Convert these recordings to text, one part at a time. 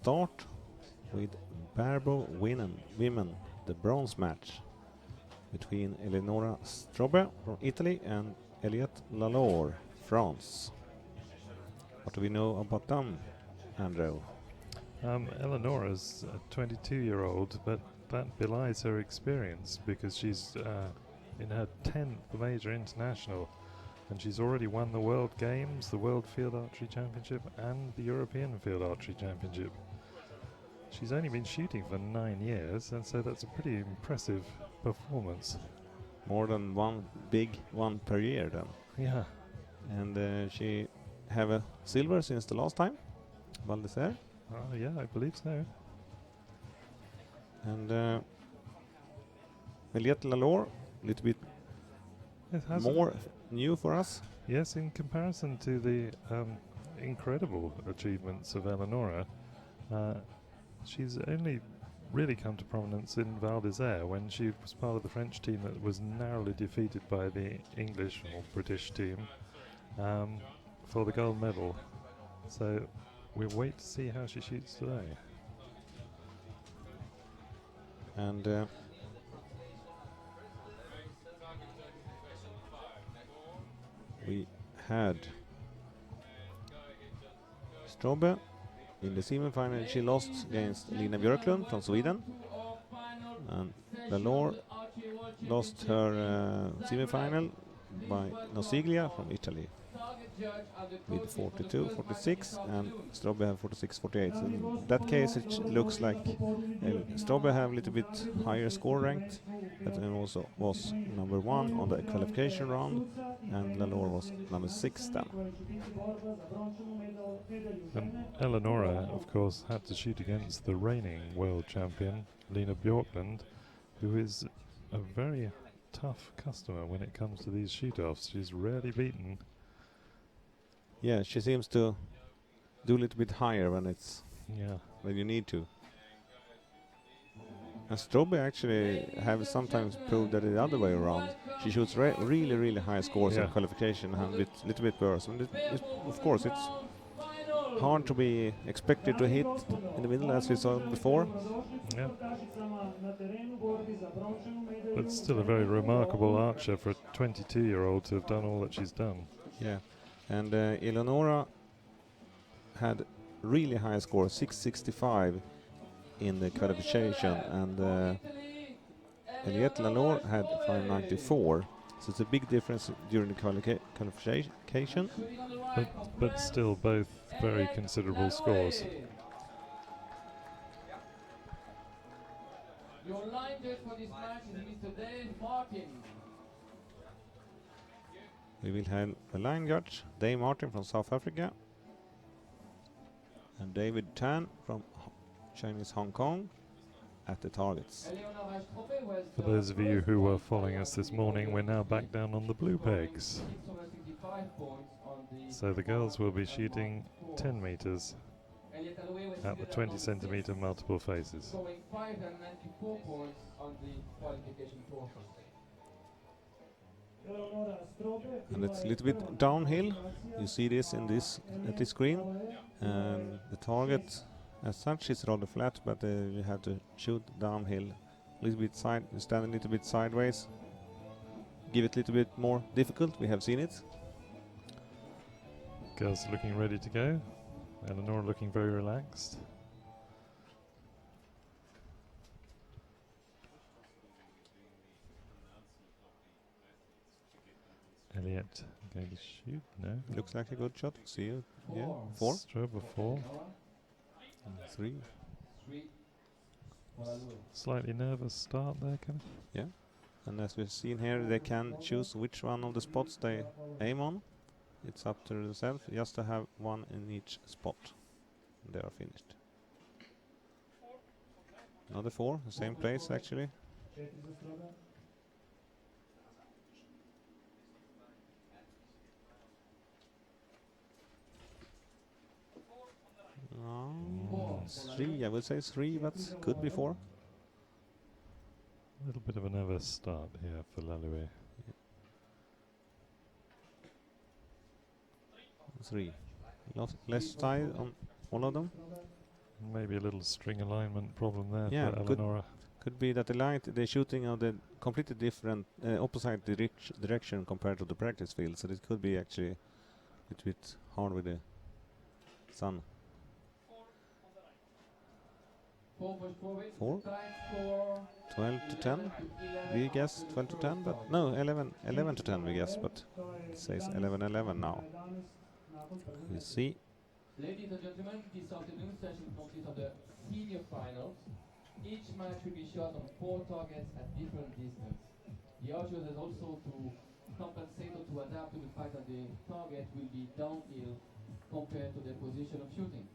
start with Barebow Women, the bronze match between Eleonora Strobbe from Italy and Eliette Lalore, France. What do we know about them, Andrew? Eleonora's a 22-year-old, but that belies her experience because she's in her 10th major international, and she's already won the World Games, the World Field Archery Championship, and the European Field Archery Championship. She's only been shooting for 9 years, and so that's a pretty impressive performance. More than one big one per year then. Yeah. And she have a silver since the last time, Val d'Isère. Oh yeah, I believe so. And Eliette Lalore, a little bit more new for us. Yes, in comparison to the incredible achievements of Eleonora, she's only really come to prominence in Val d'Isère when she was part of the French team that was narrowly defeated by the English or British team for the gold medal. So we'll wait to see how she shoots today. And we had Strobbe in the semi-final. She lost against Lina Björklund from Sweden, and Lalore lost her semi-final by Nosiglia from Italy with 42-46, and Strobbe have 46-48. So in that case, it looks like Strobbe have a little bit higher score ranked, but then also was number 1 on the qualification round, and Lalore was number 6 then. And Eleonora, of course, had to shoot against the reigning world champion, Lina Björklund, who is a very tough customer when it comes to these shoot-offs. She's rarely beaten. Yeah, she seems to do a little bit higher when you need to. And Strobbe actually have sometimes proved that the other way around. She shoots really, really high scores in qualification and a little bit worse. And of course, it's hard to be expected to hit in the middle, as we saw before. Yeah. But still a very remarkable archer for a 22-year-old to have done all that she's done. Yeah. And Eleonora had really high score, 665 in the qualification, and Eliette Lalore had 594. So it's a big difference during the qualification. But still both very considerable scores. Your line judge for this match is Mr. Dave Martin. We will have a line judge, Dave Martin from South Africa, and David Tan from Chinese Hong Kong at the targets. For those of you who were following us this morning, we're now back down on the blue pegs. So the girls will be shooting 10 meters at the 20 centimeter multiple faces. And it's a little bit downhill. You see this at this screen, and the target as such is rather flat, but you have to shoot downhill a little bit stand a little bit sideways, give it a little bit more difficult. We have seen it. Girls looking ready to go. Eleonora looking very relaxed. Eliette going to shoot? No. Looks like a good shot. See you. Yeah. 4. Strobbe 4. And 3. Slightly nervous start there, Kenneth. Yeah. And as we've seen here, they can choose which one of the spots they aim on. It's up to themselves just to have one in each spot. They are finished. Another 4, the same place actually. No, 3, I would say 3, but could be 4. A little bit of a nervous start here for Lalore. 3. Left side on all of them. Maybe a little string alignment problem there Yeah, for good. Eleonora. Could be that they're shooting on the completely different opposite direction compared to the practice field, so it could be actually a bit hard with the sun. 4? 12 to 10? We guess 12 to 10, but no, 11 to 10 we guess, but it says 11-11 now. We'll see. Ladies and gentlemen, this afternoon session consists of the senior finals. Each match will be shot on 4 targets at different distance. The archers has also to compensate or to adapt to the fact that the target will be downhill compared to their position of shooting.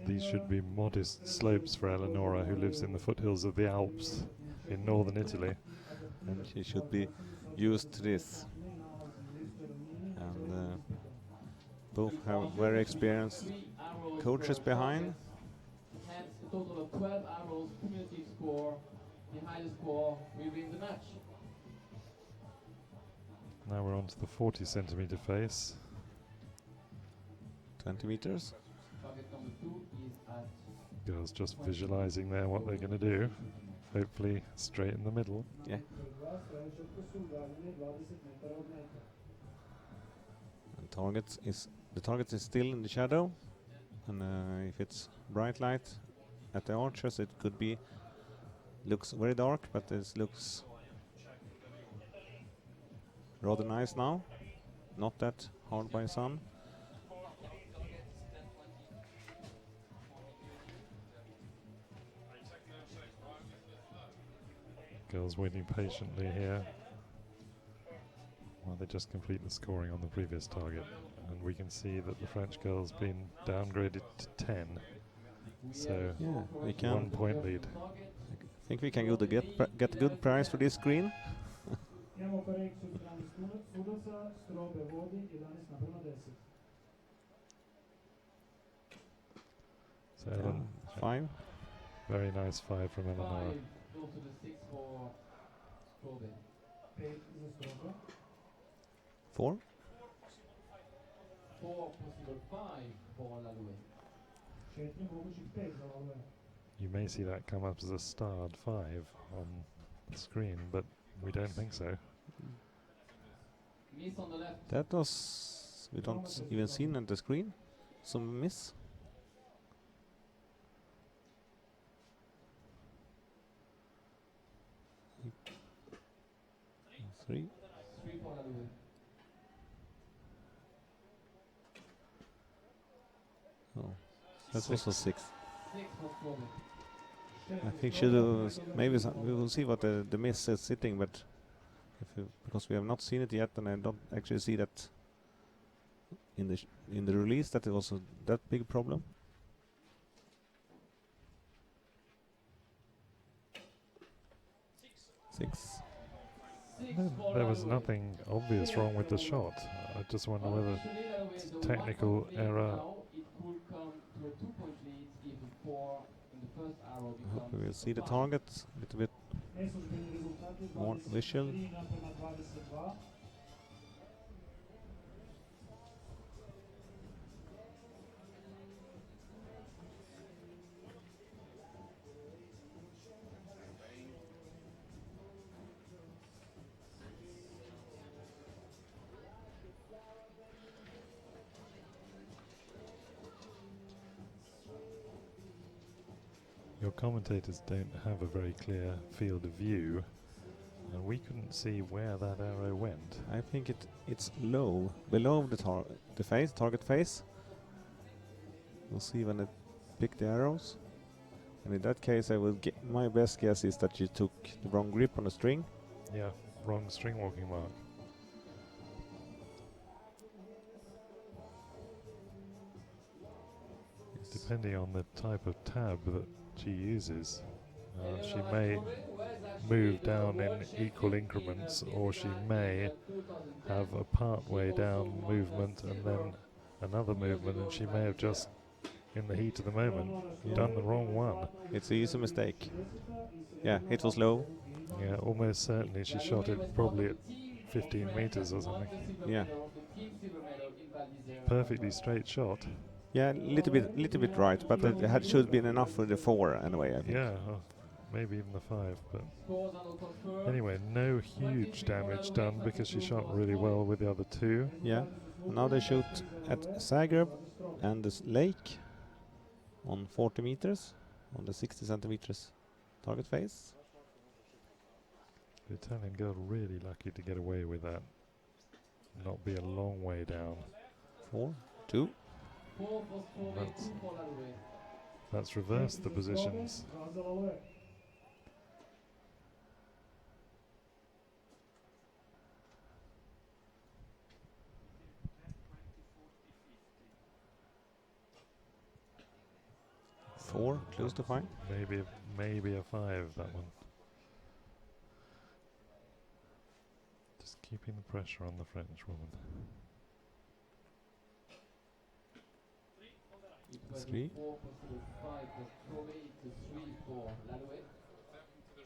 These should be modest slopes for Eleonora, who lives in the foothills of the Alps in northern Italy. And she should be used to this. And both have very experienced coaches behind. Hence, a total of 12 arrows, cumulative score. The highest score will win the match. Now we're on to the 40 centimeter face. 20 meters. Target number 2 is at Girls just visualizing there what they're going to do. Hopefully straight in the middle. Yeah. And the target is still in the shadow, and if it's bright light at the archers, it could be looks very dark, but it looks rather nice now. Not that hard by sun. Girls waiting patiently here while they just complete the scoring on the previous target. And we can see that the French girl's been downgraded to 10. So Yeah, we can. 1 point lead. I think we can go to get a good price for this screen. So Ellen, 5. very nice 5 from Eleonora. 5 goes to the 6 for Strobe. 4. 4 possible 5 for Laloué. You may see that come up as a starred 5 on the screen, but we don't think so. Miss on the left. That was, we don't even see on the screen. Some miss. 3. 3 for Laloué. Oh, that's also 6. 6 for Strobe. I think should maybe we will see what the miss is sitting, but because we have not seen it yet, and I don't actually see that in the release that it was that big problem. 6. There was nothing obvious wrong with the shot. I just wonder whether it's a technical error. It could come to a 2-point lead if the 4 in the first arrow becomes We will see the target a little bit more visual. Your commentators don't have a very clear field of view, and we couldn't see where that arrow went. I think it's low, below the target face. We'll see when it pick the arrows. And in that case, my best guess is that you took the wrong grip on the string. Yeah, wrong string walking mark. Depending on the type of tab that she uses, she may move down in equal increments, or she may have a part-way down movement and then another movement, and she may have just, in the heat of the moment, done the wrong one. It's a user mistake. Yeah, it was low. Yeah, almost certainly she shot it probably at 15 meters or something. Yeah. The team silver medal in Val d'Isère perfectly straight shot. Yeah, little bit right, but it should have been enough for the 4 anyway, I think. Yeah, maybe even the 5. But Scores are now confirmed. anyway, no huge damage done because she shot really well with the other 2. Yeah. And now they shoot at Zagreb and this lake on 40 meters, on the 60 centimeters target face. The Italian girl really lucky to get away with that. Not be a long way down. 4, 2. 4 for Scove, That's- 2 for Lalouet. That's reversed the positions. Four, close to 5. Maybe a 5, that one. Just keeping the pressure on the French woman. It was 3. 4 for Scove, 5 for Scove, 3 for Lalouet.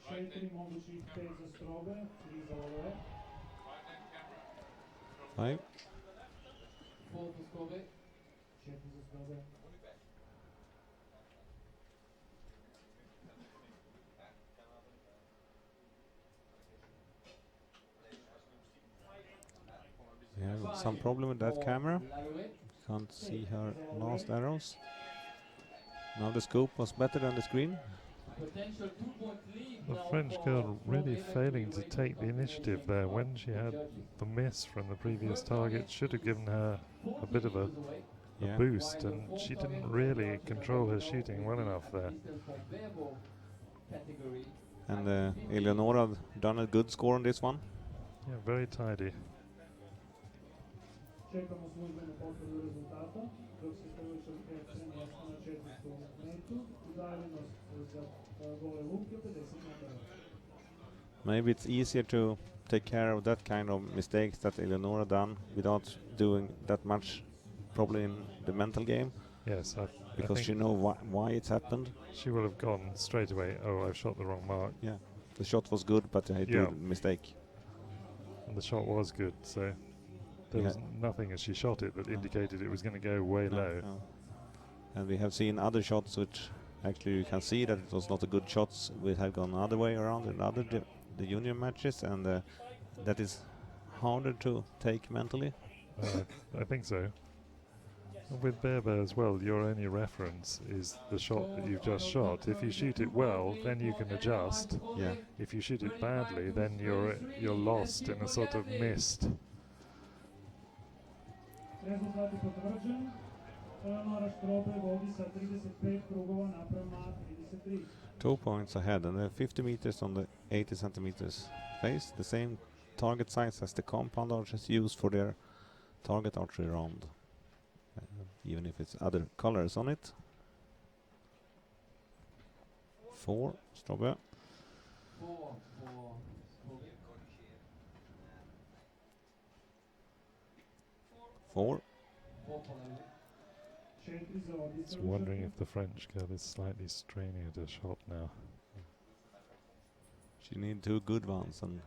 4 mogućih 5 za Strobe, 3 za Lalouet. 5. 4 for Scove, 4 za Strobe. We have some problem with that for camera. Lalouet. Can't see her last arrows. Now the scope was better than the screen. Potential 2-point lead The now French for girl really Scove, failing to waiting take the confirmation initiative there from when she had judges. the miss from the previous target. Should have given her 40 bit of a meters away, Yeah. boost, while the and fourth she target didn't was really judged control her below shooting well enough at the there. distance for Barebow category. And Eleonora done a good score on this one. Yeah, very tidy. Čekamo službenu potvrdu rezultata, dok se Hrvatska Recurve Men mjesta na 400 metu, udaljenost za gole luke 50 metara. Maybe it's easier to take care of that kind of mistakes that Eleonora done without doing that much probably in the mental game, Yes, I because think she know why it's happened. she will have gone straight away. Oh, I've shot the wrong mark. Yeah, the shot was good, but I did Yeah. a mistake. And the shot was good, so there Yeah. was nothing as she shot it that No. indicated it was going to go way No, low. no. And we have seen other shots which actually you can see that it was not a good shots. We have gone other way around in other the junior matches, and that is harder to take mentally. I think so. And with Barebow as well, your only reference is the shot that you've just shot. If you shoot it well, then you can adjust. Yeah. If you shoot it badly, then you're lost in a sort of mist. Rezultat je potvrđen. Eleonora Strobe vodi sa 35 krugova naprema 33. 2 points ahead, and they're 50 meters on the 80 centimeters face, the same target size as the compound archers use for their target archery round, even if it's other colors on it. 4, Strobe. 4 for Scove. 4. 4 for Lalouet. 4 za obje Just wondering if the French girl is slightly straining at her shot now. She need 2 good ones, and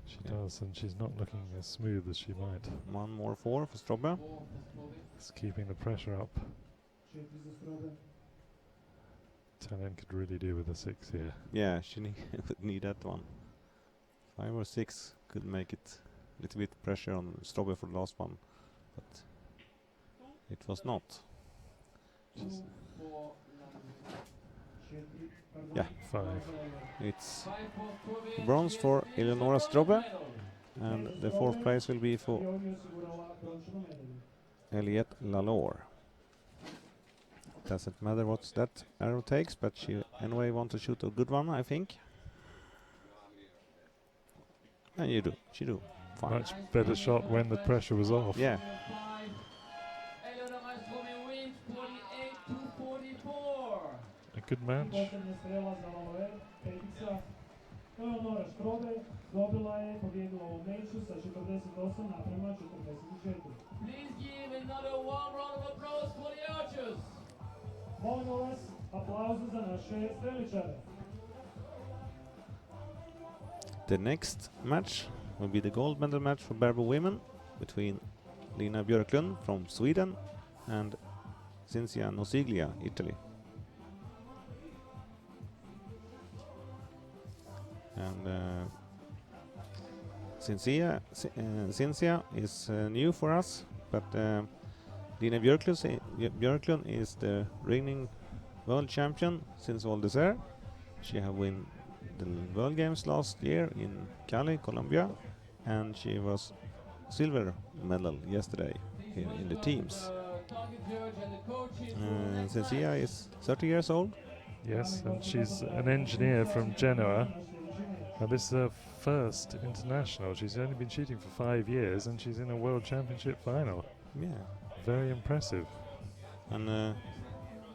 She Yeah. does, and she's not looking as smooth as she might. 1 more 4 for Strobe. 4 for Scove. It's keeping the pressure up. 4 za Strobe. Italian could really do with a 6 here. Yeah, she would need that one. 5 or 6 could make it a little bit pressure on Strobe for the last one, but it was not. 2 for Lalouet. 4, pardon. Yeah. 5. It's 5 for Scove. bronze for She has Eleonora reached the Strobe, bronze medal. and the 4th place will be for I on je osigurala brončanu medalju. Eliette Lalore. Doesn't matter what that arrow takes, but she anyway want to shoot a good one, I think. And you do, she do. Fine. Much better shot when the pressure was off. Yeah, 5. Eleonora Scove wins 48 to 44. A good match. Posljednja strela za Lalouet, petica. Eleonora Strobe dobila je, pobjedila u meču sa 48 naprema 44. Please give another warm round of applause for the archers. Molimo vas, aplauzu za naše streličare. the next match will be the gold medal match for Barebow Women between Lina Björklund from Sweden and Cinzia Nosiglia, Italy. And Cinzia is new for us, but Lina Björklund is the reigning world champion since all this year. She have won the World Games last year in Cali, Colombia, and she was silver medal yesterday here in the teams. Cecilia is 30 years old. Yes, and she's an engineer from Genoa. And this is her first international. She's only been shooting for 5 years and she's in a World Championship final. Yeah. Very impressive. And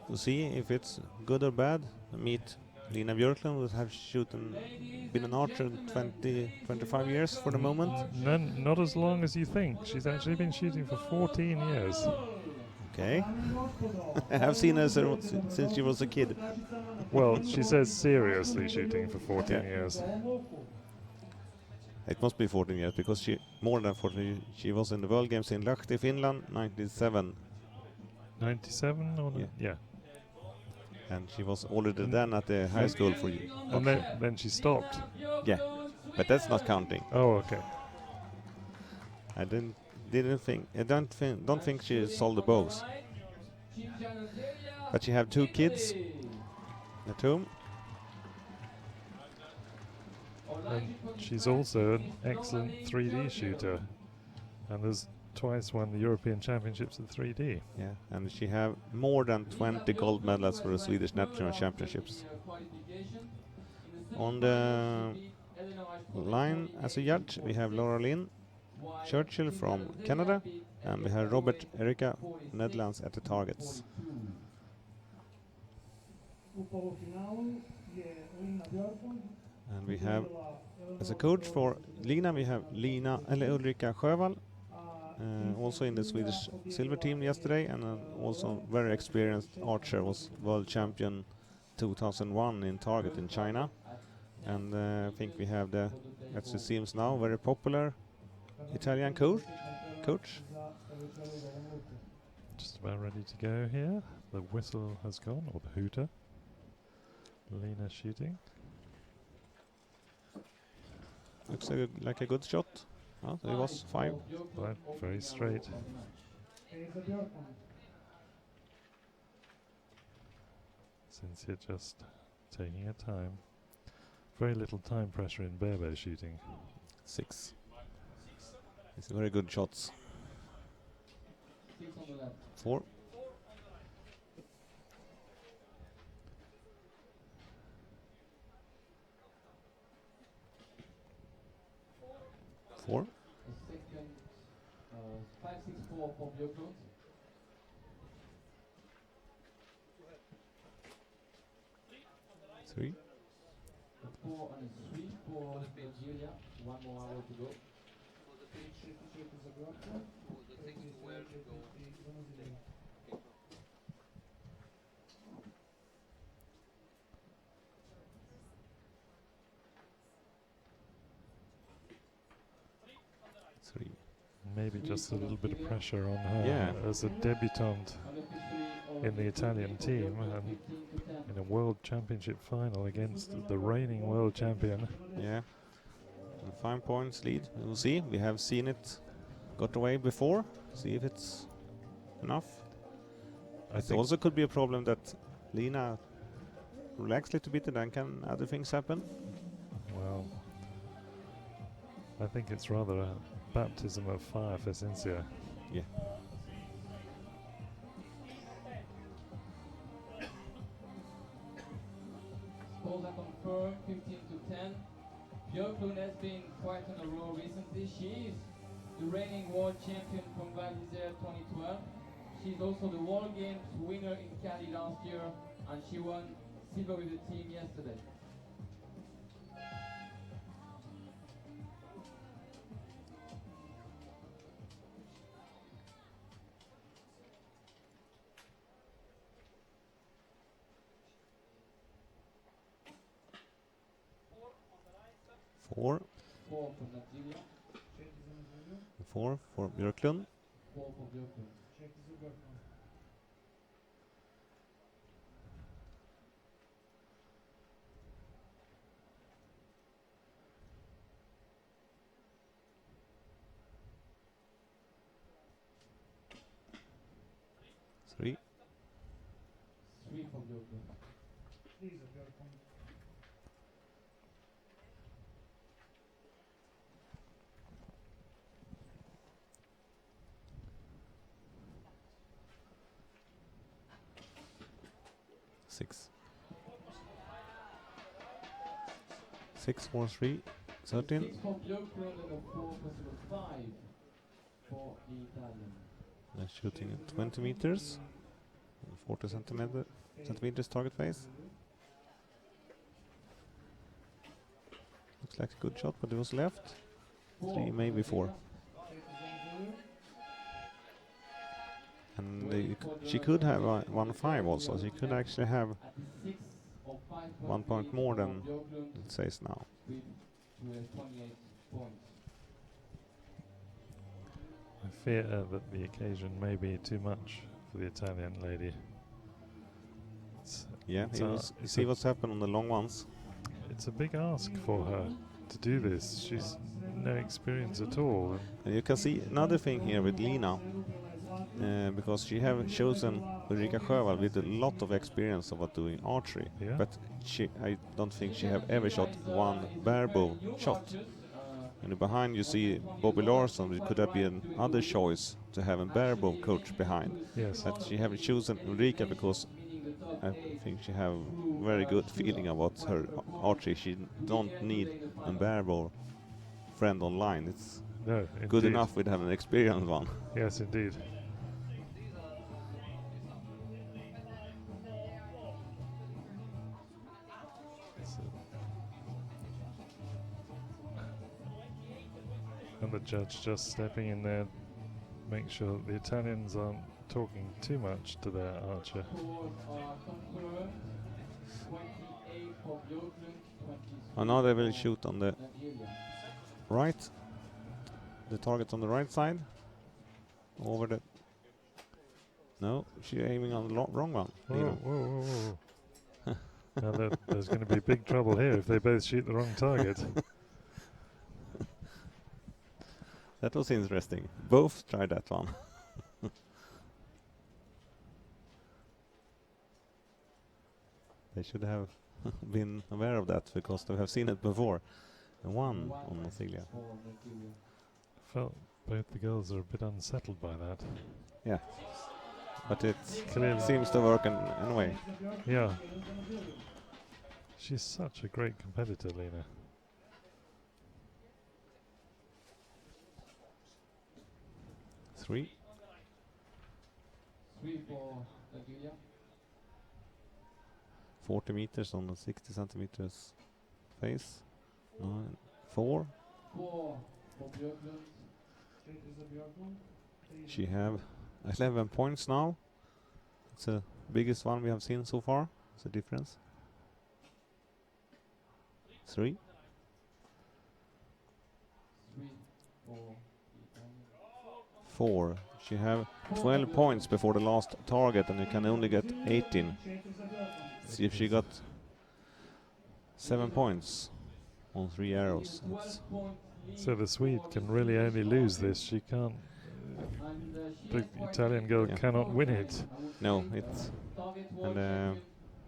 to see if it's good or bad, meet Lina Björklund, who has been an archer 25 years for the moment. Not as long as you think. She's actually been shooting for 14 years. Okay. I have seen her since she was a kid. Well, she says seriously shooting for 14 years. It must be 14 years because more than 14. She was in the World Games in Lahti, Finland, 97. 97 or yeah. And she was already then at the high school for you. And then she stopped. Yeah, but that's not counting. Oh, okay. I don't think she sold the bows. But she have 2 kids at home. And she's also an excellent 3D shooter, and has twice won the European Championships in 3D. Yeah, and she have more than 20 gold medals for the Swedish National Championships. On the line as a judge, we have Laura Lynn Churchill from Canada, and we have Robert Erika, Netherlands, at the targets. And we have, as a coach for Lina, we have Ulrika Sjövall, also in the Swedish silver team yesterday, and also very experienced archer, was world champion 2001 in target in China. And I think we have the, as it seems now, very popular Italian coach. Just about ready to go here. The whistle has gone, or the hooter. Lina shooting. Looks like a good shot. Oh, it was 5. Right, very straight. Cinzia just taking her time. Very little time pressure in barebow shooting. 6. It's very good shots. 4. 4. 5-6-4 for Björklund. 3. 4 and a 3 for Nigeria. 1 more hour to go. 3. Maybe just a little bit of pressure on her as a debutante in the Italian team and in a World Championship final against the reigning world champion. Yeah. And 5 points lead. We'll see. We have seen it got away before. See if it's enough. It also could be a problem that Lina relaxed a little bit, and then can other things happen. Well, I think it's rather a baptism of fire for Cinzia. Yeah. Scores are confirmed, 15-10. Björklund has been quite on a roll recently. She is the reigning world champion from Val d'Isère 2012. She's also the World Games winner in Cali last year, and she won silver with the team yesterday. Four. 4 for Nigeria. 4 for Björklund. 4 for Björklund. Check is a Björklund. Three. 3 for Björklund. Please a Björklund. Six. 6, 4, 3, 13. 6 for Björklund and a 4 possible 5 for the Italian. They're shooting at 20 meters, 40 centimeters target face. Looks like a good shot, but it was left. 3, maybe 4. And she could have 1-5 also. She could actually have At the 6 or 5 1 point more than Björklund it says now. with 28 points. I fear that the occasion may be too much for the Italian lady. Yeah, It's you see what's happened on the long ones. It's a big ask for her to do this. She's no experience at all. And you can see another thing here with Lina, because she have chosen Ulrika Sjöwall with a lot of experience about doing archery. Yeah. But I don't think she have ever shot one barebow shot. And behind you see Bobby Larsson. It could have been another choice to have a barebow coach behind. Yes. But she have chosen Ulrika because I think she have very good feeling about her archery. She don't need a barebow friend online. It's No, good indeed. enough with having an experienced one. Yes, indeed. And the judge just stepping in there, make sure that the Italians aren't talking too much to their archer. Scores are confirmed. 28 for Björklund, 23 And now they will for shoot on the Nigeria. right. The target on the right side. Over the... No, she's aiming on the wrong one. Whoa, Lina. whoa, whoa, whoa. Now there's going to be big trouble here if they both shoot the wrong target. That was interesting. Both tried that one. They should have been aware of that because they have seen it before. And one on Nasilia. For Nigeria. Felt both the girls are a bit unsettled by that. Yeah. But it Clearly. seems to work anyway. Yeah. She's such a great competitor, Lina. Three. 3 for Nigeria. 40 meters on the 60 centimeters face. 4. 4 for Björklund. Check is a Björklund. Please. She have 11 points now. It's the biggest one we have seen so far. It's a difference. 3. 3 for Italian. 4. She have 12 points before the last target, and you can only get 18. Check is a Björklund. See if she got 7 points on 3 arrows. With a That's 12-point lead So the Swede for can the really Swedish only lose archer. this. She can't. And, she The has quite Italian a girl Yeah. cannot win it. I would No, say, it's... target world and, champion,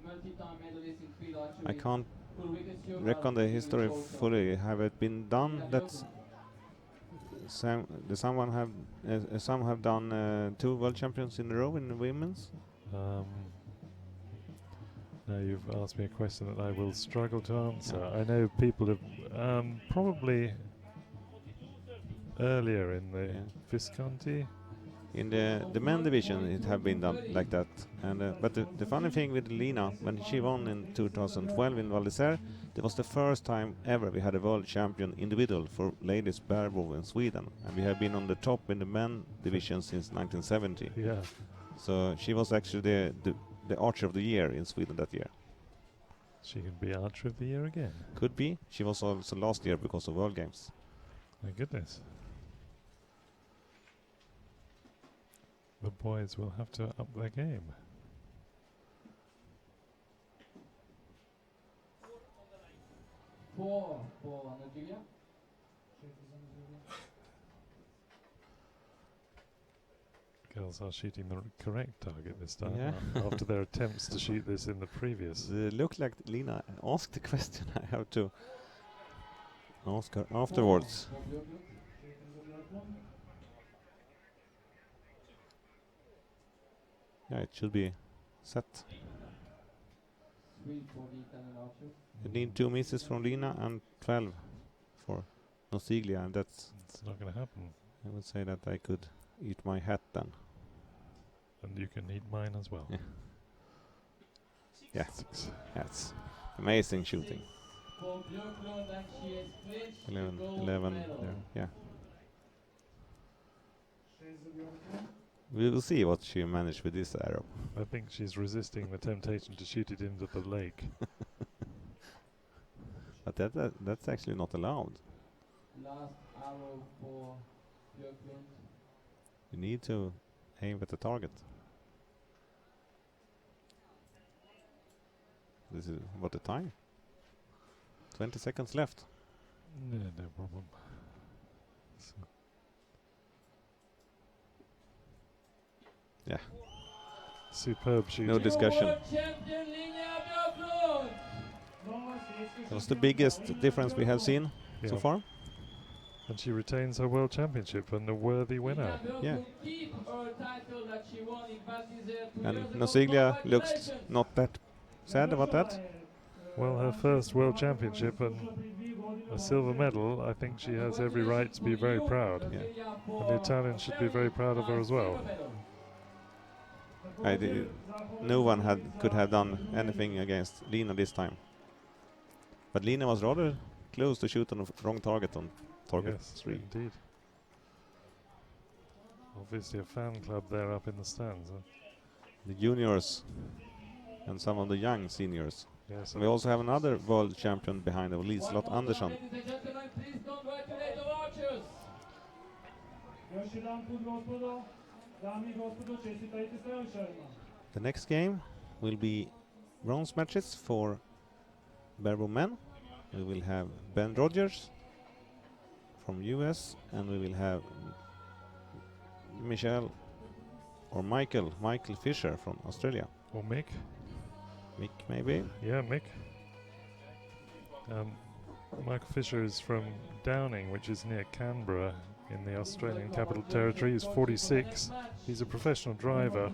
multi-time medalist in field archery. I can't Ulrika Sjöwall reckon the is history also- fully. Have it been done that some have done 2 world champions in a row in the women's? Now you've asked me a question that I will struggle to answer. I know people have probably earlier in the Yeah. Visconti. In the men division, it have been done like that. And but the funny thing with Lina, when she won in 2012 in Val d'Isère, that was the first time ever we had a world champion individual for ladies barebow in Sweden, and we have been on the top in the men division since 1970. Yeah. So she was actually the archer of the year in Sweden that year. She can be Archer of the Year again. Could be. She was also last year because of World Games. My goodness. The boys will have to up their game. Four for Nigeria. Girls are shooting the correct target this time, Yeah. after their attempts to shoot this in the previous. It looked like Lina asked the question. I have to ask her afterwards. For Björklund. Yeah, it should be set. 3 for the Italian archers. You need 2 misses from Lina and 12 for Nosiglia, and that's. It's not going to happen. I would say that I could eat my hat then. And you can eat mine as well. Yeah. Yeah, that's amazing shooting. For Björklund, and she has clinched the 11, gold 11 medal. there. Yeah, Scese Björklund. we will see what she managed with this arrow. I think she's resisting the temptation to shoot it into the lake. But that's actually not allowed. Last arrow for Björklund. You need to aim at the target. This is what the time? 20 seconds left. Yeah, no problem. So Yeah, superb shooting. no discussion. World champion Lina Björklund. That was the biggest difference we have seen so Yeah. far. And she retains her world championship and a worthy winner. Yeah. Keep her title that she won in Val d'Isère 2 And years ago. Nosiglia looks Congratulations. not that sad about that. Well, her first world championship and a silver medal, I think she has every right to be very proud. Yeah. And the Italians should be very proud of her as well. No one could have done anything against Lina this time. But Lina was rather close to shoot on the wrong target on target Yes, 3. indeed. Obviously a fan club there up in the stands. The juniors and some of the young seniors. Yes, We also have another world champion behind of Liselott Andersson. Ladies and gentlemen, please congratulate our archers. Još jedan put gospodo, dame i gospodo, čestitajte strelčarima. The next game will be bronze matches for Barebow Men. We will have Ben Rogers from US, and we will have Michael Fisher from Australia. or Mick. Mick maybe. Yeah, Mick. Michael Fisher is from Downing, which is near Canberra in the Australian Capital Territory. He's 46. He's a professional driver,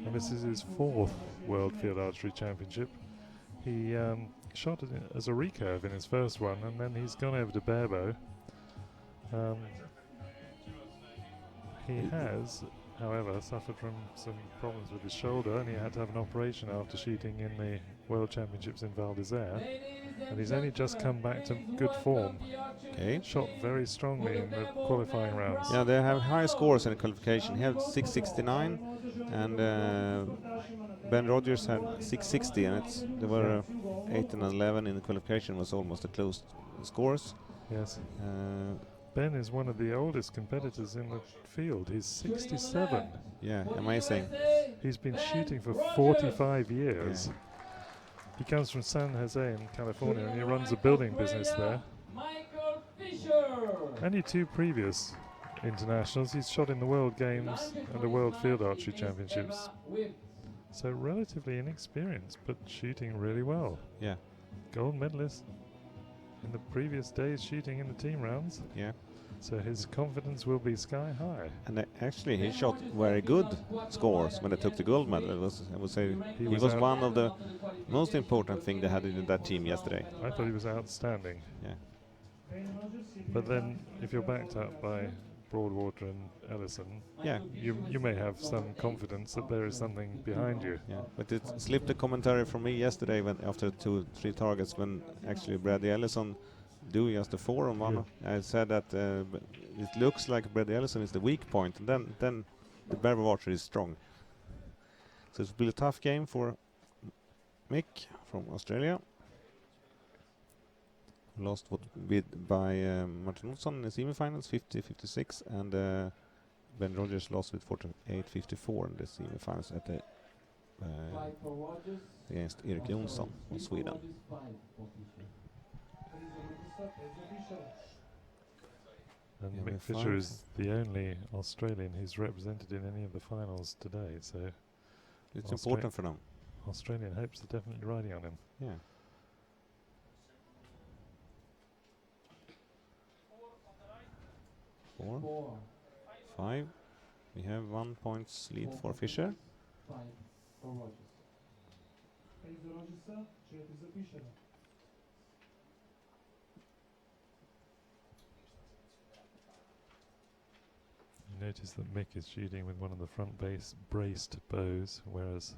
and this is his 4th World Field Archery Championship. He shot it as a recurve in his first one, and then he's gone over to Barebow. He has, however, suffered from some problems with his shoulder, and he had to have an operation after shooting in the World Championships in Val d'Isère. And he's only just come back to good form. Okay. Shot very strongly in the qualifying rounds. Yeah, they have high scores in the qualification. He had 669, and Ben Rogers had 660, and there were 8 and 11 in the qualification. Was almost the close scores. Yes. Uh, Ben is one of the oldest competitors in the field. He's 67. yeah, amazing. He's been shooting for 45 years. He comes from San Jose in California, and he runs a building business there. Michael Fisher. Only 2 previous internationals. He's shot in the World Games and the World Field Archery Championships. So relatively inexperienced, but shooting really well. Yeah, Gold medalist in the previous days shooting in the team rounds. yeah. So his confidence will be sky high. And actually, he shot very good scores when they took the gold medal. It was, I would say, he was out- one of the most important thing they had in that team yesterday. I thought he was outstanding. Yeah, But then, if you're backed up by Broadwater and Ellison, yeah, you may have some confidence that there is something behind you. yeah. But it slipped the commentary from me yesterday when after 2-3 targets when actually Brady Ellison do just the 4 on 1. I said that it looks like Brady Ellison is the weak point, and then the Barebow archer is strong. So it will be a tough game for Mick from Australia. Lost by Martin Olsson in the semifinals, 50-56, and Ben Rogers lost with 48-54 in the semi-finals at the against Erik Jonsson of Sweden. And Yeah, Mick we're Fisher five. is the only Australian who's represented in any of the finals today, so It's Austra- important for them. Australian hopes are definitely riding on him. Yeah. Four. 5. We have 1 point lead for Fischer. 5 for Rogers. 5 za Rogersa, 4 za Fischera. You notice that Mick is shooting with one of the front base braced bows, whereas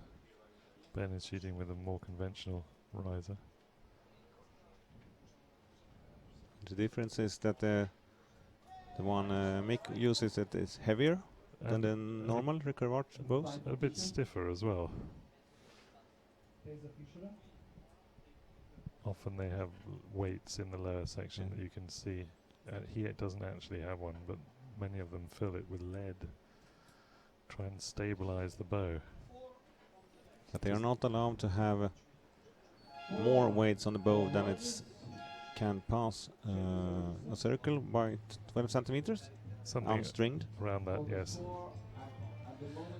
Ben is shooting with a more conventional riser. The difference is that the one Mick uses it is heavier than And the normal recurve arch bows. a bit stiffer as well. 5 za Fischera. Often they have weights in the lower section Yeah. that you can see. He doesn't actually have one, but many of them fill it with lead. Try and stabilize the bow. But they are not allowed to have more weights on the bow than it's can pass a circle by 12 centimeters Something unstringed. around that, yes.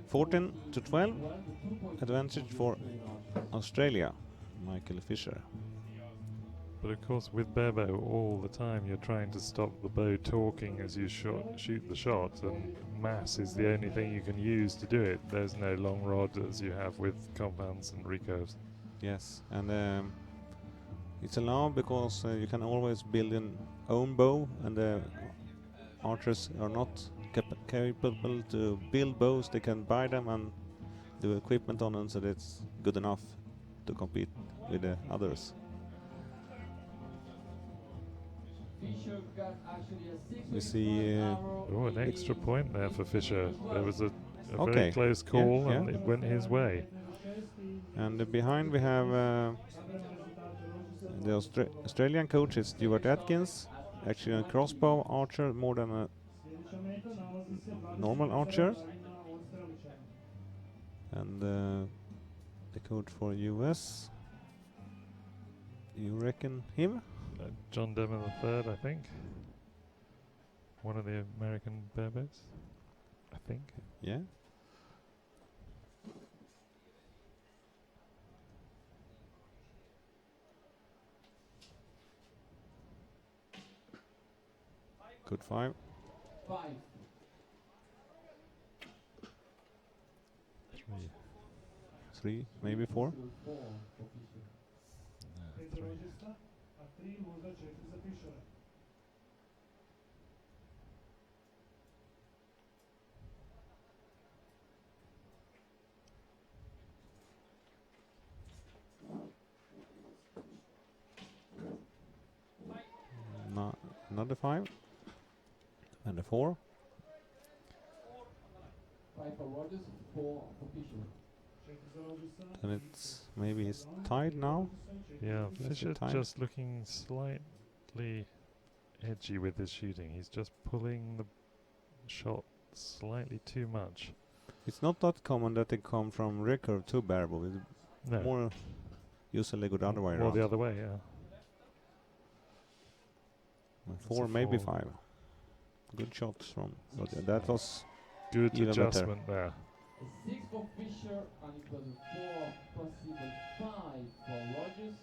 14-12 advantage for Australia, Michael Fisher. But of course, with Barebow, all the time you're trying to stop the bow talking as you shoot the shot, and mass is the only thing you can use to do it. There's no long rod as you have with compounds and recurves. Yes, and it's allowed because you can always build an own bow, and the archers are not capable to build bows. They can buy them and do equipment on them, so that's good enough to compete with the others. We see Oh, an extra point there for Fisher. There was a Okay. very close call, Yeah, and yeah. it went his way. and behind we have the Australian coach is Stuart Atkins, actually a crossbow archer more than a Sljedeća meta nalazi se 20 normal metara archer. daljina Australičana. And the coach for US. You reckon him? John Demmer III, I think. One of the American Barebows, I think. Yeah. Good 5. 5. 3, maybe 4. 4 for Fischer. 5 za Rogersa, a 3 možda 4 za Fischera. No, another 5. And a 4. 5 for Rogers, 4 for Fischer. 4 za Rogersa. And it's maybe he's tied now. Yeah, Yes, Fisher time. just looking slightly edgy with his shooting. He's just pulling the shot slightly too much. It's not that common that they come from recurve to barebow. It's No, more usually go the other way or around. the other way, yeah. 4, a maybe 4. 5. Good shots from Roger. That was Good Even better. adjustment there. A 6 for Fischer, and it was a 4, possible 5 for Rogers.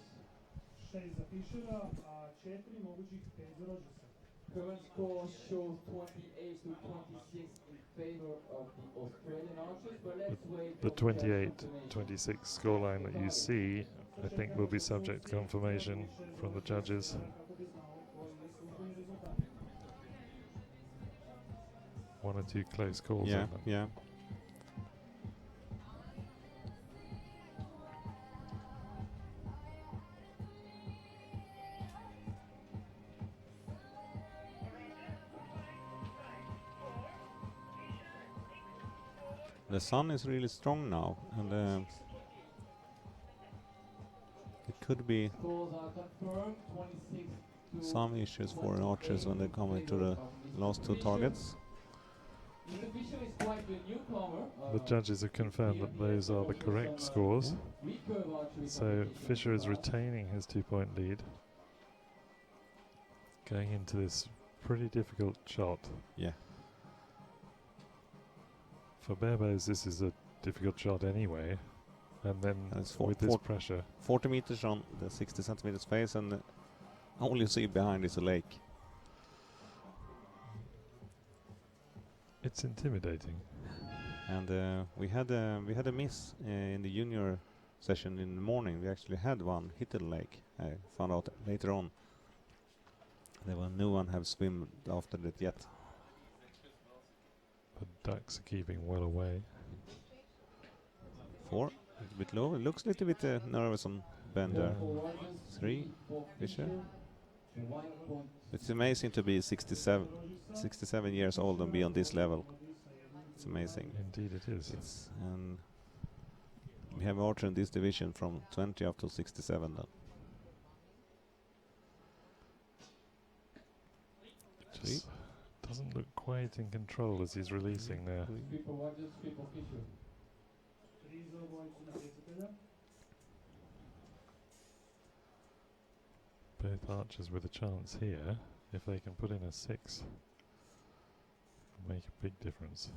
6 za Fischera, a 4 mogućih 5 za Rogersa. Current score shows 28 to 26 in favor of the Australian archers, but let's wait The for judge 28-26 scoreline that you see, I think, will be subject to confirmation from the judges. Kako bi znao koji su službeni rezultati. One or two close calls yeah, on them. yeah. The sun is really strong now, and it could be Scores are confirmed, 26 to some issues for archers when they come into the last two targets. Mr. Fischer is quite a newcomer. The judges have confirmed that those are the correct scores. Recurve Archery So competition Fischer is as well. retaining his 2-point lead. Going into this pretty difficult shot. Yeah. For Barebows, this is a difficult shot anyway. And then And it's with this pressure, 40 meters on the 60 centimeters face, and all you see behind is a lake. it's intimidating. And we had a miss in the junior session in the morning. We actually had one hit the lake. I found out later on. No one have swum after that yet. The ducks are keeping well away. 4, a little bit low. It looks a little bit nervous on Bender. 3, Fischer. It's amazing to be 67 years old and be on this level. It's amazing. Indeed it is. It's we have archer in this division from 20 up to 67 then. Just doesn't look quite in control as he's releasing there. 3 for Rogers, 3 for Fischer. 3 za obojicu natjecatelja. Both archers with a chance here. If they can put in a 6, make a big difference.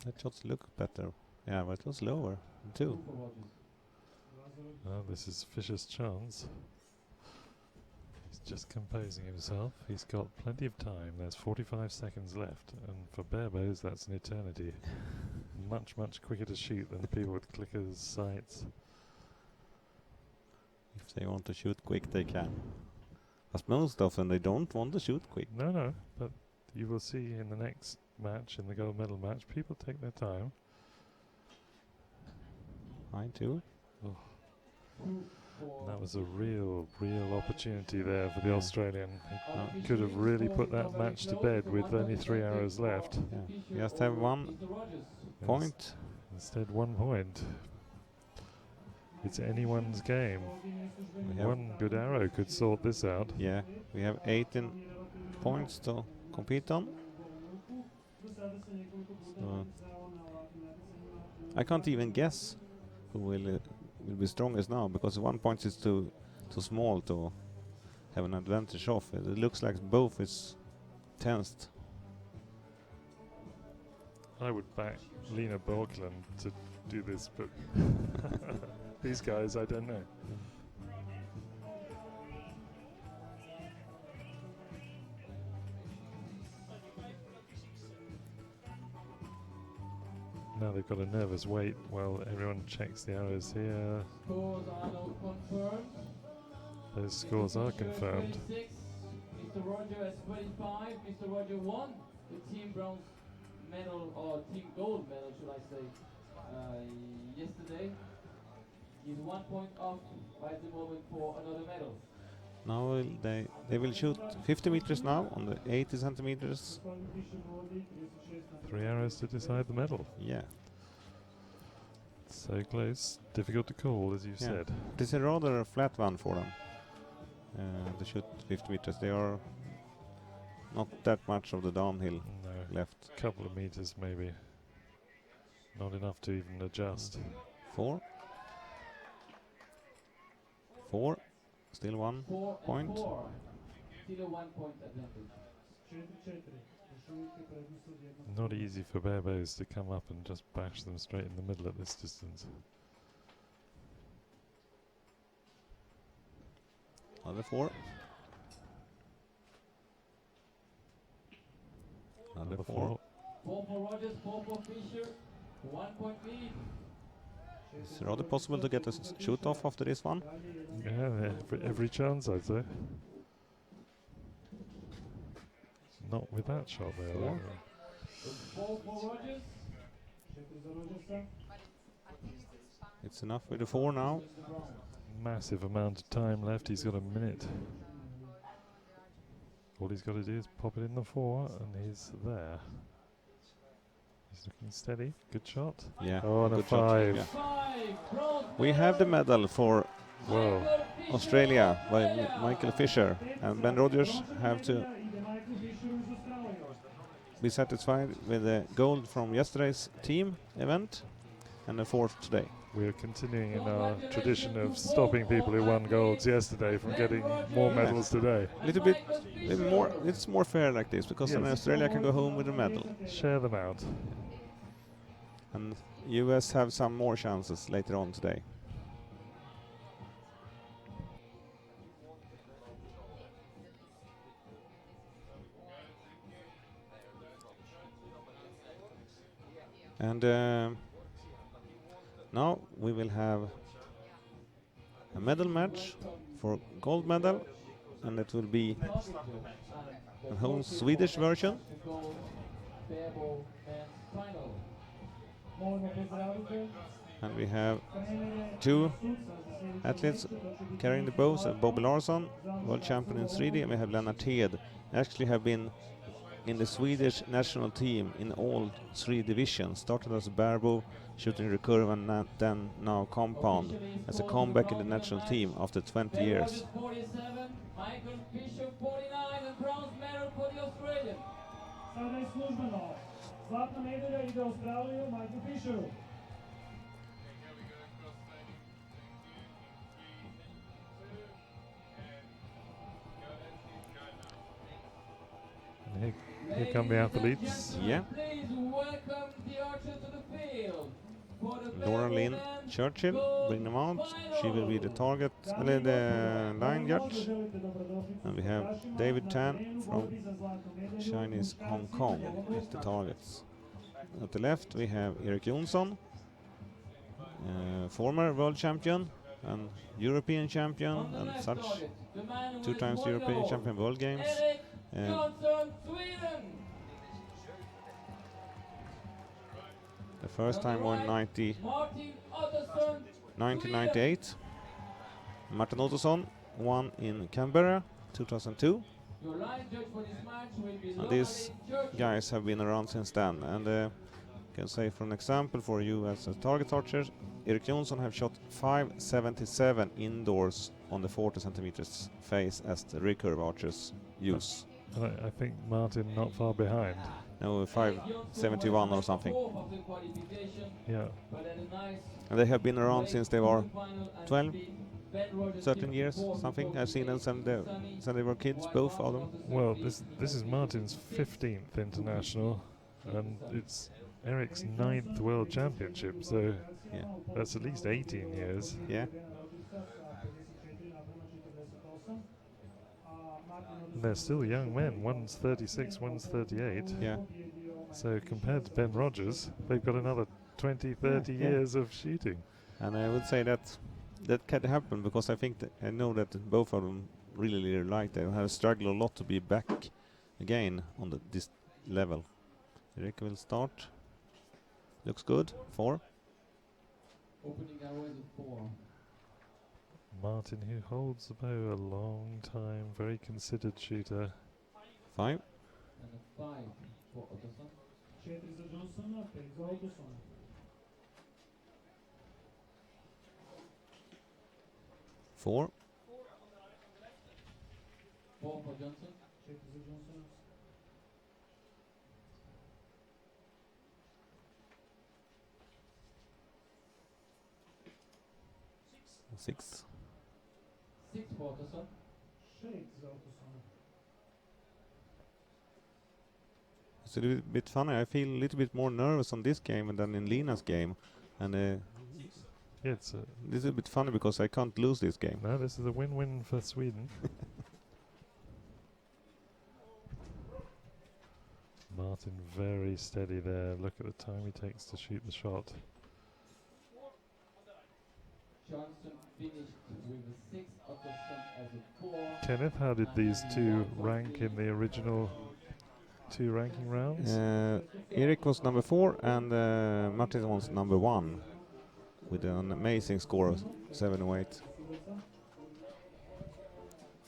That shots look better. Yeah, but it was lower too. 2 for Rogers. Well, this is Fischer's chance. He's just composing himself. He's got plenty of time. There's 45 seconds left, and for Barebows, that's an eternity. Much, much quicker to shoot than the people with clickers, sights. If they want to shoot quick, they can. But most often they don't want to shoot quick. No, but you will see in the next match, in the gold medal match, people take their time. I too. 2 for That was a real opportunity there for the Yeah. Australian. Fischer He could have is really scoring put that from very match to close bed to with only 1.5 3 hours seconds. left. Yeah. Fischer We just have or one Mr. Rogers. point. Instead, 1 point. It's anyone's game. We have One good arrow could sort this out. Yeah, we have 18 points to compete on. So I can't even guess who will be strongest now, because 1 point is too small to have an advantage of. It looks like both is tensed. I would back Lena Borkland to do this, but these guys, I don't know. Now they've got a nervous wait while everyone checks the arrows here. Scores are now confirmed. Those scores are Fischer confirmed. 36, Mr. Roger has 25. Mr. Roger won the team bronze medal, or team gold medal, should I say, yesterday. He's 1 point off right the moment for another medal. Now they will shoot 50 meters now on the 80 centimeters. Gospodin Fischer vodi 36 na 3 arrows to decide the medal. Yeah, So close, difficult to call, as you Yeah. said. it's a rather flat one for them. To shoot 50 meters, they are not that much of the downhill No, left. couple of meters maybe. Not enough to even adjust. 4, still 1 4 point. and 4. Still a 1 point advantage. 4-4. Još uvijek je prednost od jednog. Not easy for Barebows to come up and just bash them straight in the middle at this distance. Another 4. Another 4. 4 for Rogers, 4 for Fischer. 1 point lead. It's rather possible to get a shoot off after this one. Yeah, every chance, I'd say. Not with that shot there, though. 4 for Rogers. 4 za Rogersa. It's enough with the 4 now. Wins the bronze. Massive amount of time left. He's got a minute. All he's got to do is pop it in the 4, and he's there. He's looking steady. Good shot. Yeah. Oh, and a good shot. 5. Yeah. 5, bronze We have the medal for Well, Michael Fischer. Australia by Michael Fischer, and Ben Rogers have to Ide Michael Fischer uz be satisfied with the gold from yesterday's team event and the fourth today. We're continuing in our tradition of stopping people who won golds yesterday from getting more Yeah. medals today. Little more. It's more fair like this because then Yes. Australia can go home with a medal, Share them out. and US have some more chances later on today. And now we will have a medal match for gold medal, and it will be a whole Swedish version. Barebow Men final. Molimo pozdravite And we have trenere two Suca za sljedeću athletes utakmicu, to će biti carrying the Nikola bows, Bobby Larsson, world champion in Zagreb, 3D, and we have Lennart Hed. Actually have been in the Swedish national team in all three divisions. Started as a barebow, shooting recurve, and then now compound as a comeback in the national team after 20 Ben years. Rogers 47, Michael Fisher 49, and bronze medal for the Australian. Sada je službeno. Zlatna medalja ide Australiju, Michael Fisheru. And here come the athletes. Yeah. Please welcome the archers to the field. For the Laura Barebow Lynn Men Churchill, gold bring them out. She will be the final. target, the line judge. And we have David Tan from Chinese Hong Kong as the targets. At the left we have Erik Jonsson, former world champion and European champion On the and left such, target, the man who 2 has times won European gold, champion World Games. Erik Uh, Jonsson, Sweden. the first time won Martin Ottosson, 1998. Martin Ottosson won in Canberra 2002. your line judge for this match will be And Laura these Lynn Churchill. guys have been around since then, and can say for an example for you as a target archer, Erik Jonsson have shot 577 indoors on the 40 centimeters face as the recurve archers use. And I think Martin not far behind. No, 571 or something. Yeah. And they have been around since they were 12, 13 years, something. I've seen them since they were kids, both of them. Well, this is Martin's 15th international, and it's Eric's 9th world championship, so Yeah. that's at least 18 years. Yeah. And they're still young men. One's 36, one's 38. Yeah. So compared to Ben Rogers, they've got another 20, 30 Yeah. years of shooting. And I would say that can happen because I think I know that both of them really like. They have struggled a lot to be back again on this level. Erik will start. Looks good. 4. Opening arrow is a 4. Martin, who holds the bow a long time, very considered shooter. 5. And a 5 for Ottosson. 4 za Johnsona, 5 za Ottosona. 4. 4 for Johnson. 4 za Johnsona. 6. 6 for Ottosson. 6 za Ottosona. It's a little bit funny. I feel a little bit more nervous on this game than in Lina's game, and It's a, this is a bit funny because I can't lose this game. no, this is a win-win for Sweden. Martin very steady there. Look at the time he takes to shoot the shot. Johnson finished with a 6, Ottosson as a 4. Kenneth, how did these two rank in the original 2 ranking rounds? Erik was number 4 and Martin was number 1 with an amazing score of 708.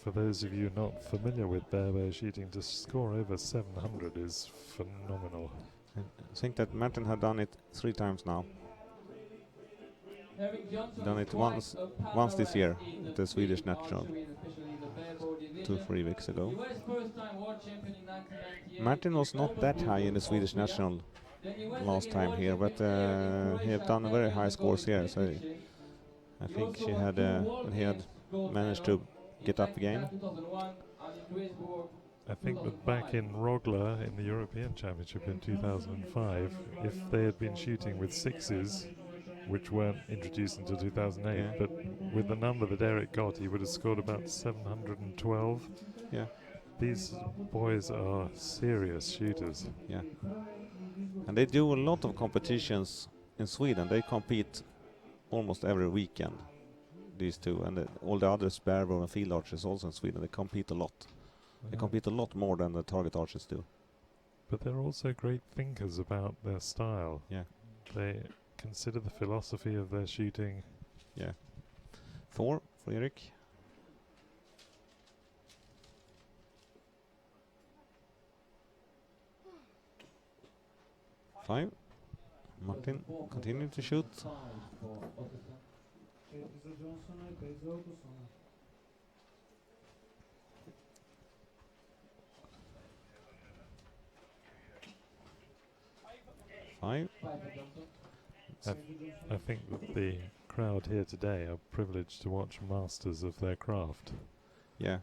For those of you not familiar with barebow shooting, to score over 700 is phenomenal. I think that Martin had done it 3 times now. Eric Johnson done is it quite once a once this power year, in the Swedish national, archery, especially in the Barebow division. 2-3 weeks ago. He was first-time world champion in 1998. Martin was in not that high in the Open Swedish Austria. national Then he was last again time world here, but champion there in he have Croatia done 10 very years high ago scores in here, so Piličić. I He think also she won had 2 World he had Games gold managed medals to get up again. in 2001 and in Duisburg I think that back in Rogla in the European Championship in 2005, if they had been shooting with sixes, which weren't introduced until 2008, Yeah. but with the number that Eric got, he would have scored about 712. Yeah, These boys are serious shooters. yeah. And they do a lot of competitions in Sweden. They compete almost every weekend, these two, and all the other Barebow and field archers also in Sweden. They compete a lot. They compete a lot more than the target archers do. But they're also great thinkers about their style. Yeah, They consider the philosophy of their shooting. yeah. 4 for Erik. 5. Martin continue to shoot. 5 for Ottosson. 4 za Johnsona i 5 za Ottosona. Five. 5 for Johnson. I think that the crowd here today are privileged to watch masters of their craft. Yeah.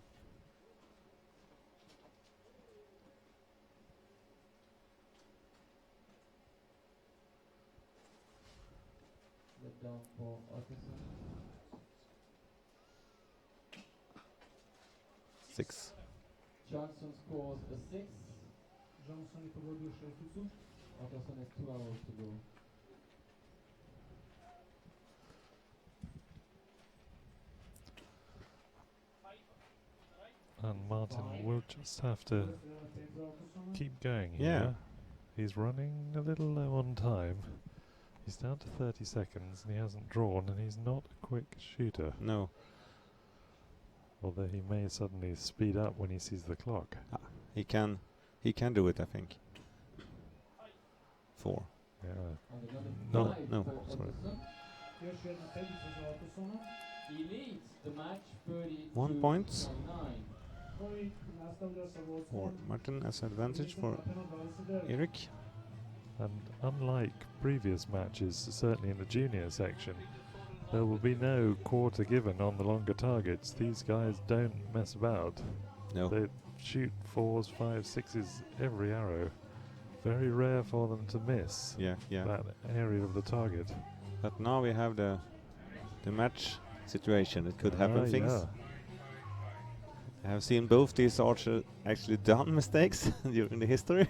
Let down for Ottosson. 6. Johnson scores a 6. Johnson je pogodio šesticu. Ottosson has 2 hours to go. And Martin will just have to 5 za Ottosona. keep going Yeah. here. He's running a little low on time. He's down to 30 seconds and he hasn't drawn, and he's not a quick shooter, No. although he may suddenly speed up when he sees the clock. He can do it, I think. 4. Yeah. And another No, 5 no, for sorry. Ottosson. Još jedna petiца za Ottosona. He leads the match 30 1 to point 9. Koji nastavlja sa for vodstvom. Martin as advantage for Napeno 29. Erik. And unlike previous matches, certainly in the junior section, there will be no quarter given on the longer targets. These guys don't mess about. No. They shoot 4s, 5s, 6s every arrow. Very rare for them to miss Yeah, yeah. that area of the target. But now we have the match situation. It could happen things. Yeah. I have seen both these archers actually done mistakes during the history.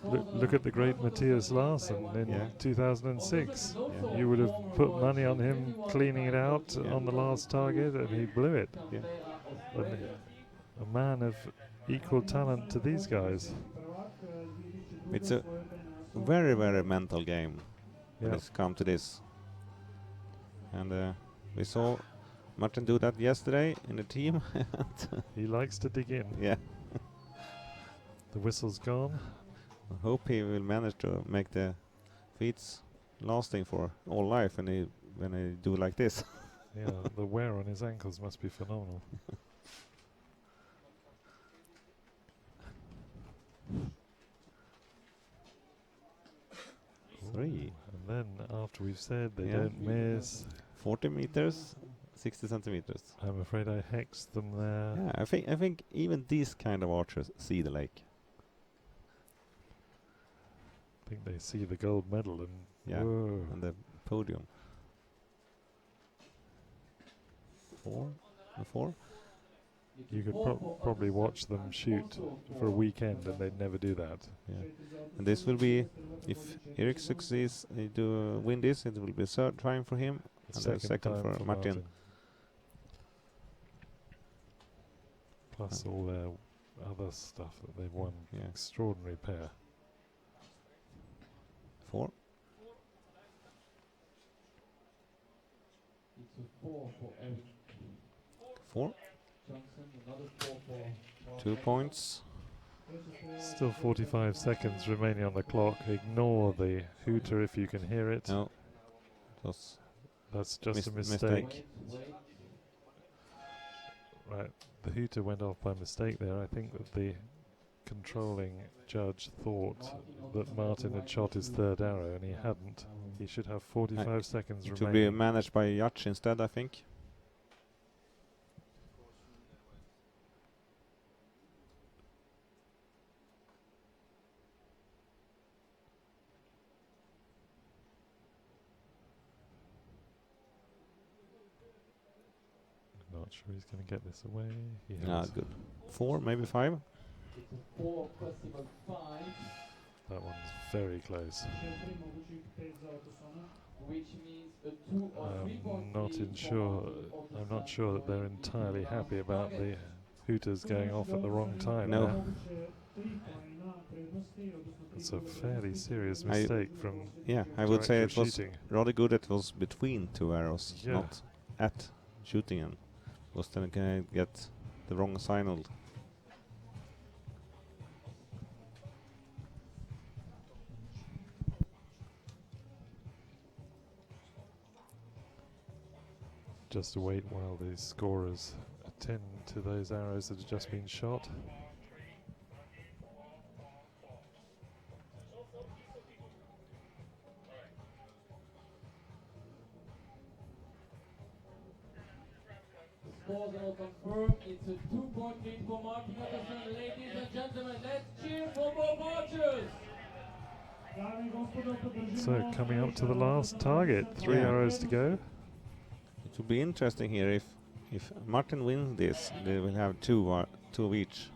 Look at the great Matthias Larsson in Yeah. 2006. Yeah. You would have put money on him cleaning it out Yeah. on the last target, and he blew it. Yeah. And a man of equal talent to these guys. Prvak 2002. It's a osvojio taj naslov. Very, very mental game when Yeah. it's come to this. And we saw Martin do that yesterday in the team. He likes to dig in. Yeah. The whistle's gone. I hope he will manage to make the feats lasting for all life when they do like this. Yeah, the wear on his ankles must be phenomenal. Three. And then after we've said they Yeah. don't miss, 40 meters, 60 centimeters. I'm afraid I hexed them there. Yeah, I think even these kind of archers see the lake. I think they see the gold medal and Yeah, whoa. and the podium. 4 and 4. You could probably watch them shoot for a weekend and they'd never do that. Yeah. And this will be, if Erik succeeds, win this, it will be third time for him, and the second time for Martin. Plus all their other stuff that they've won. Yeah. Extraordinary pair. 4. It's a 4 for Eric 4. Johnson, another 4 for 2 points. Still 45 seconds remaining on the clock. Ignore the hooter if you can hear it. No. That's just a mistake. mistake. Wait. Right, the hooter went off by mistake there. I think that the controlling judge thought that Martin had shot his third arrow and he hadn't. He should have 45 seconds It will remaining. be managed by a judge instead, I think. Not sure he's going to get this away. He Ah, has. good. 4, maybe 5. It's a 4, possible 5, That one's very close. 4 mogućih 5 za Autosona. which means a 2 or 3 point I'm not lead for sure. Martin I'm not sure that they're going entirely into happy the about the target. hooters going off at the wrong time. No. there. Moguće 3 poena prednosti, odnosno 3 It's a boda fairly prednosti. serious I- mistake from Yeah, I would say director it was shooting. rather good that it was between 2 arrows, Yeah. not at shooting them. Because then can get the wrong signal. Just to wait while the scorers attend to those arrows that have just been shot. Scores are all confirmed. It's a 2-point lead for Martin Anderson. Ladies and gentlemen, let's cheer for both archers. Dame i gospodo, podržimo So coming up to the last target, 3 Yeah. arrows to go. It will be interesting here if Martin wins this, they will have 2 of each.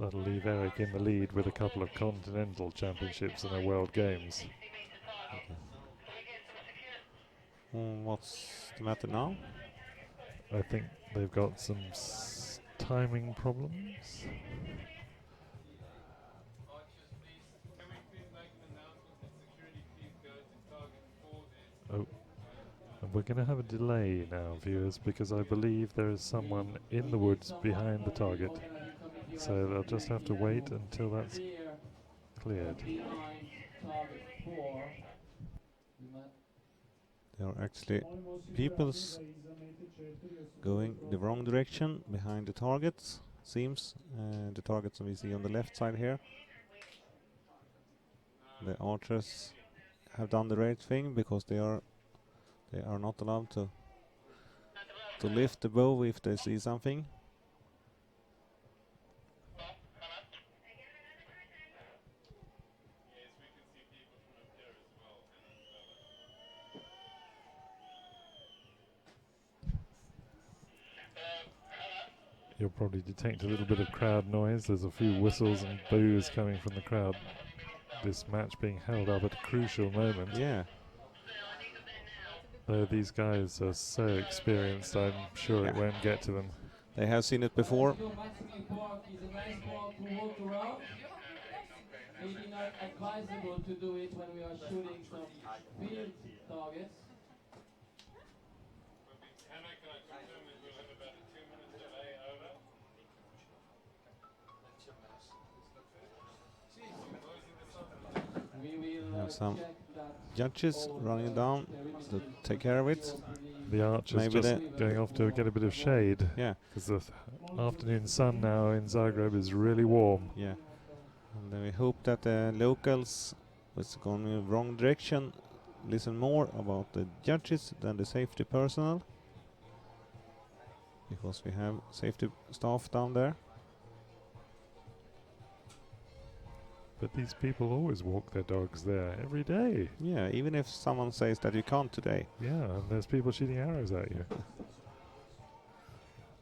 That'll leave Eric in the lead with a couple of continental championships and a world games. What's the matter now? I think they've got some timing problems. Oh, and we're going to have a delay now, viewers, because I believe there is someone in the woods behind the target. So they'll just have to wait until that's cleared. Behind target 4. There are actually Molimo osigurati people's da iza mete 4 jer su going dobro the wrong direction behind the targets, seems. The targets we see on the left side here. The archers have done the right thing because they are not allowed to lift the bow if they see something. You'll probably detect a little bit of crowd noise. There's a few whistles and boos coming from the crowd. This match being held up at a crucial moment. Yeah, Though these guys are so experienced, I'm sure it Yeah. won't get to them. they have seen it before. Maximum Park is a nice park to walk around. Maybe not advisable to do it when we are shooting some field targets. We will Have some check that Judges all running the down to take care of it. perimeters The archers Maybe just going off to get a bit of shade, Yeah, because the afternoon sun now in Zagreb is really warm. yeah. And then we hope that the locals, who's going in the wrong direction, listen more about the judges than the safety personnel. Because we have safety staff down there. But these people always walk their dogs there every day. Yeah, even if someone says that you can't today. Yeah, and there's people shooting arrows at you.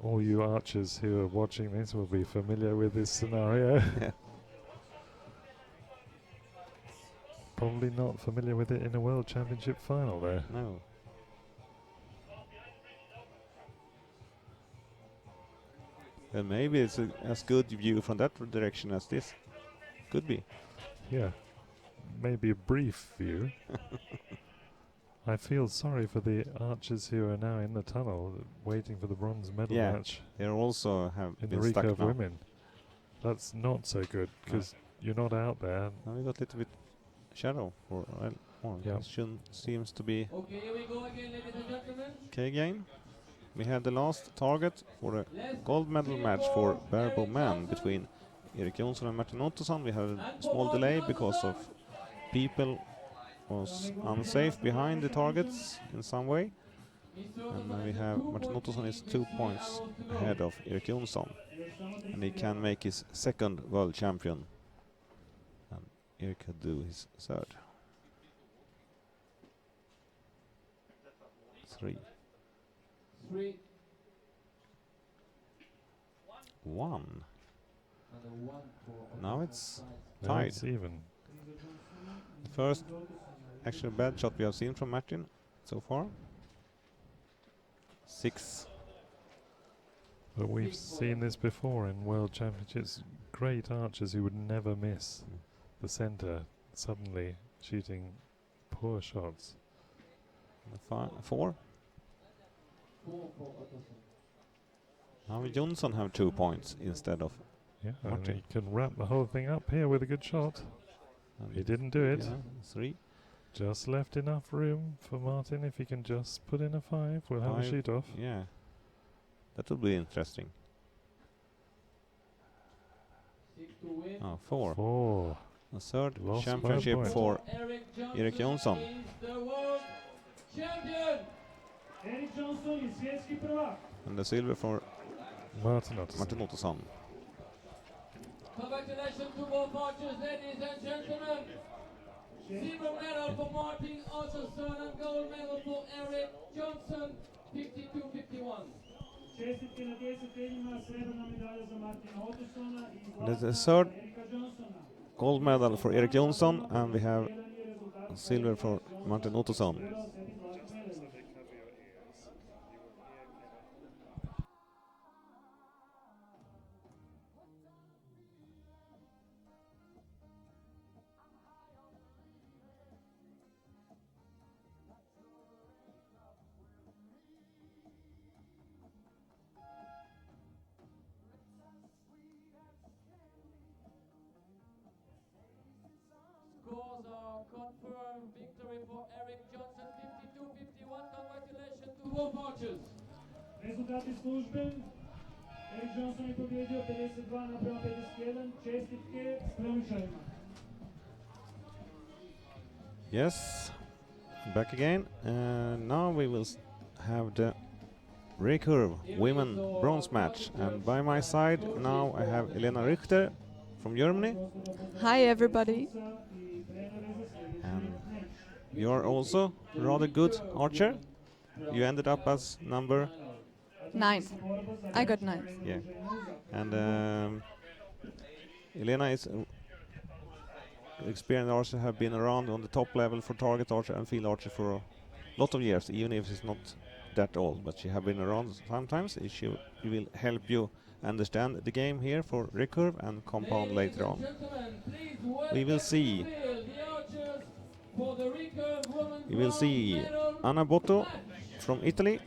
All you archers who are watching this will be familiar with this scenario. Yeah. Probably not familiar with it in a World Championship final though. No. And maybe it's as good view from that direction as this. Could be. Yeah, maybe a brief view. I feel sorry for the archers who are now in the tunnel waiting for the bronze medal Yeah. match They also have in the been stuck Recurve now. Women. That's not so good because you're not out there. Now we got a little bit shadow for Yeah. seems to be Okay, here we go again, ladies and gentlemen. okay again. We had the last target for a Let's gold medal cheer match for for Barebow Eric Men Johnson. between Erik Jonsson and Martin Ottosson. We had a And small for delay Martin because of Ottosson. people was unsafe behind the targets in some way. And then we have Martin Ottosson is 2 points ahead of Erik Jonsson. And he can make his second world champion. And Erik could do his third. 3. 3 1. and a 1 for Now Ottosson it's side. Now tied. it's even. The first actual bad shot we have seen from Martin so far. 6. But we've seen this before in World Championships. Great archers who would never miss the centre suddenly shooting poor shots. 4. 4 for Ottosson. Now Jonsson have 2 points instead of Yeah, and Martin. he can wrap the whole thing up here with a good shot. and He didn't do it. yeah, 3. Just left enough room for Martin. If he can just put in a 5, we'll have a 5, shoot off. Yeah, that would be interesting. 6 to win. 4. 4. A third Lost by a championship point. for Erik Erik Jonsson. is the world champion. Erik Johnson je svjetski prvak. And the silver for Martin Ottosson. Martin Ottosson. Congratulations to both archers, ladies and gentlemen. Silver medal for Martin Ottosson and gold medal for Erik Johnson, 52-51. Čestitke natjecateljima, srebrna medalja za Martina Ottossona i There's zlatna a za third Erika Johnsona. gold medal for Erik Jonsson, and we have Jedan je rezultat silver for Martin Ottosson. Trebao sebi zlatnu medalju. Scores are confirmed. Victory for Erik Johnson, 52-51. Congratulations to both archers. Rezultati služben. Erik Johnson je pobjedio 52-51. Čestitke spremičarima. Yes, back again. Now we will have the Recurve Women bronze match. And by my side now I have Elena Richter from Germany. Hi everybody. And you are also a rather good archer. You ended up as number 9th. I got 9th. yeah. And Elena is experienced archer, have been around on the top level for target archer and field archer for a lot of years, even if she's not that old. But she have been around sometimes. She will help you understand the game here for recurve and compound later on. We will see. We will see Anna Botto from Italy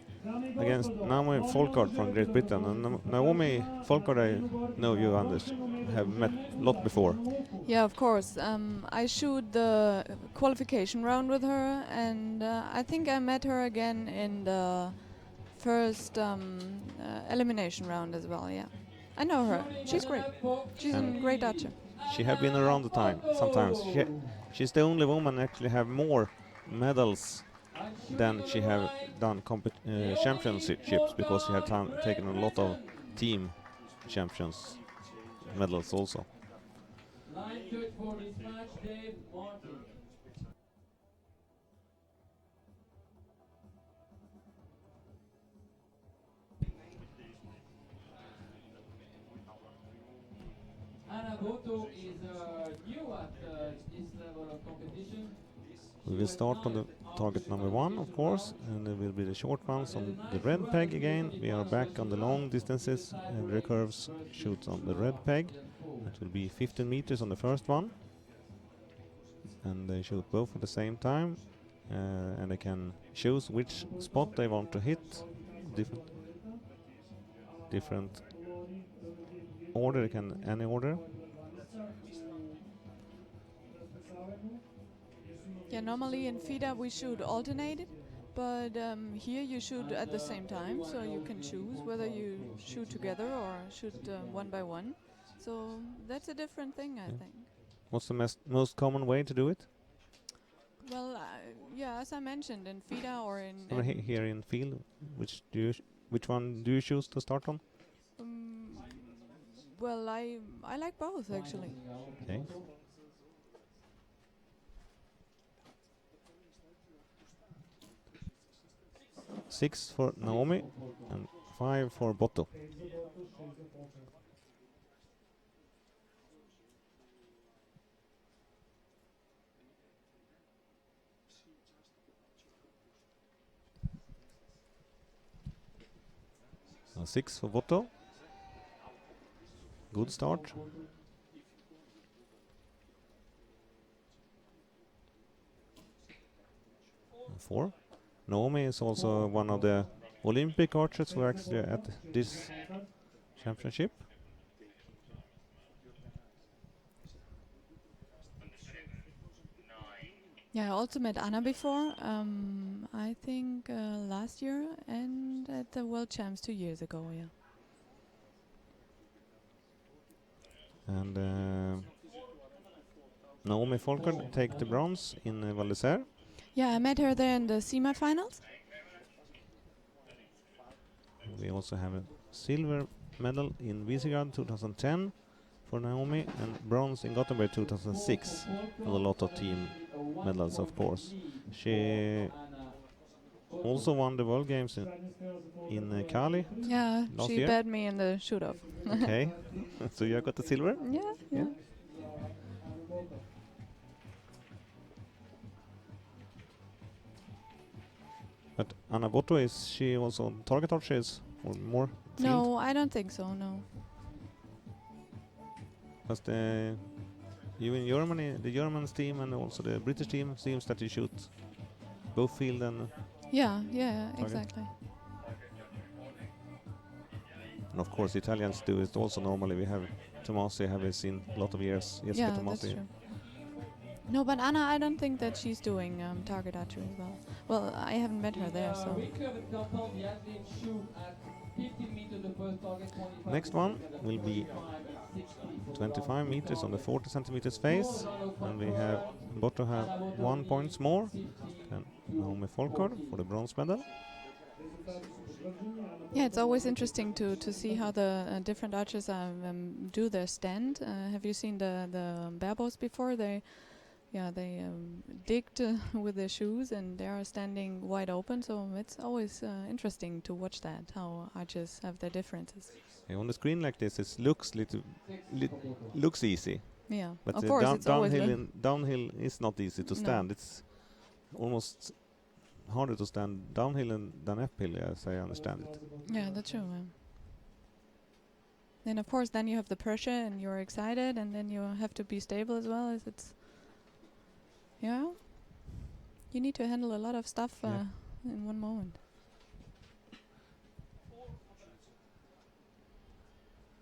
against Naomi Folkard from Great Britain. And Naomi Folkard, I know you have met a lot before. Yeah, of course. I shoot the qualification round with her, and I think I met her again in the first elimination round as well. Yeah, I know her. She's great. She's a great archer. She have been around the time sometimes. She's the only woman actually have more medals than she have done championships, because she had taken a lot of team champions medals also. Line judge for this match, Dave Martin. Anna Botto is new at this level of competition. We will start on the target number 1, of course, and there will be the short ones on the red peg again. We are back on the long distances, and recurves shoots on the red peg. It will be 15 meters on the first one, and they shoot both at the same time. and they can choose which spot they want to hit. Different order, they can any order. Yeah, normally in FIDA we should alternate it, but here you shoot at the same time, so you can choose whether you shoot together or shoot one by one. So that's a different thing, I think. What's the most common way to do it? Well, yeah, as I mentioned, in FIDA or in... Here in field, which one do you choose to start on? Well, I like both, actually. Okay. Six for Naomi and 5 for Botto. So 6 for Botto. Good start. 4. Naomi is also one of the Olympic archers who are actually at this championship. Yeah, I also met Anna before. I think last year and at the World Champs 2 years ago. Yeah. And Naomi Folkard take the bronze in Val d'Isère. Yeah, I met her there in the semi-finals. We also have a silver medal in Visegrad 2010 for Naomi and bronze in Gothenburg 2006. And a lot of team medals, of course. She also won the World Games in Cali. Yeah, last she year. bet me in the shoot-off. Okay, so you got the silver? Yeah. But Anna Botto, is she also target archers or more field? No, I don't think so, no. Because you in Germany, the German team and also the British team seems that you shoot both field and Yeah, target. exactly. And of course Italians do it also normally. We have Tomasi, have seen a lot of years. Yes, Yeah, that's true. No, but Anna, I don't think that she's doing target archery as well. Well, I haven't met her there, so... Next one will be 25 meters on the 40 centimeters face, and we have Botto have 1 point more than Naomi Folkard for the bronze medal. Yeah, it's always interesting to see how the different archers do their stand. Have you seen the Barebows before? They digged with their shoes and they are standing wide open. So it's always interesting to watch that, how archers have their differences. Yeah, on the screen like this, it looks looks easy. Yeah, But of course, it's always downhill is not easy to stand. It's almost harder to stand downhill than uphill, as I understand it. Yeah, that's true. Then of course, then you have the pressure and you're excited, and then you have to be stable as well. As it's, you need to handle a lot of stuff in one moment.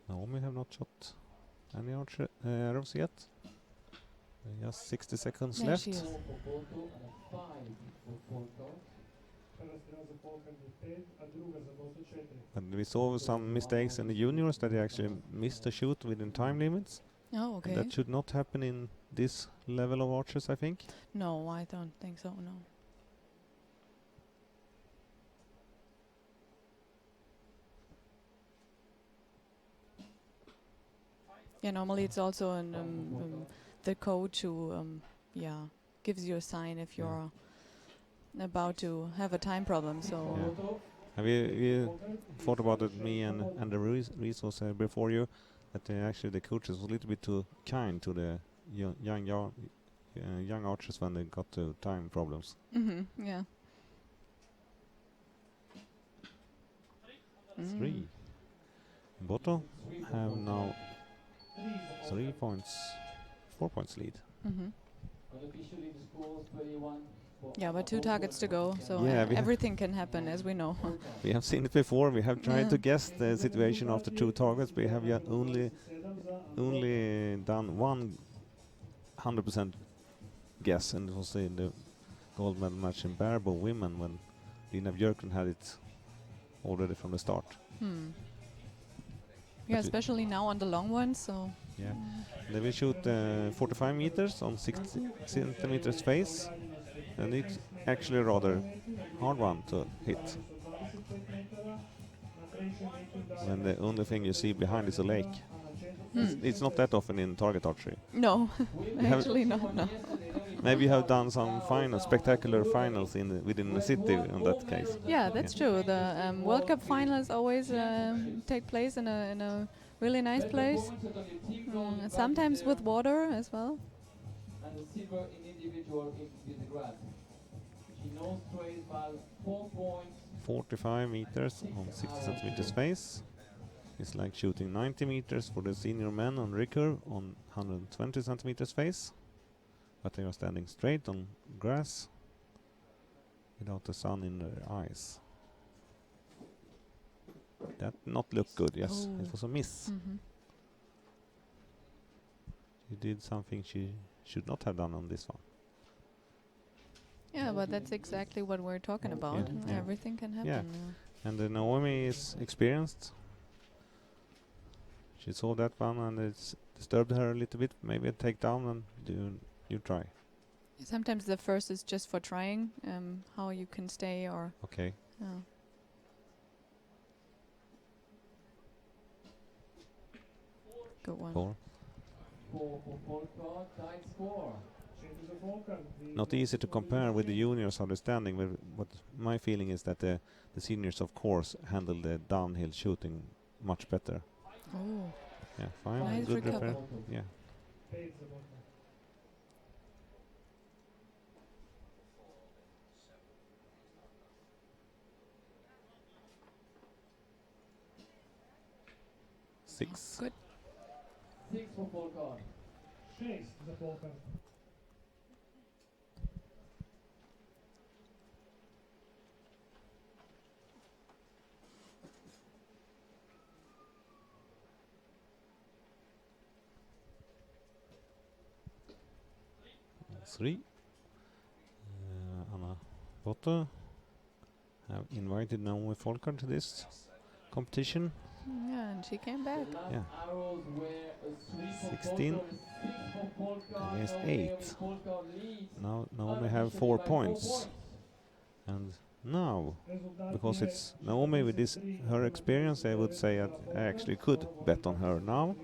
Naomi have not shot any arrows yet. Just 60 seconds Yeah, left. she is. And we saw some mistakes in the juniors that they actually missed a shoot within time limits. Oh, okay. That should not happen in this level of archers, I think. No, I don't think so, no. Yeah, normally it's also the coach who gives you a sign if you're about to have a time problem. So Have you thought about it? Me and the resource before you, that actually the coaches was a little bit too kind to the young archers when they got to time problems. yeah. 3. Botto have now 3 points, 4 points lead. Unofficially the scores 31 Yeah, but 2 targets to go, so Yeah, we have- everything can happen, as we know. We have seen it before. We have tried to Yeah. guess the situation after 2 targets. We have only done 100% guess, and it was in the gold medal match in Barebow Women when Lina Björklund had it already from the start. Yeah, But especially now on the long ones, so... Yeah. They will shoot 45 meters on 60 centimeters face, and it's actually a rather hard one to hit. When the only thing you see behind is a lake. It's not that often in target archery. No, have- actually not, no. Maybe you have done some spectacular finals within the city in that case. Yeah, that's true. The World Cup finals always take place in a really nice place. Sometimes with water as well. And the silver in individual in Zagreb. She knows straight ball 4 points. 45 meters on 60 centimeters face. It's like shooting 90 meters for the senior men on Recurve on 120 centimeters face. But they are standing straight on grass without the sun in their eyes. That not look good, yes. Oh. It was a miss. She did something she should not have done on this one. Yeah, but that's exactly what we're talking about. Yeah. Everything can happen. Yeah. And Naomi is experienced. She saw that one and it's disturbed her a little bit. Maybe a takedown and you try. Sometimes the first is just for trying how you can stay or... Okay. Good one. 4. For Polkar, tight score. Not easy to compare with the juniors how they're standing, but what my feeling is that the seniors of course handle the downhill shooting much better. Oh. Yeah, fine. Nice Good recover. repair. Yeah. Six. Good. 6 for Polkar. 6 za Polkar. Three. Anna Botte have invited Naomi Folkard to this competition. Yeah, and she came back. The last Yeah. arrows were a 3 for 16 Polkar, 6 for Polkar. against Naomi 8. Polkar leads Now Naomi have 4 points. And now, because it's Naomi with this her experience, I would say that I actually could bet on her now.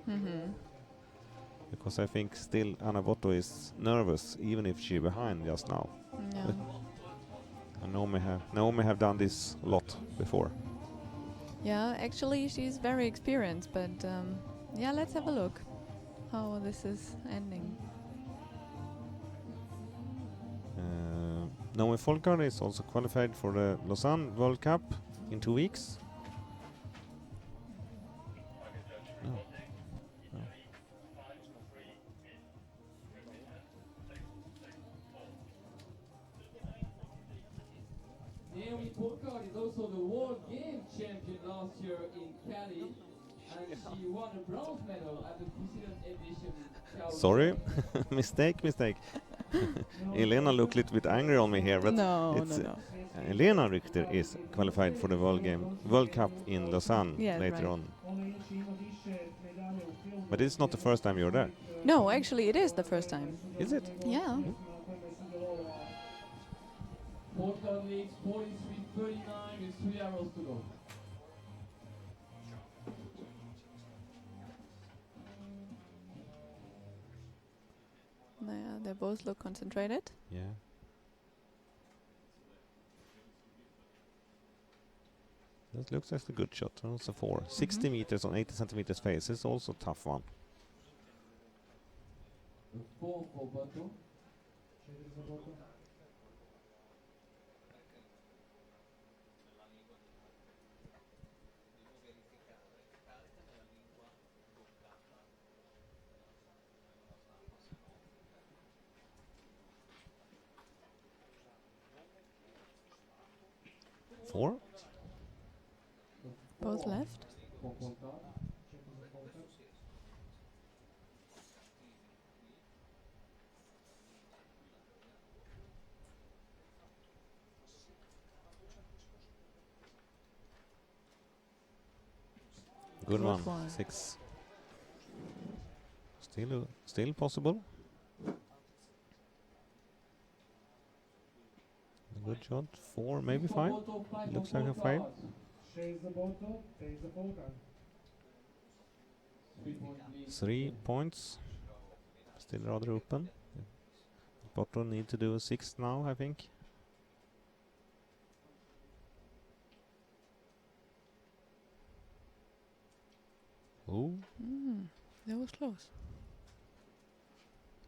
Because I think still Anna Botto is nervous, even if she's behind just now. Yeah. And Naomi have done this a lot before. Yeah, actually she's very experienced, but yeah, let's have a look how this is ending. Naomi Folkard is also qualified for the Lausanne World Cup in 2 weeks. No. No. Naomi Polkar is also the World Game champion last year in Cali, and she won a bronze medal at the preceding edition. Sorry, mistake. Elena looked a little bit angry on me here, but No. Elena Richter is qualified for the World Cup in Lausanne Yeah, later right. on. But it's not the first time you're there, No, actually it is the first time. is it? Yeah. Polkar leads 43-39 with 3 arrows to go. They both look concentrated. Yeah. That looks like a good shot. Also 4. 60 meters on 80 centimeters face is also a tough one. 4 for Batu. 4 za Botto. 4. Both left. For full card. Check is a poker. Good Good one. one. 6. Still possible. Good shot. 4, maybe 5. Looks like a 5. Shares the bottle, pays the full card. 3 points lead. 3 points. Still rather open. Bottle need to do a 6 now, I think. Oh, That was close.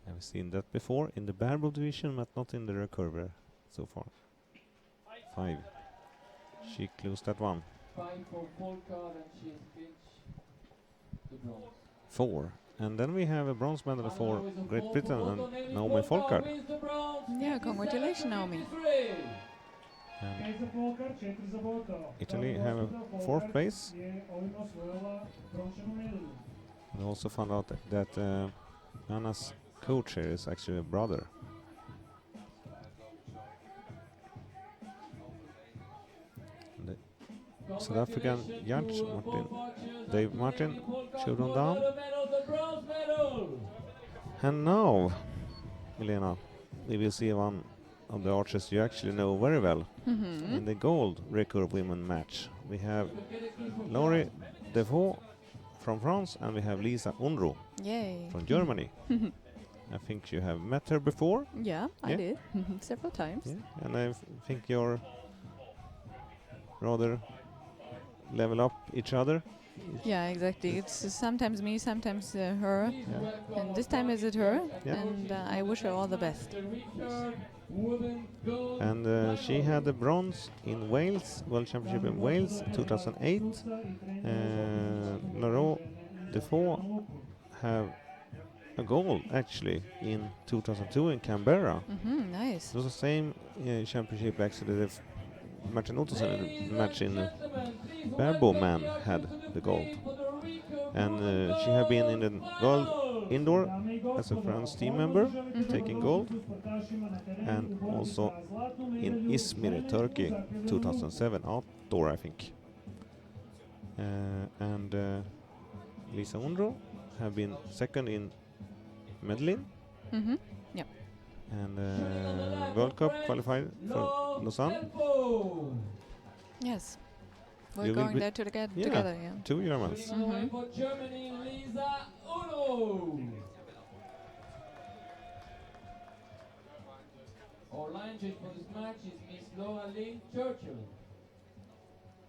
I've seen that before in the Barebow division, but not in the Recurve so far. 5. She closed that one. 5 for full card and she has clinched the bronze. 4. And then we have a bronze medal for Anna is a Great 4 Britain for and Otto Naomi Folkard. wins the bronze. Yeah, congratulations, Naomi. And Pays the full card, 4 за bottle. Italy have a 4th place. Je ovim osvojila brončanu medalju. I also found out that Anna's coach here is actually a brother. The South African judge, Dave Martin, showed on down. And now, Elena, we will see one of the archers you actually know very well in the gold Recurve Women match. We have Laurie Defoe from France and we have Lisa Unruh Yay. from Germany. I think you have met her before. Yeah, I Yeah. did. Several times. Yeah. And I think you're rather level up each other. Yeah, exactly. It's sometimes me, sometimes her. Yeah. And this time is it her. Yeah. And I wish her all the best. And she had the bronze in Wales, World Championship in Wales 2008. Laurent Defoe have a gold actually in 2002 in Canberra. Nice. It was the same championship actually. The Martin Ottosen match in Barebow Men had the gold. And she had been in the World Indoor as a France team member, taking gold. And also in Izmir, Turkey, 2007, outdoor I think. And Lisa Unruh have been second in Medellin. Yep. And World Cup qualified for Lausanne. Yes. We're You will going be- there Yeah. together, yeah. 2 Germans. For Germany, Lisa Unruh. Our line judge for this match is Miss Laura Lynn Churchill.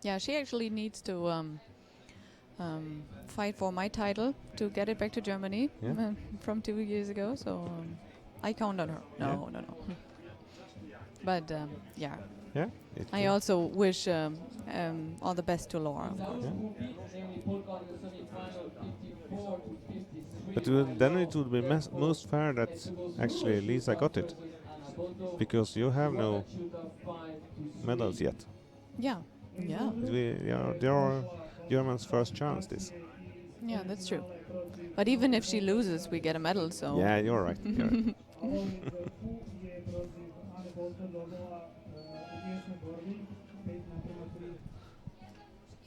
Yeah, she actually needs to fight for my title to get it back to Germany Yeah. from 2 years ago. So I count on her. No. But yeah, Yeah. it I can- also wish all the best to Laura, of course. Who beat Naomi Folkard in the semi-final 54 to 53. But then it would be most fair that actually Lisa got it, because you have no medals yet. Yeah, yeah, They are Germans' first chance. This. yeah, that's true. But even if she loses, we get a medal. So Yeah, you're right. You're right. A ovim vrhu je protiv Ane Bolton dobila u mjesnoj borbi 5:3.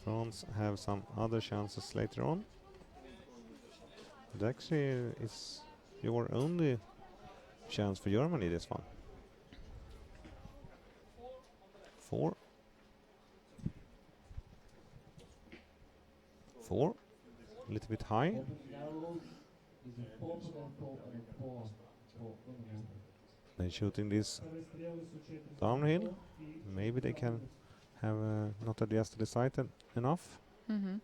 France have some other chances later on. But actually, it's your only chance for Germany, this one. 4. 4. A little bit high. They're shooting this Prve strijeli su 4 downhill. i Maybe they can have not adjusted the sight enough. Mhm.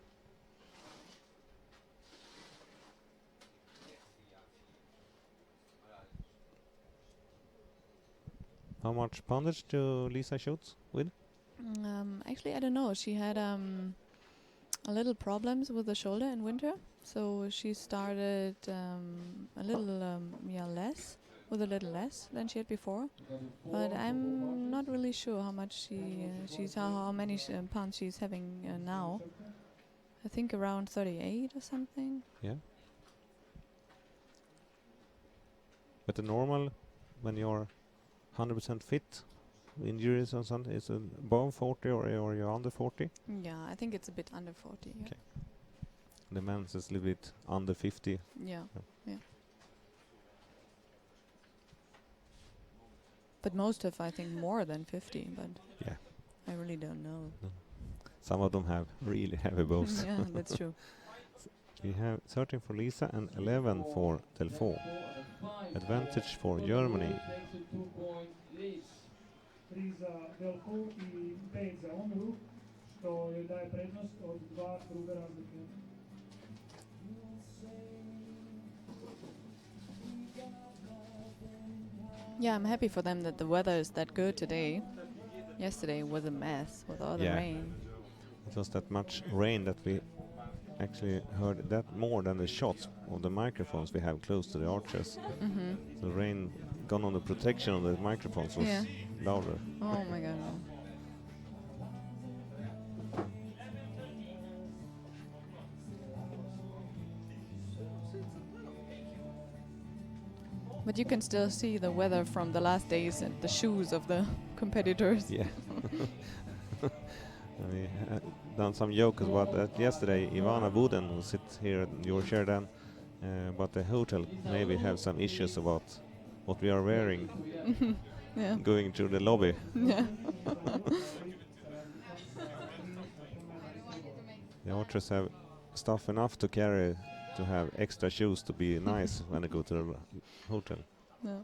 How much poundage do Lisa shoot with? Actually, I don't know. She had a little problems with the shoulder in winter, so she started a little less with a little less than she had before. But I'm not really sure how much how many pounds she's having now. I think around 38 or something. Yeah. But the normal, when you're 100% fit, injuries or something, is above 40 or you're under 40? Yeah, I think it's a bit under 40. Yeah. Okay. The men's is a little bit under 50. Yeah. But most have, I think, more than 50, but Yeah. I really don't know. Some of them have really heavy bows. Yeah, that's true. We have 13 for Lisa and 11 for Delfaux. Advantage for Germany. Za Delfaux i 5 za Omru, što joj daje prednost od 2 kruga razlike. Yeah, I'm happy for them that the weather is that good today. Yesterday was a mess with all the Yeah. rain. It was that much rain that we actually heard that more than the shots of the microphones we have close to the archers. Mm-hmm. The rain gone on the protection of the microphones was Yeah. louder. Oh my god. But you can still see the weather from the last days and the shoes of the competitors. Yeah. We done some jokes about that yesterday. Ivana Buden, who sits here in your chair then, but the hotel maybe have some issues about what we are wearing Yeah. going through the lobby. Yeah. The archers have stuff enough to carry to have extra shoes to be nice when they go to the hotel. Yeah.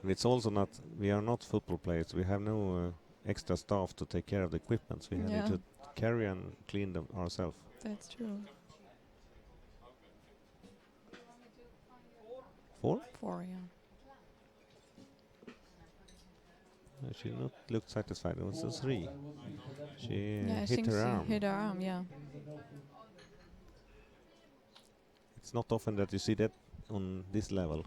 It's also not, we are not football players. We have no extra staff to take care of the equipment. We Yeah. need to carry and clean them ourselves. That's true. 4? 4, yeah. She not looked satisfied. It was a 3. She Yeah, I hit think her she arm. hit her arm, yeah. It's not often that you see that on this level.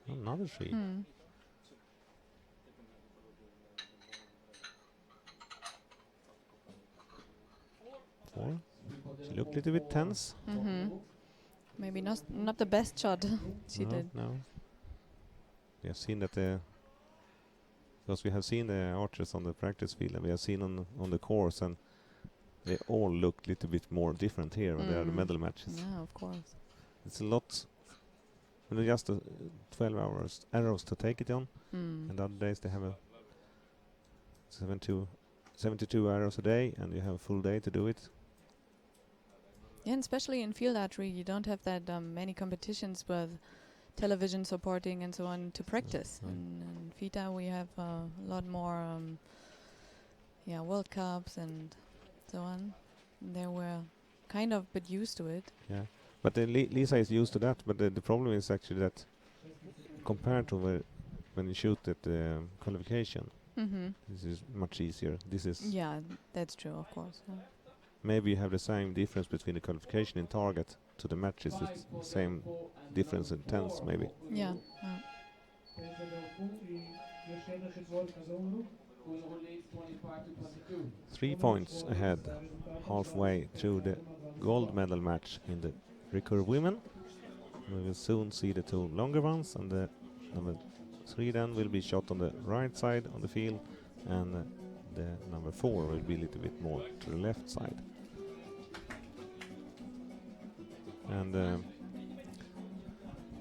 Another 3. Hmm. Four. She looked a little bit tense. Mm-hmm. Maybe not the best shot she No, did. No. We have seen that because we have seen the archers on the practice field and we have seen on the course, and they all look a little bit more different here when they are the medal matches. Yeah, of course. It's a lot. Just 12 hours arrows to take it on, Mm. and other days they have a 72 arrows a day, and you have a full day to do it. Yeah, and especially in field archery, you don't have that many competitions with television supporting and so on to practice. Mm. In FITA, we have a lot more, World Cups and so on. They were kind of bit used to it. Yeah, but Lisa is used to that. But the problem is actually that compared to when you shoot at the qualification, Mm-hmm. this is much easier. This is Yeah, that's true, of course. Yeah. maybe you have the same difference between the qualification and target to the matches. It's the same difference in tenths, maybe. Yeah. 5 za Delfaux i još jedna četvorka za Omru. 3 points ahead, halfway through the gold medal match in the Recurve Women. We will soon see the 2 longer ones, and the number 3 then will be shot on the right side of the field, and the number 4 will be a little bit more to the left side. And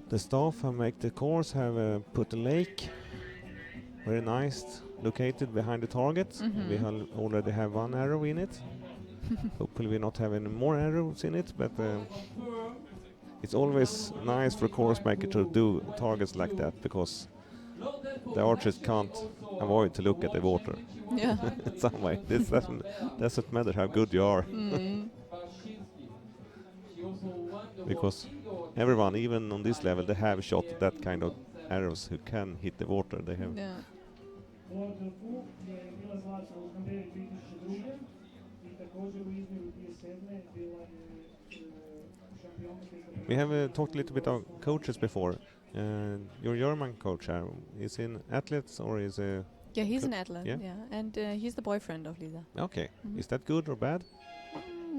the staff who make the course have put a lake, very nice, located behind the target. Mhm. We already have 1 arrow in it. Hopefully we not have any more arrows in it, but it's always nice for a course maker to do targets like that, because the archers can't avoid to look at the water Yeah. in some way. This doesn't matter how good you are, Mm. because everyone, even on this level, they have shot that kind of arrows who can hit the water. They have Yeah. Ova Delfu je bila zlatna u Kamberi 2002. I također u Izmiru 2007. bila je šampionka svjetskog We have talked a little bit about coaches before. Your German coach, is he an athlete or is he... Yeah, he's an Good. athlete. Yeah. Yeah, and he's the boyfriend of Lisa. Okay. Mhm. Is that good or bad?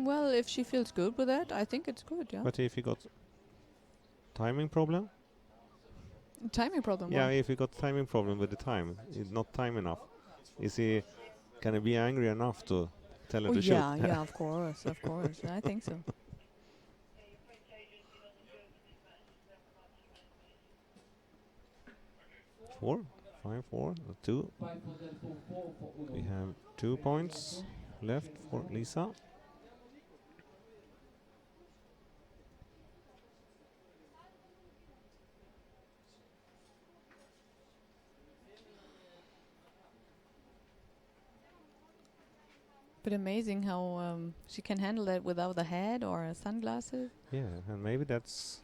Well, if she feels good with that, I think it's good. Yeah. But if he got timing problem? Timing problem. Yeah, why? if he got timing problem with the time, it's not time enough. Is he... Can he be angry enough to tell her Oh to yeah, shoot? yeah, of course, of course. I think so. Four? 5-4, 2. 5 for Delpo, 4 for Uno. We have 2 points left for Lisa. But amazing how she can handle that without the hat or sunglasses. Yeah, and maybe that's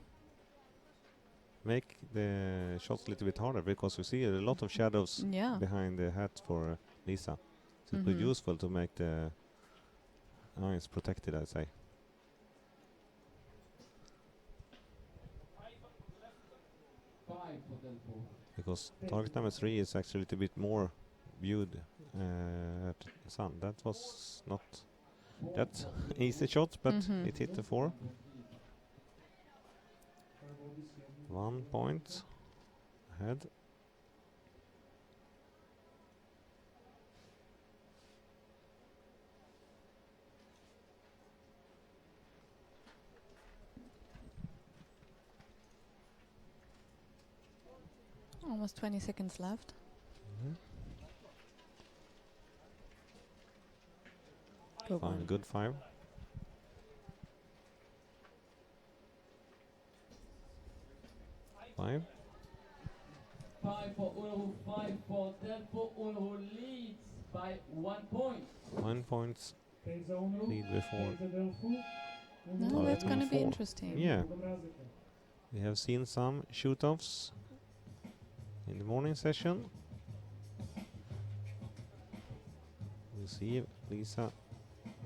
make the shots a little bit harder because we see a lot of shadows Yeah. behind the hat for Lisa. So it would be Mhm. useful to make the eyes protected, I say. 5 for Delpo. Because target number 3 is actually a little bit more viewed at the sun. That was not that easy shot, but Mhm. it hit the 4. 1 point ahead. Almost 20 seconds left. Good Fine, one. good 5. 5. 5 for Uno, 5 for Delpo. Uno leads by 1 point. 1 point Pet za Unru, lead before. pet za Delfu. No, Oh, that's going to be 4. interesting. Yeah. Drugom razlika. We have seen some shoot-offs in the morning session. We'll see if Lisa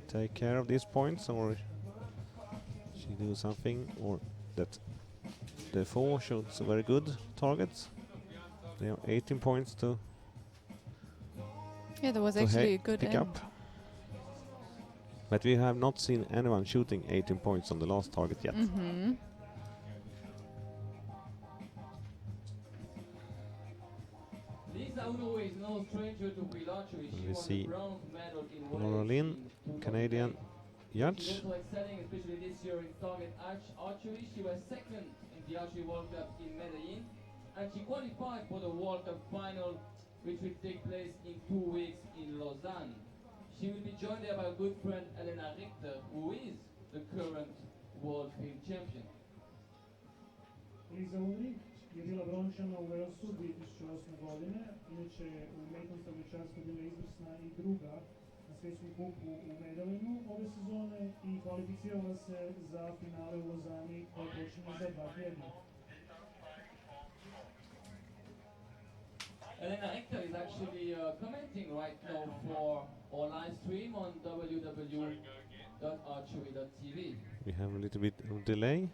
take care of these points or she do something, or that the 4 shoots a very good target. They have 18 points to Yeah, that was to actually a good pick end. up. But we have not seen anyone shooting 18 points on the last target yet. Mm-hmm. Lisa Uno is no stranger to field archery. She We won see the bronze medal in Laura Wales Lynn, in 2008. Canadian She's judge. also excelling, especially this year in target archery. She was second in the Archery World Cup in Medellin, and she qualified for the World Cup final, which will take place in 2 weeks in Lausanne. She will be joined there by a good friend Elena Richter, who is the current world field champion. Liza Ulrich je bila brončana u Walesu 2008. godine, inače u metinskom večarstvu bila izvrsna i druga na svjetskom kupu u Medellinu ove sezone i kvalificirala se za finale u Lozani koje počinje za 2 tjedna. Elena Richter is actually commenting right now for our live stream on www.archery.tv. We have a little bit of delay.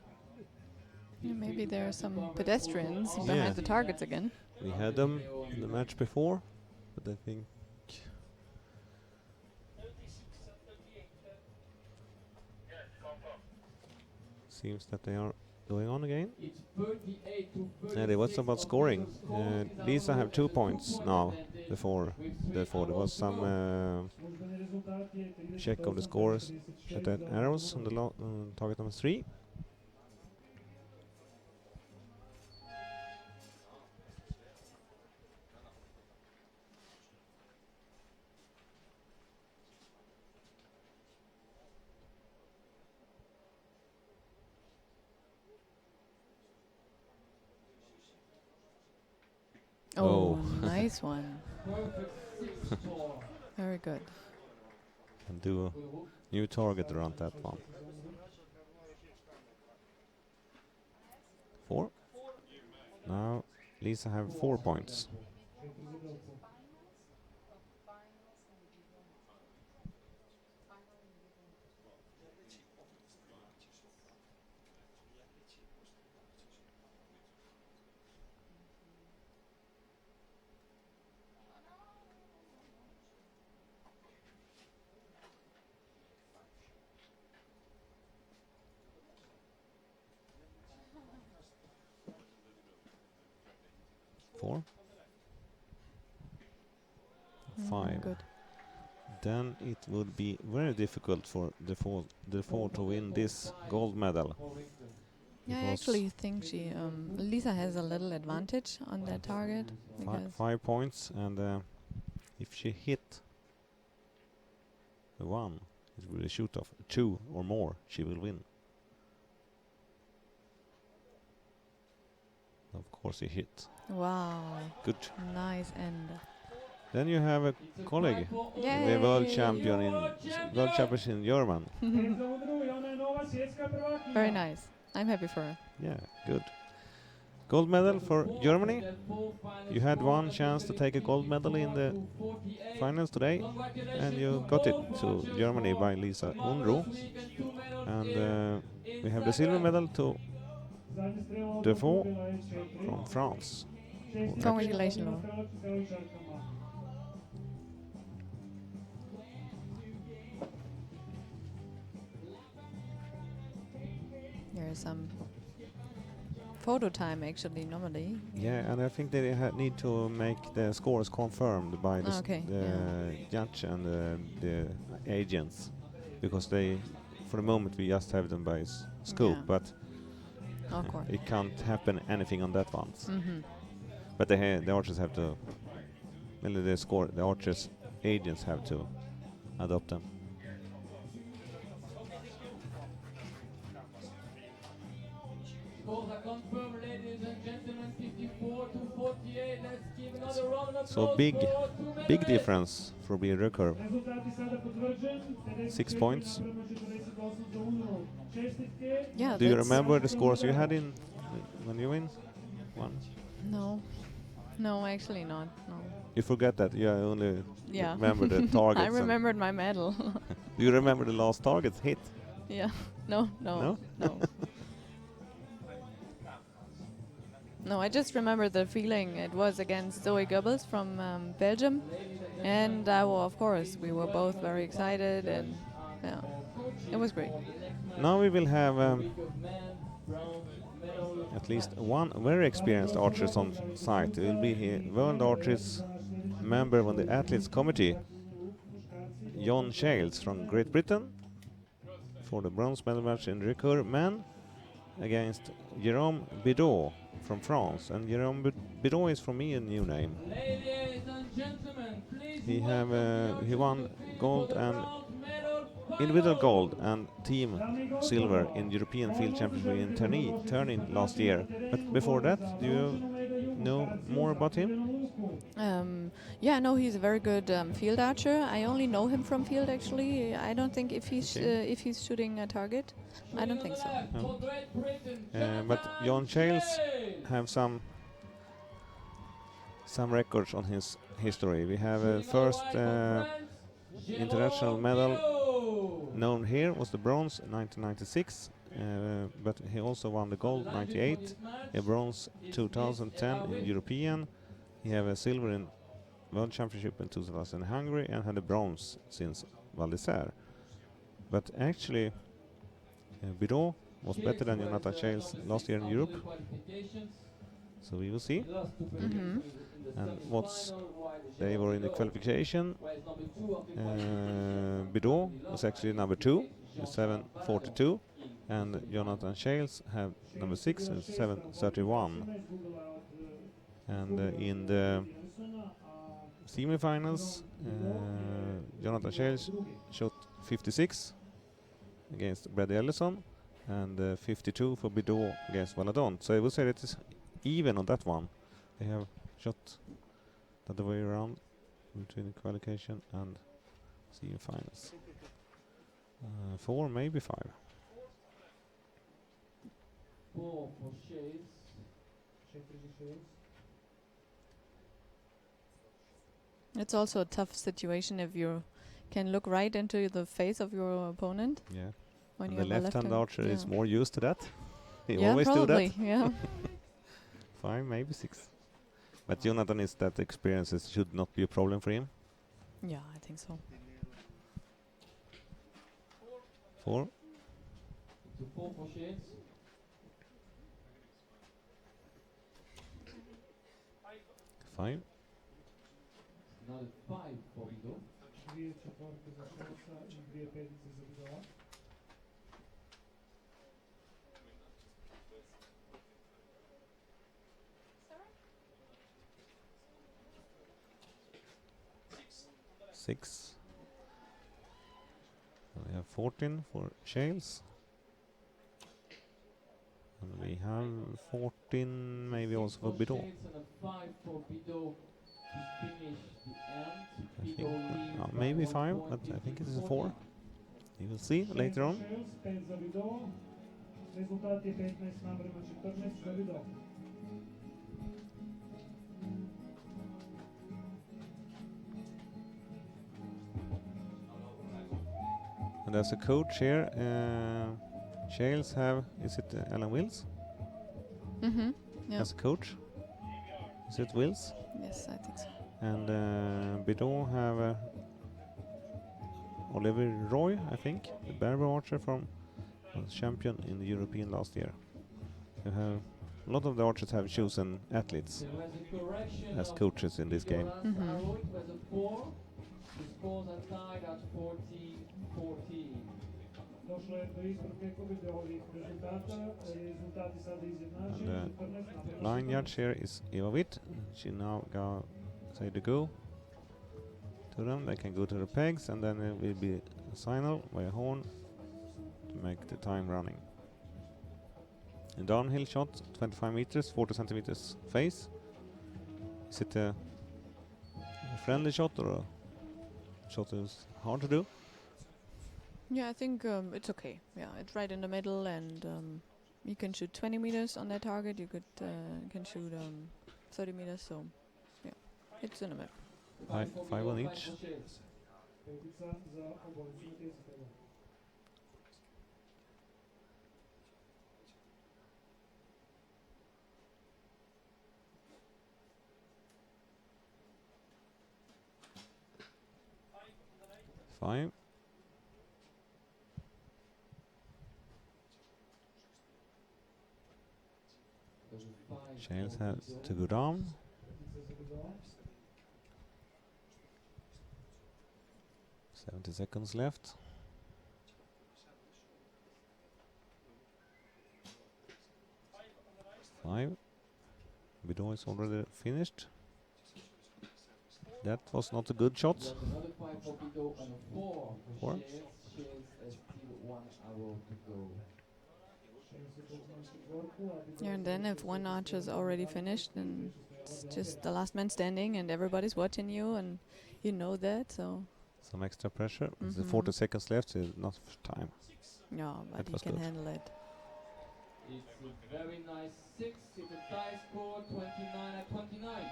Yeah, maybe there are some pedestrians Yeah. behind the targets again. We had them in the match before, but I think seems that they are going on again. It's 38 to 36. Yeah, it was about scoring. Lisa have 2 points now advantage before with the 4. There was some Službeni rezultat je 38 check of the scores 36 at the za arrows on Uno. the target number 3. Oh, nice one. Perfect 6 score. Very good. And do a new target around that one. 4. Now Lisa have 4 points. 4 za Delfu. 4, 5. Good. Then it would be very difficult for the four to win this gold medal. Yeah, I Because actually think she, Lisa has a little advantage on that target. Because 5 points, and if she hit the 1, it will shoot off 2 or more, she will win. Of course he hit. wow, Good. nice end. Then you have a colleague, the world champion in world champions in German. Very nice. I'm happy for her. Yeah, good. Gold medal for Germany. You had one chance to take a gold medal in the finals today, and you got it to Germany by Lisa Unruh. And we have the silver medal to Defoe from France. Congratulations, Laura. There is some photo time actually normally. Yeah, and I think they need to make the scores confirmed by the, Okay, judge and the agents, because they, for the moment, we just have them by scope, Yeah. but Of course. it can't happen anything on that one. Mm-hmm. But the archers have to, well, the archers agents have to adopt them. Scores are confirmed, ladies and gentlemen, 54 to 48. Let's give another round of So applause big for 2 minutes. difference for being Recurve. Rezultati sada potvrđen. 6 points. 48 za Unruh. Čestitke. Yeah. Do you that's- remember the scores you had in when you win? One. No. No, actually not. No. You forget that. You only Yeah. remember the targets. I and- remembered my medal. Do you remember the last targets hit? Yeah. No. No? No. No, I just remember the feeling. It was against Zoe Goebbels from Belgium, and of course we were both very excited, and yeah, it was great. Now we will have at least one very experienced archer on site. It will be here, World Archers member on the Athletes Committee, John Shales from Great Britain, for the bronze medal match in Recurve Men against Jérôme Bidot from France. And Jérôme Bidot is for me a new name. Ladies and gentlemen, please He won gold and individual gold and team silver in European Field Championship in Turning last year. But before that, do you know more about him? Yeah, no, he's a very good field archer. I only know him from field actually. I don't think if he's shooting a target. I don't think so. No. But John Shales have some records on his history. We have a first international medal known here was the bronze in 1996, but he also won the gold 98, a bronze 2010 in European. He have a silver in World Championship in 2000 in Hungary, and had a bronze since Val d'Isère. But actually, Bidot was better than Jonathan Shales last year in Europe. So we will see. Mm-hmm. And they were in the qualification. Bidot was actually number 2 with 7:42, and Jonathan Shales have number 6 with 7:31. And in the semi-finals, Jonathan Shales shot 56 against Brady Ellison, and 52 for Bidot against Valadon. So I would say that it's even on that one. They have shot the other way around between the qualification and semi-finals. 4, maybe 5. 4 for Shades. It's also a tough situation if you can look right into the face of your opponent Yeah. when And you the have a left-hand archer is yeah. more used to that. He Yeah, always do probably. that. Yeah. 5, maybe 6. But Jonathan is that experiences should not be a problem for him. Yeah, I think so. 4. To 4 for Shades. 5. Another 5 for Bido. 2 četvorke za Šelsa i 2 petice za Bidoa. Six. We have 14 for Shales. And we have 14 maybe also for Bido. And a 5 for Bido to finish the end. I think, Bido leads by maybe 1 5, point, but I think it is 50-40. 4. You will see later on. 6 za Šels, 5 za Bidoa. Rezultat je 15:14 za Bidoa. And as a coach here, Shales have, is it Alan Wills Mm-hmm. Yeah. as a coach? Is it Wills? Yes, I think so. And Bido have Oliver Roy, I think, the Barebow archer from was champion in the European last year. You have a lot of the archers have chosen athletes There was a correction as of coaches in this your game. last Mhm. arrow. It was a 4. The scores are tied at 14-14. Došlo je do ispravke kod ovih rezultata. Rezultati sada izjednačeni. And 14:14. line judge here is Eva Witt. She now got say to go to them. They can go to the pegs, and then it will be a signal by a horn to make the time running. A downhill shot, 25 meters, 40 centimeters face. Is it a friendly shot or a shot that's hard to do? Yeah, I think it's okay. Yeah, it's right in the middle, and you can shoot 20 meters on that target. You can shoot 30 meters. So, yeah, it's in the middle. Five- for five Bido, on 5 each. for Shales. Petica za obojicu natjecatelja. Five. There's a 5 Shales for has Bido. to go down. Petica za Bidoa. 70 seconds left. Five. Bido is already finished. That was not a good shot. There's another 5 for Bido and a 4 for Four. Shales. Shales has still 1 arrow to go. Šels je poznao četvorku, a Bidoa Yeah, and then if one archer's already finished, then it's it's just the last man standing, and everybody's watching you, and you know that. So, Some extra pressure. The Mhm. 40 seconds left is not time. yeah, but That he was can good. handle it. It's a very nice 6. It's a tie score, 29-29.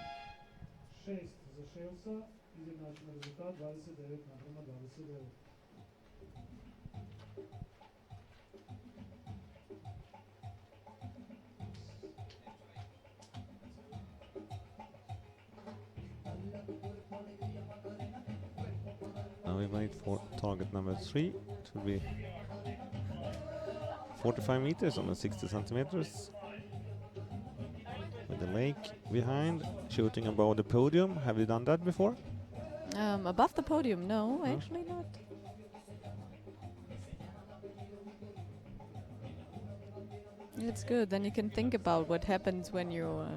6 za Šelsa, izjednačen rezultat 29:29. Now we wait for target number 3. It will be 45 meters on the 60 centimeters. With the lake behind, shooting above the podium. Have you done that before? Above the podium, no, No? actually not. It's good. Then you can think about what happens when you're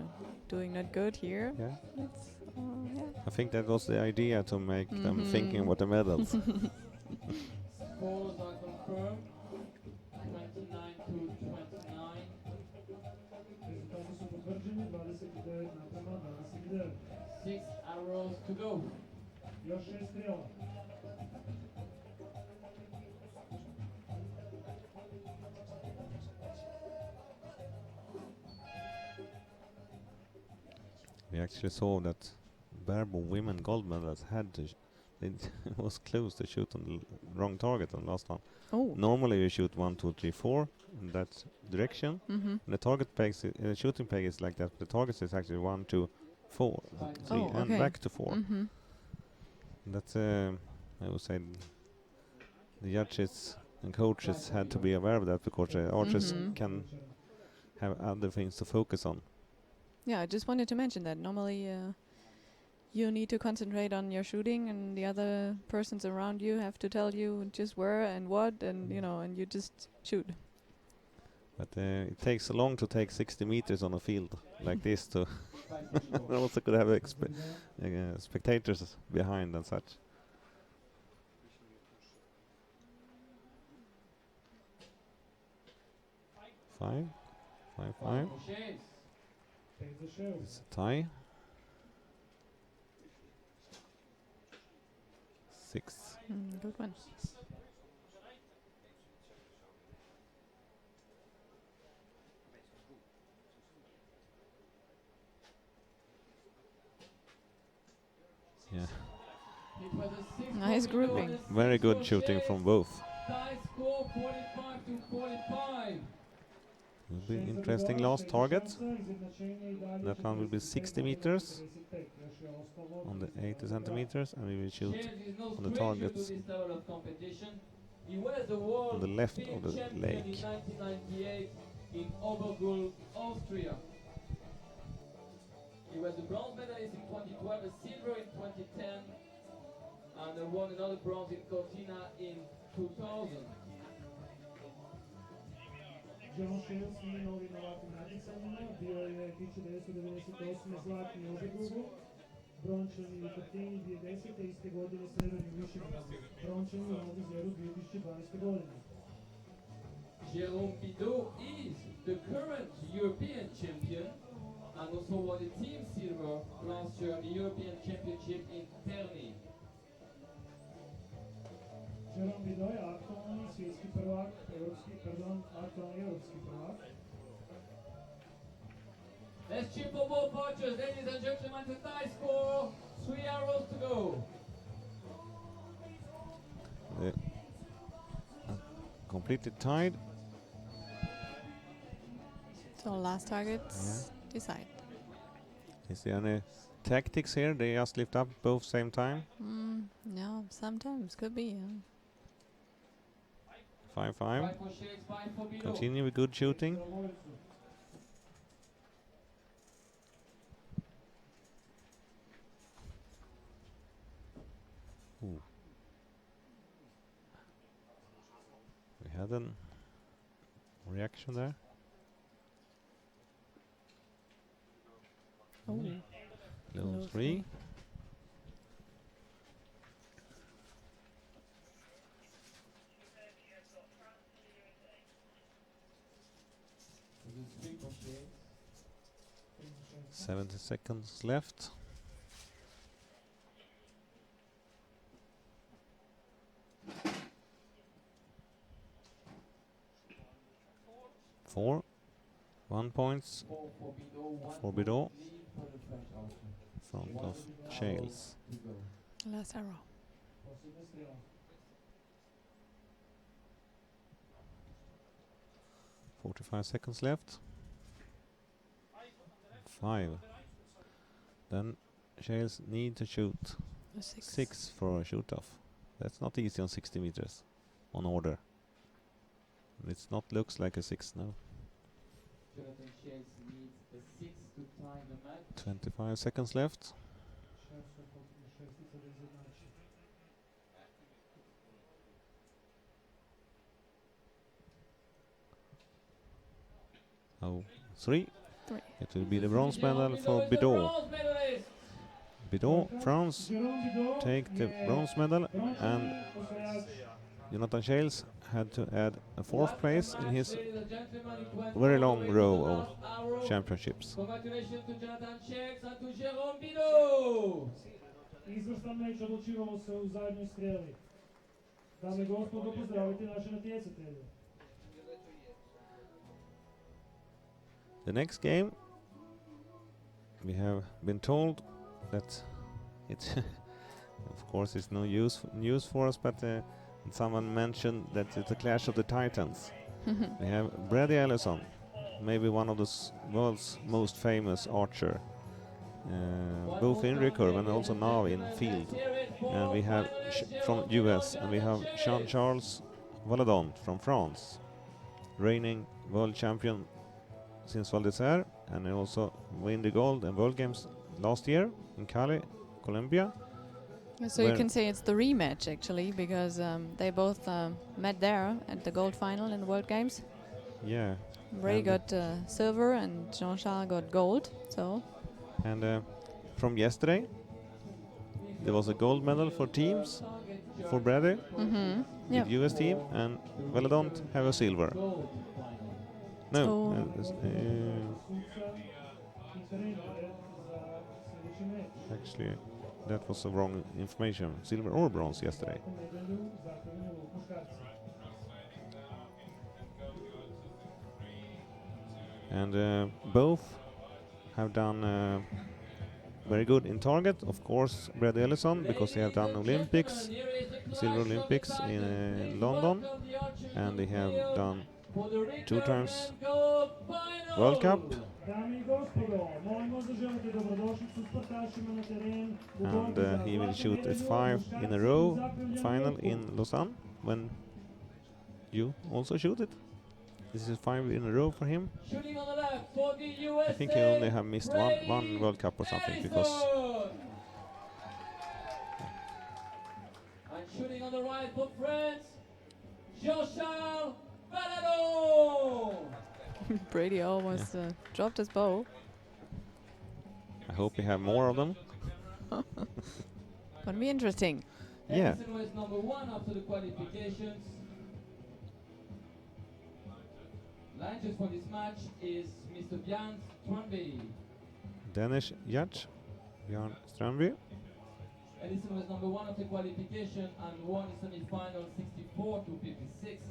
doing not good here. Yeah. It's, yeah. I think that was the idea, to make them Mhm. thinking about the medals. Scores are confirmed, 29-29. Rezultati su potvrđeni 29:29. 6 arrows to go. Još 6 strela. We actually saw that Barebow women gold medals had to it was close to shoot on the wrong target on the last one. Oh. Normally you shoot 1, 2, 3, 4 in that direction. Mm-hmm. And the target pegs, the shooting peg is like that. The target is actually 1, 2, 4, 3, Oh, and okay. back to 4. Mm-hmm. That's I would say the judges and coaches had to be aware of that, because the archers Mhm. can have other things to focus on. Yeah, I just wanted to mention that. Normally, you need to concentrate on your shooting, and the other persons around you have to tell you just where and what, and and you just shoot. But it takes so long to take 60 meters on a field like this to also could have spectators behind and such. Five. It's a tie. 6. Good one. Yeah. Nice grouping. Very good shooting from both. Tie score 45 to 45. Will be interesting last target. That one will be 60 meters on the 80 centimeters, and we will shoot on the targets on the left of the lake. In 1998 in Obergulm, Austria. He was the bronze medalist in 2012, a silver in 2010, and won another bronze in Cortina in 2000. John Shields nije novi na ovakvim natjecanjima, bio je 1998. zlatni u Obergulmu, brončani u Cortini 2010. iste godine srebrni u Višegradu, brončani u Novom Zeru 2012. godine. Jérôme Bidot is the current European champion and also won the team silver last year at the European Championship in Terni. Jérôme Bidot je aktualni svjetski prvak, aktualni europski prvak. Let's cheer for both archers, ladies and gentlemen, to tie score, 3 arrows to go. Completely tied. So last targets decide. Is there any tactics here? They just lift up both same time. No, sometimes could be. 5-5. 5 for Shakes, 5 for Bidot. Continue with good shooting. Ooh. We had a reaction there. Oh. Low 3. This is 3 for Shakes. 70 seconds left. Four. 1 points 4 for Bidot, 1 for Bidot. lead for the French archer. Front of Shales. To go. Last arrow. Posljednja strela. 45 seconds left. 5. Then Shales need to shoot A 6. 6 for a shoot off. That's not easy on 60 meters on order. It's not looks like a 6 now. Jonathan Shakes needs a 6 to tie the match. 25 seconds left. Šefska potrebna šestica da izjednači. Oh, 3. 3. It will be the bronze medal for is the Bidot. bronze medalist. Bidot, France, Jérôme Bidot take the je bronze medal, brončani and osvajač. Jonathan Shales had to add a 4th place in his Ladies and gentlemen, it went very all the long way to row the of last arrow. championships. Congratulations to Jonathan Shakes and to Jérôme Bidot. Izvrstan meč, odlučivalo se u zadnjoj streli. Dame i gospodo, pozdravite naše natjecatelje. The next game, we have been told that it, of course, it's no news for us, but someone mentioned that it's a clash of the titans. We have Brady Ellison, maybe one of the world's most famous archer, both in recurve and also now in field. And we have from US, and we have Jean-Charles Valadon from France, reigning world champion since Val d'Isère, and he also win the gold and world games last year in Cali, Colombia. So you Where- can say it's the rematch actually, because they both met there at the gold final in the World Games. Yeah, Ray And- got silver and Jean-Charles got gold. So and from yesterday, there was a gold medal for teams for Brady, yeah. the US team, and Veladont have a silver. No, So- Suca i trener za sljedeći meč. actually, that was the wrong information. Silver or bronze yesterday. Zlatnu medalju zapravili luk muškarci. And both have done very good in target. Of course, Brady Ellison, because they have done Olympics, Silver Olympics in London, and they have done 2 times World Cup, Dame i gospodo, molimo da želite dobrodošlicu sportašima na teren u and borbi za he will zlatnu shoot a medalju 5 in a muškarci row u zapravljenom final luku. in Lausanne when you also shoot it. This is 5 in a row for him. Shooting on the left for the USA. I think he only have missed one World Cup or something, because And shooting on the right for France, Jean-Charles Valado. Brady almost dropped his bow. I hope we have more of them. Gonna be interesting. Yeah. Edison was number 1 after the qualifications. Line judge for this match is Mr. Björn Strandby. Danish judge, Björn Strandby. Edison was number 1 of the qualification and won the semi-final 64 to 56.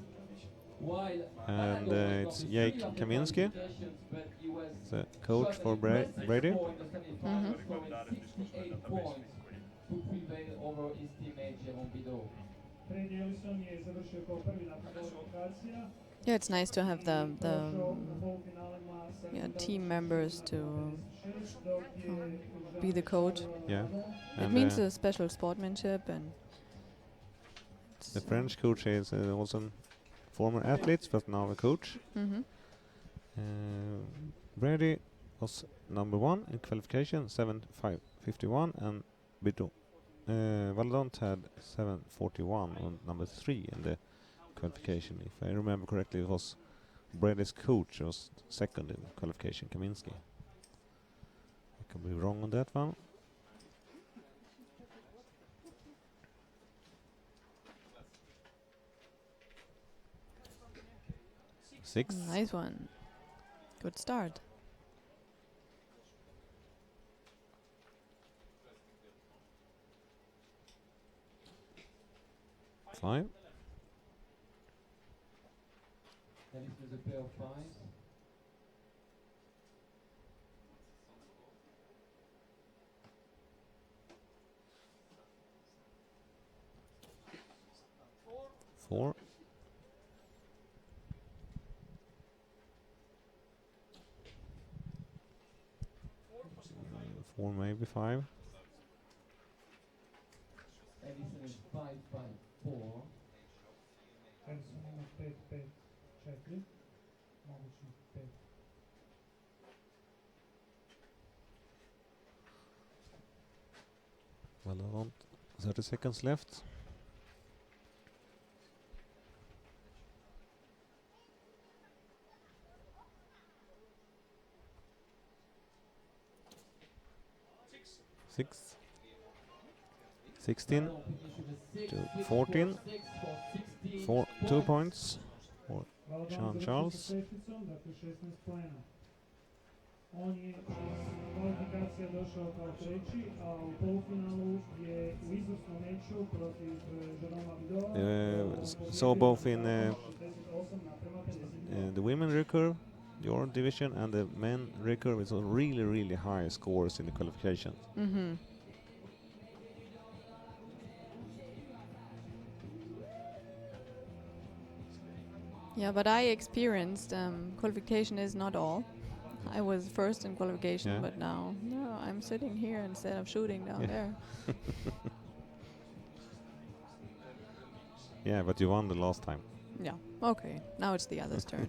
While And, Valado was it's number 3 Jake of the Kaminski, qualifications, but he was the coach shot for an impressive Brady. score in the semi-final, scoring 68 points to prevail over his teammate Jérôme Bidot. Brady Ellison je završio kao prvi nakon kvalifikacija. Yeah, it's nice to have the Došao u polufinalima sa team members to 56, dok je be the coach. Yeah. It And means a special sportsmanship and the French coach is also a former athlete, but now a coach. Brady was number 1 in qualification, 7:51, and Bidot. Valadont had 7:41 on number 3 in the qualification. If I remember correctly, it was Brady's coach was second in qualification, Kaminski. I could be wrong on that one. Six. nice one. Good start. Five. Edison is a pair of 5s. Four. Four, maybe 5. Edison is 5-5-4. Edison ima 5-5-4. Mogući 5. Well, around 30 seconds left. Six. 16 Valado finished with a 6, to 6, 14. 4, 6 for 16 4, 2 points. Valadon Jean završio Charles. sa šesticom, dakle 16 poena. On je iz kvalifikacija došao kao treći, a u polufinalu je u izvrsnom meču protiv Jérôme Bidot. Saw both in 68 naprema 52. the women recurve, your division, and the men recurve. It's a really high scores in the qualification. Yeah, but I experienced qualification is not all. I was first in qualification, Yeah. but now no, I'm sitting here instead of shooting down Yeah. there. Yeah, but you won the last time. Yeah. Okay. Now it's the other's turn.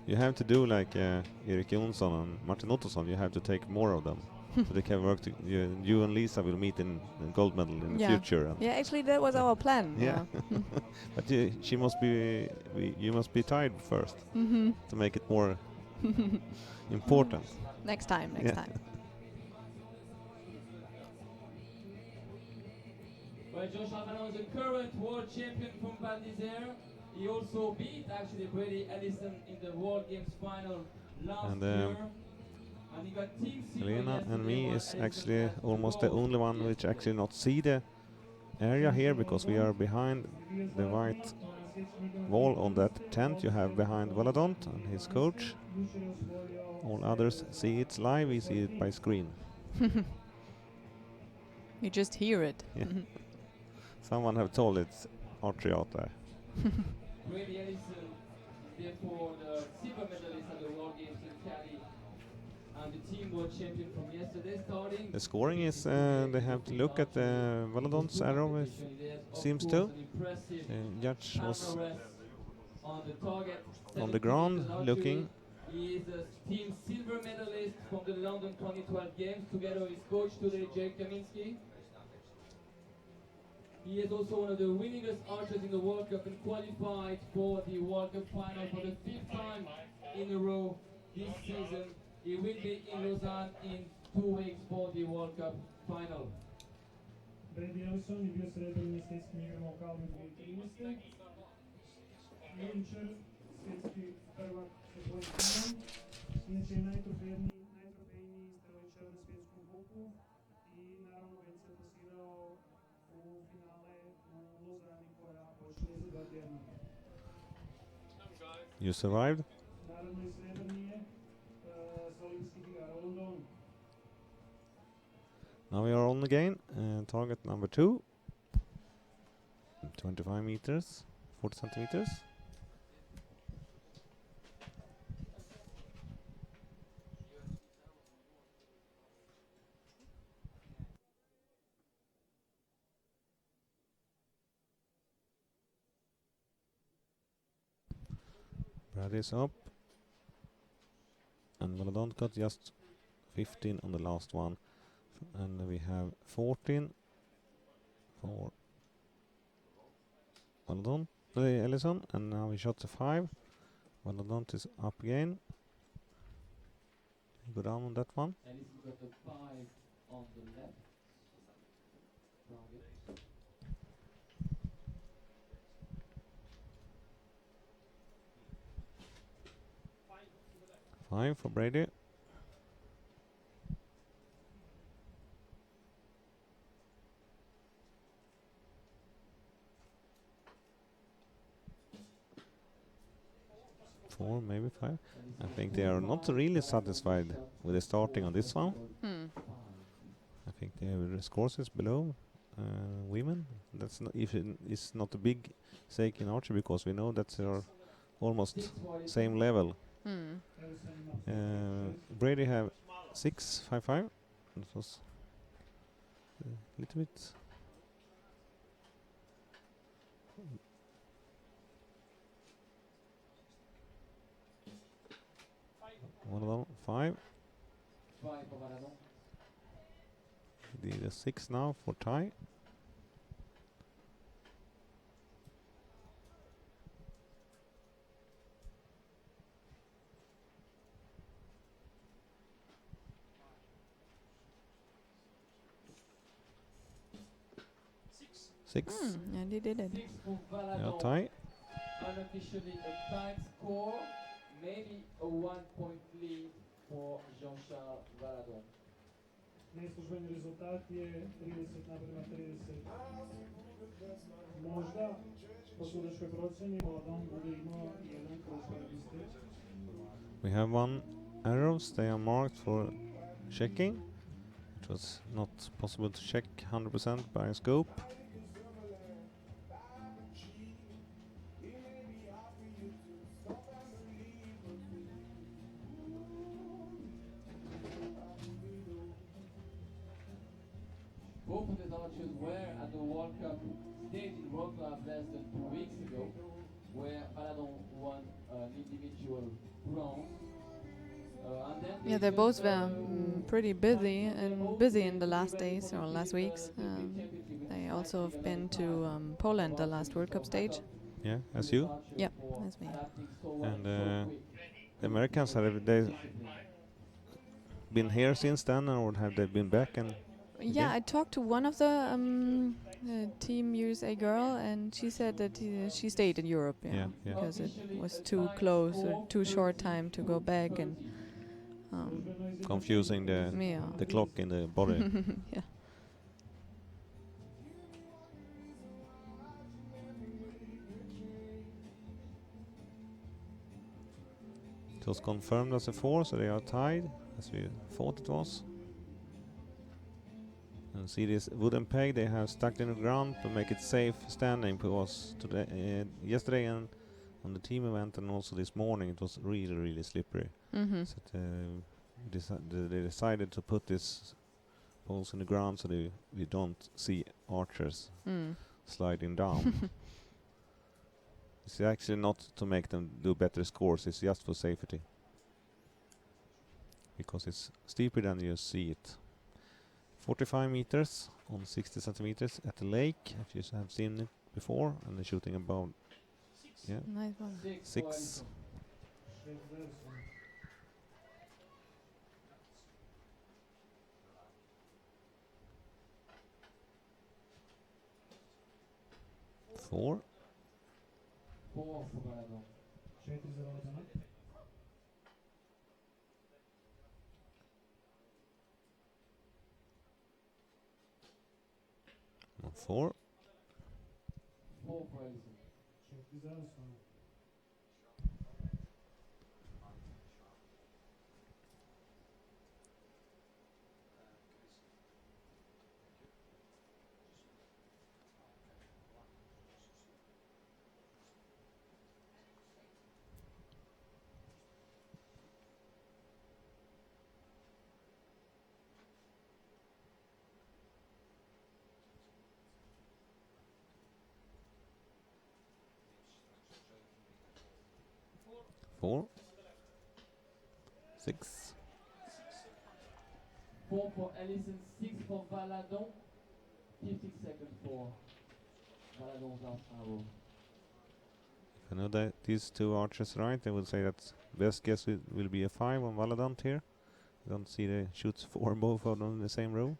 You have to do like Erik Jonsson and Martin Ottosson. You have to take more of them. So they can work. You and Lisa will meet in gold medal in the future. And Yeah, actually that was our plan. yeah. But she must be. You must be tired first to make it more important. Next time. Well, Josh Alvaro is the current world champion from Val d'Isère. He also beat actually Brady Ellison in the World Games final last year. And he got team silver Helena and me yesterday, is while actually Ellison got almost the gold only one which yesterday. actually not see the area here, because we are behind the white wall on that tent you have behind Valadont and his coach. All others see it live, we see it by screen. You just hear it. Yeah. Someone have told it's archery out there. Brady Ellison is therefore the silver medalist at the World Games in Cali. And the team world champion from yesterday starting. The scoring is, they have to look at the Valadont's arrow, it seems to. The judge was on the target on the ground looking. He is a team silver medalist from the London 2012 Games together with his coach today, Jake Kaminski. He is also one of the winningest archers in the World Cup and qualified for the World Cup final for the 5th time in a row this season. He will be in Lausanne in 2 weeks for the World Cup final. Brady Ellison je bio srebrni na svjetskim igrama u Kalmi 2013. Jučer svjetski prvak sa svojim timom. Inače je najtrofejniji streličar na svjetskom kupu i naravno već se plasirao u finale u Lozani koja počne za 2 tjedna. You survived? Naravno i srebrni je sa olimpijskih igara u Londonu. Now we are on again, target number 2, 25 meters, 40 centimeters. Brad is up, and Valadont got just 15 on the last one. And we have 14 for Valadont, Ellison, and now he shot a 5. Valadont is up again. Go down on that one. Ellison got a 5 on the left. Target. 5 for Brady. Four, maybe 5. I think they are not really satisfied with the starting on this one. I think they have scores is below women. That's not, if it's not a big stake in archery, because we know that they are almost same level. Brady have 6.55. It was a little bit. One of them, 5. 5 for Valadon. The 6 now for tie. Six. Yeah, they did it. 6 for Yeah, Valadon. tie. Unofficially a tight score, maybe a 1-point lead for Jean-Charles Valadon. Neslužbeni rezultat je 30:30. Možda po sudačkoj procjeni Valadon bude imao jedan krug prednosti. We have 1 arrows. They are marked for checking. It was not possible to check 100% by a scope. Both of these archers were at the World Cup stage in Wroclaw less than 2 weeks ago, where Valadon won an individual bronze. And then Yeah, they they're both just, pretty busy in the last days or last weeks. They also have been to Poland the last World Cup stage. Yeah, as you. Yeah, that's me. And the Americans, have they been here since then, or have they been back? And Yeah, again? I talked to one of the Team USA girl, and she said that she stayed in Europe. Yeah, yeah. Because it was too close or too short time to go back, and Confusing yeah. the clock in the body. Yeah. It was confirmed as a 4, so they are tied, as we thought it was. And see this wooden peg they have stuck in the ground to make it safe standing, because today, yesterday and on the team event and also this morning it was really slippery. Mm-hmm. So they decided to put this poles in the ground so we don't see archers sliding down. It's actually not to make them do better scores, it's just for safety. Because it's steeper than you see it. 45 meters on 60 centimeters at the lake, if you have seen it before, and they're shooting about, yeah, Nice one. 6. Four. 4 for Baladon. 4-0. On 4. 4 for Ellison. 4-0. Four. 6. 4 for Ellison, 6 for Baladon. 15 seconds for Baladon's last arrow. If I know that these two archers right, I would say that best guess will be a 5 on Valadant here. I don't see they shoot 4 both of them in the same row.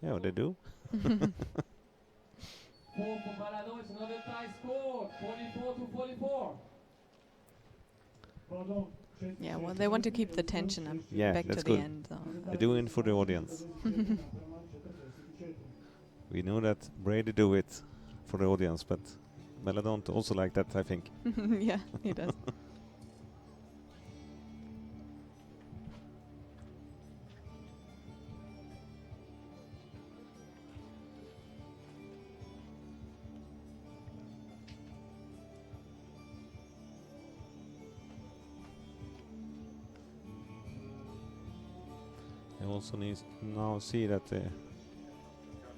Yeah, they do. 4 for Baladon, it's another tie score, 44 to 44. Yeah, well, they want to keep the tension up Yeah, back to that's the good. end. So They're doing it for the audience. We know that Brady do it for the audience, but Valadant also like that, I think. yeah, he does. I also need now see that the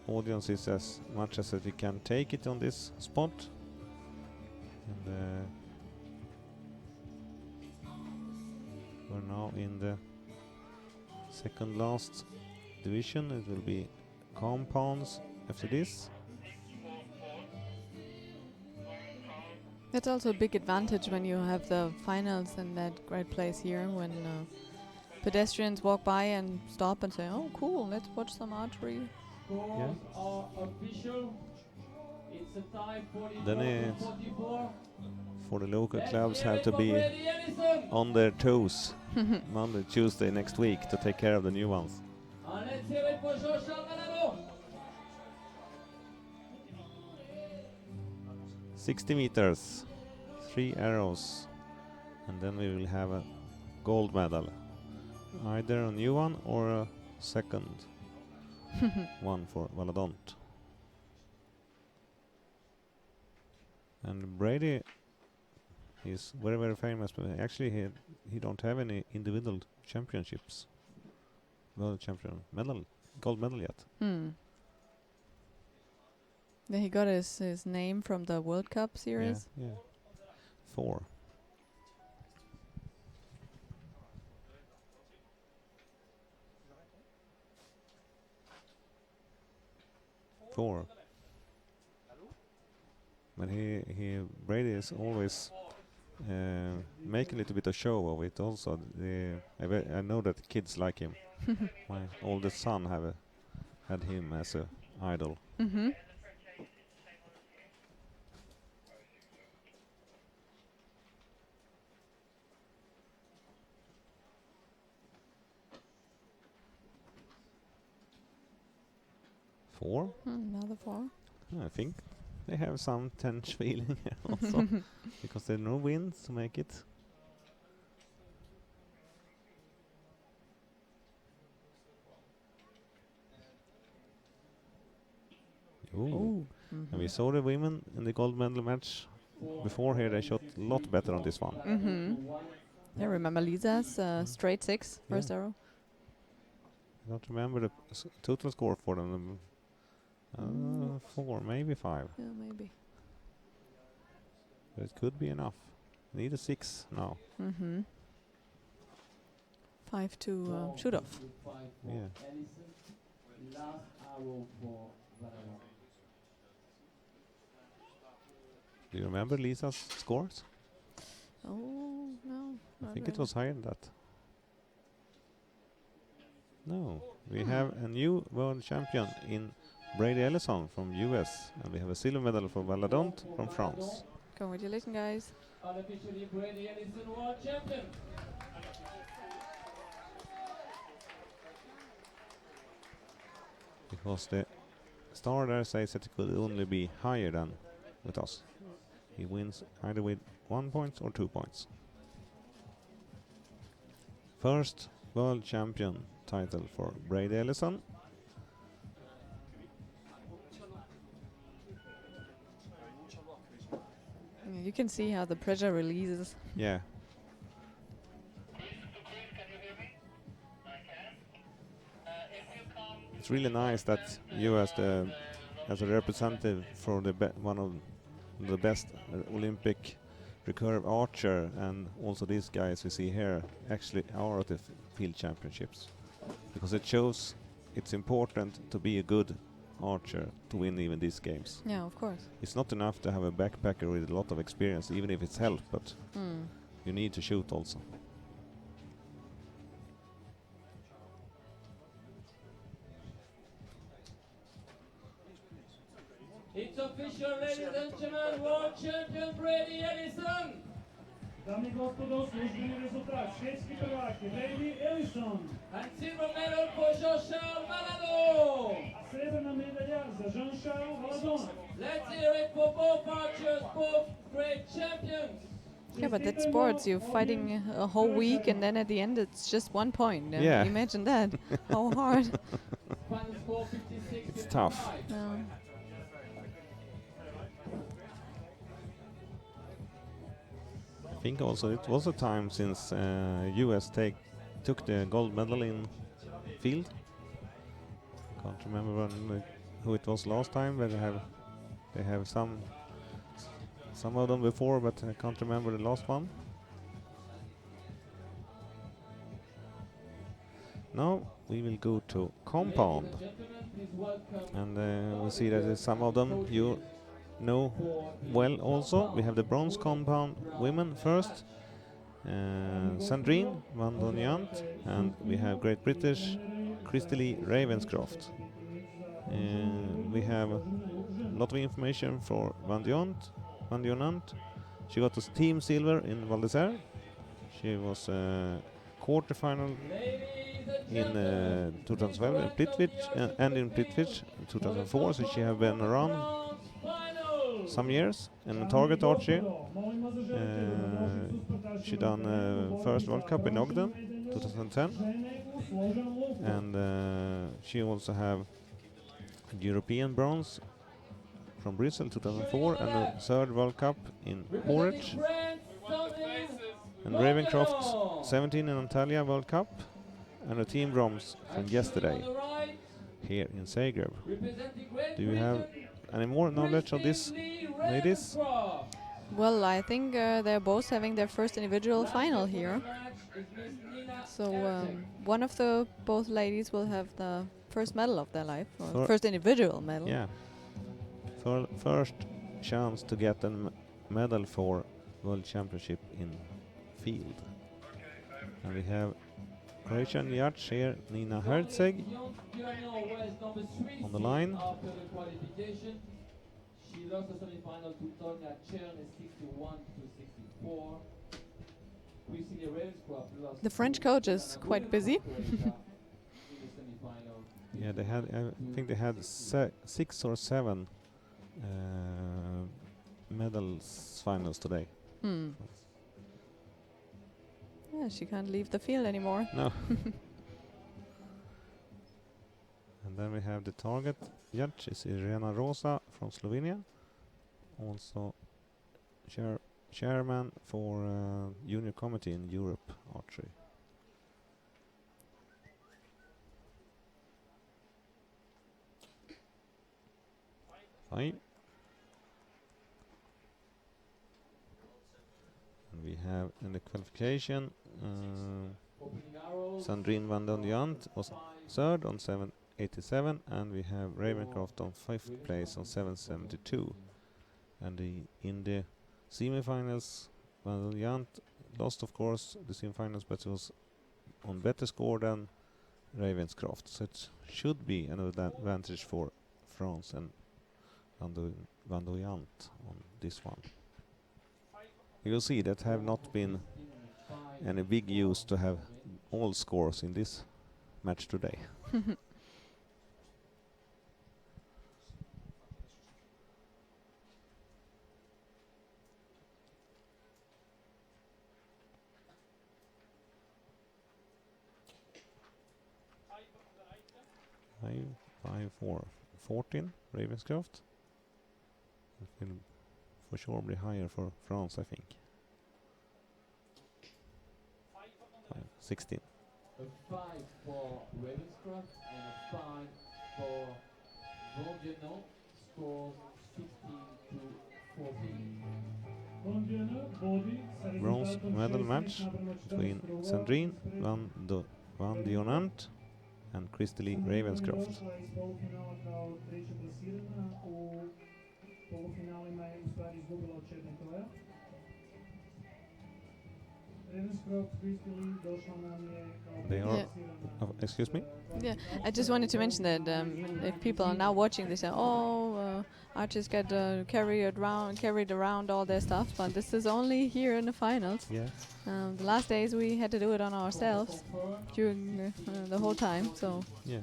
audience is as much as that you can take it on this spot. And we're now in the second last division. It will be compounds after this. That's also a big advantage when you have the finals in that great place here, when pedestrians walk by and stop and say, "Oh, cool, let's watch some archery." Scores are official. It's a tie, 44 Then to it's 44. for the local Let's clubs hear have it to for be Brady Ellison. on their toes Monday, Tuesday next week to take care of the new ones. And let's hear it for Jean-Charles Baladon. 60 meters, 3 arrows, and then we will have a gold medal. Either a new one or a second one for Valadont. And Brady is very famous, but actually he don't have any individual championships. World champion medal, gold medal yet. Yeah, he got his name from the World Cup series. Yeah. 4. 4. But Brady is always make a little bit of show of it. Also, I know that kids like him. My oldest son had him as a idol. Mm-hmm. Four. Another 4. I think they have some tense feeling also because there are no winds to make it. Ooh. And we saw the women in the gold medal match before here. They shot a lot better on this one. Mm-hmm. Yeah, remember Lisa's straight 6 first arrow? I don't remember the total score for them. 4, maybe 5. Yeah, maybe. But it could be enough. Need a 6 now. Mm-hmm. 5 to shoot off. Yeah. Last arrow for Barebow. Do you remember Lisa's scores? Oh, no. I think it was higher than that. No, we have a new world champion in Brady Ellison from US, and we have a silver medal for Valadont from France. Congratulations, guys. Unofficially Brady Ellison world champion. Because the star there says that it could only be higher than with us. He wins either with 1 point or 2 points. First world champion title for Brady Ellison. Yeah, you can see how the pressure releases. Yeah. It's really nice that you as a representative for the one of the best Olympic recurve archer, and also these guys we see here actually are at the field championships, because it shows it's important to be a good archer to win even these games. Yeah, of course. It's not enough to have a backpacker with a lot of experience, even if it's help, but you need to shoot also. It's official, ladies and gentlemen, world champion Brady Ellison. Dame i gospodo, službeni rezultat. Švedski prvak je Brady Ellison. And silver medal for Jean-Charles Valadon. A srebrna medalja za Jean-Charles Valadon. Let's hear it for both archers, both great champions. Yeah, but that's sports. You're fighting a whole week, and then at the end it's just 1 point. Yeah. Imagine that. How hard. Final score 56. It's tough. I think also it was a time since US took the gold medal in field. Can't remember who it was last time, but they have some of them before, but I can't remember the last one. Now we will go to compound, and we see that some of them you know well also. We have the bronze compound women first, Sandrine Van Donjant, and we have Great British Christy Lee Ravenscroft. We have a lot of information for Van Donjant. She got us team silver in Val d'Isère. She was quarterfinal in 2012 in Plitvice and in Plitvice in 2004, so she have been around some years. And in target archery, she done first World Cup in Ogden 2010, and she also have European bronze from Brazil 2004 and the third World Cup in Porridge, and Ravencroft 17 in Antalya World Cup, and a team bronze from yesterday here in Zagreb. Do you have any more knowledge of this, ladies? Well, I think they're both having their first individual final here. So both ladies will have the first medal of their life, or first individual medal. Yeah, first chance to get a medal for World Championship in field. And we have Croatian judge here, Nina Herzeg, on the line. After the qualification, she lost the semi-final to Tonya Chern 61-64. Christine Ravenscroft lost. The French coach is quite busy. in the semi-final. Yeah, they had. I think they had 6 or 7 medals finals today. Hmm. Yeah, she can't leave the field anymore. No. And then we have the target judge is Irena Rosa from Slovenia, also chairman for junior committee in Europe archery. Five. And we have in the qualification Sandrine van den Jant was third on 787, and we have Ravencroft on 5th place on 772. And in the semi-finals, van den Jant lost, of course, the semi-finals, but it was on better score than Ravenscroft, so it should be an advantage for France and van den Jant on this one. You will see that have not been any big use to have all scores in this match today. Five, 14, Ravenscroft. It will for sure be higher for France, I think. 16. A 5 for Ravenscroft and a 5 for Bondiano, scores 16-14. Bronze medal match between Sandrine van Dionant and Christely Ravenscroft. They are. Yeah. Excuse me? Yeah, I just wanted to mention that if people are now watching this, archers get carried around all their stuff, but this is only here in the finals. Yeah. The last days we had to do it on ourselves during the whole time. So Yeah.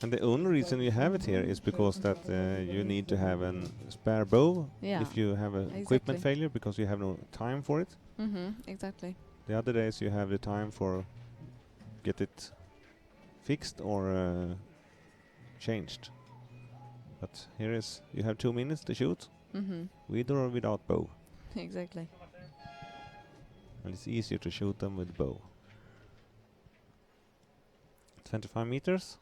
And the only reason you have it here is because that you need to have a spare bow yeah, if you have an equipment failure, because you have no time for it. exactly. The other days you have the time for get it fixed or changed. But here is you have 2 minutes to shoot, with or without bow. Exactly. And it's easier to shoot them with bow. 25 meters,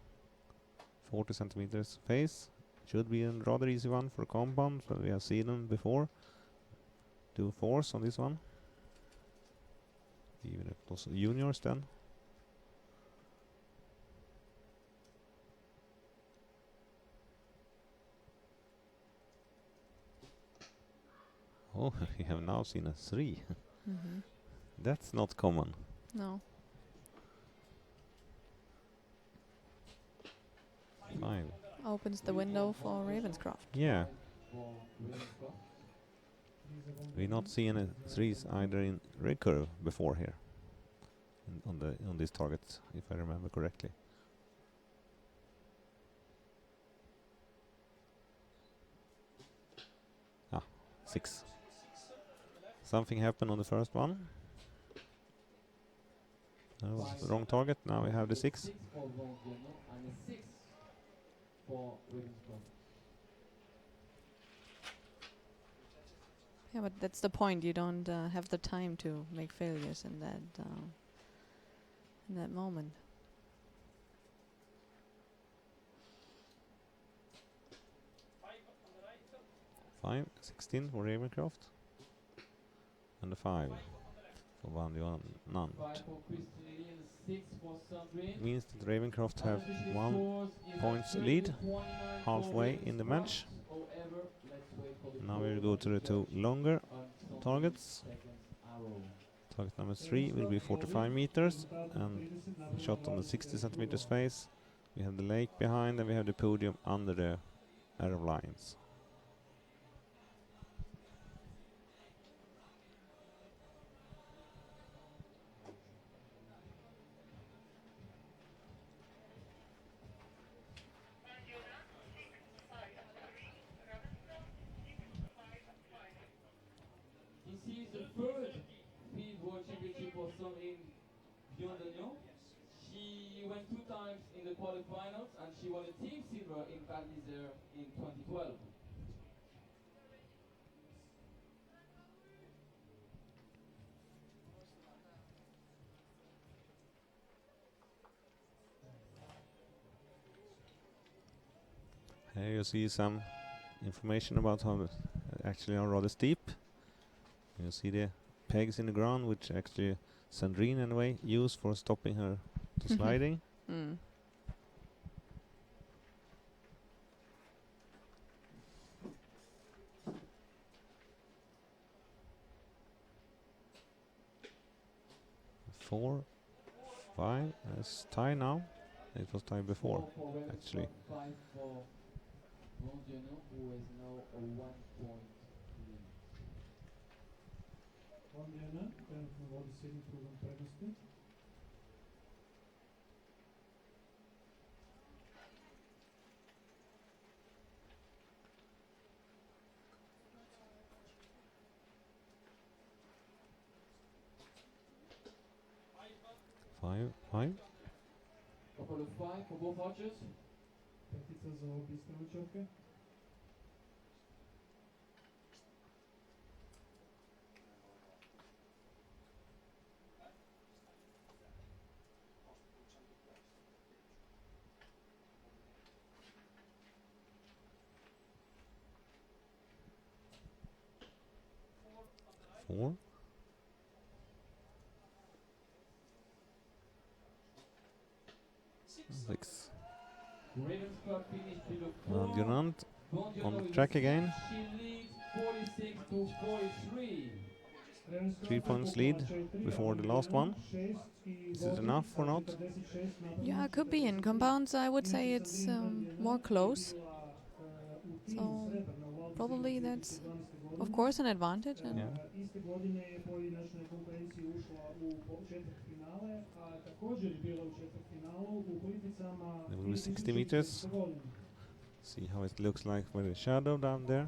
40 centimeters face. Should be a rather easy one for compound, but we have seen them before. Do force on this one. Even if it was juniors then. Oh, we have now seen a 3. That's not common. No. 5. Opens the window for Ravenscroft. Yeah. We not seen a 3s either in recurve before here. On this target, if I remember correctly. Ah, 6. Something happened on the first one. That was the wrong target. Now we have the 6. Yeah, but that's the point. You don't have the time to make failures in that moment. Five, 16 for Ravencroft. And a 5 for Van Nant. Means that Ravencroft have 1 points lead halfway in the match. Now we'll go to the two longer targets. Target number 3 will be 45 meters, and shot on the 60 centimeters face. We have the lake behind, and we have the podium under the arrow lines. This is the third Speed World Championship for Sandrine Biondagnon. She went 2 times in the quarterfinals, and she won a team silver in Val d'Isère in 2012. Here you see some information about how it actually are rather steep. You see the pegs in the ground, which actually Sandrine in a way used for stopping her to sliding. Mm. Four, 5, it's tie now. It was tie before, actually. 5 for Biondagnon, who is now a 1 point lead. Biondagnon trenutno vodi s jednim krugom prednosti. Five. Couple of 5 for both archers. Petica za obje stručnjake. Four. Six. Ravenscroft finished with a 4. Durant Biondagnon on the with track 6. again. She leads 46 to 43. 3 points lead before the last one. Is it enough or not? Yeah, it could be in compounds. I would say it's more close. So probably that's, of course, an advantage. And Yeah. Iste godine je pojedinačnoj konkurenciji ušla u četvrtfinale, a također je bila u četvrtfinalu u Plitvicama It will be 60 meters. godine. See how it looks like with the shadow down there.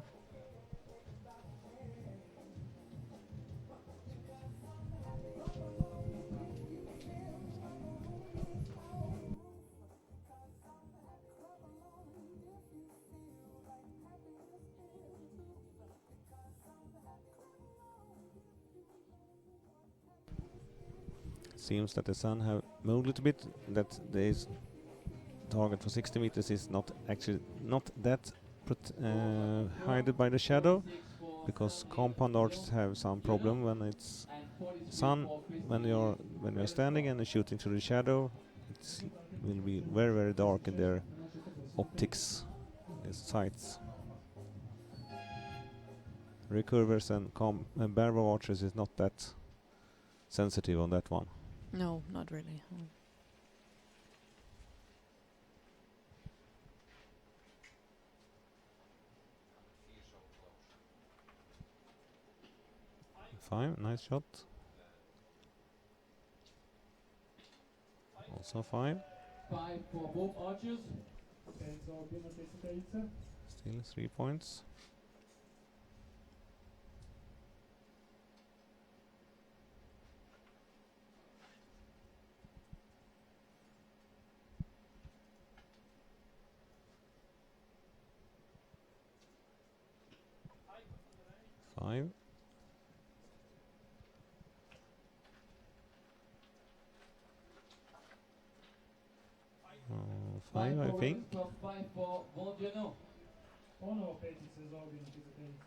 Seems that the sun have moved a little bit. That this target for 60 meters is not actually not that hidden by the shadow, because compound archers have some problem when it's sun. When you're standing and shooting through the shadow, it will be very, very dark in their optics, their sights. Recurvers and Barebow archers is not that sensitive on that one. no, not really. 5, nice shot. Also 5. 5 for both archers. Pet za obje natjecateljice. Still 3 points. Five. 5, I think. 5 for Biondagnon. Ponovo petice za obje natjecateljice.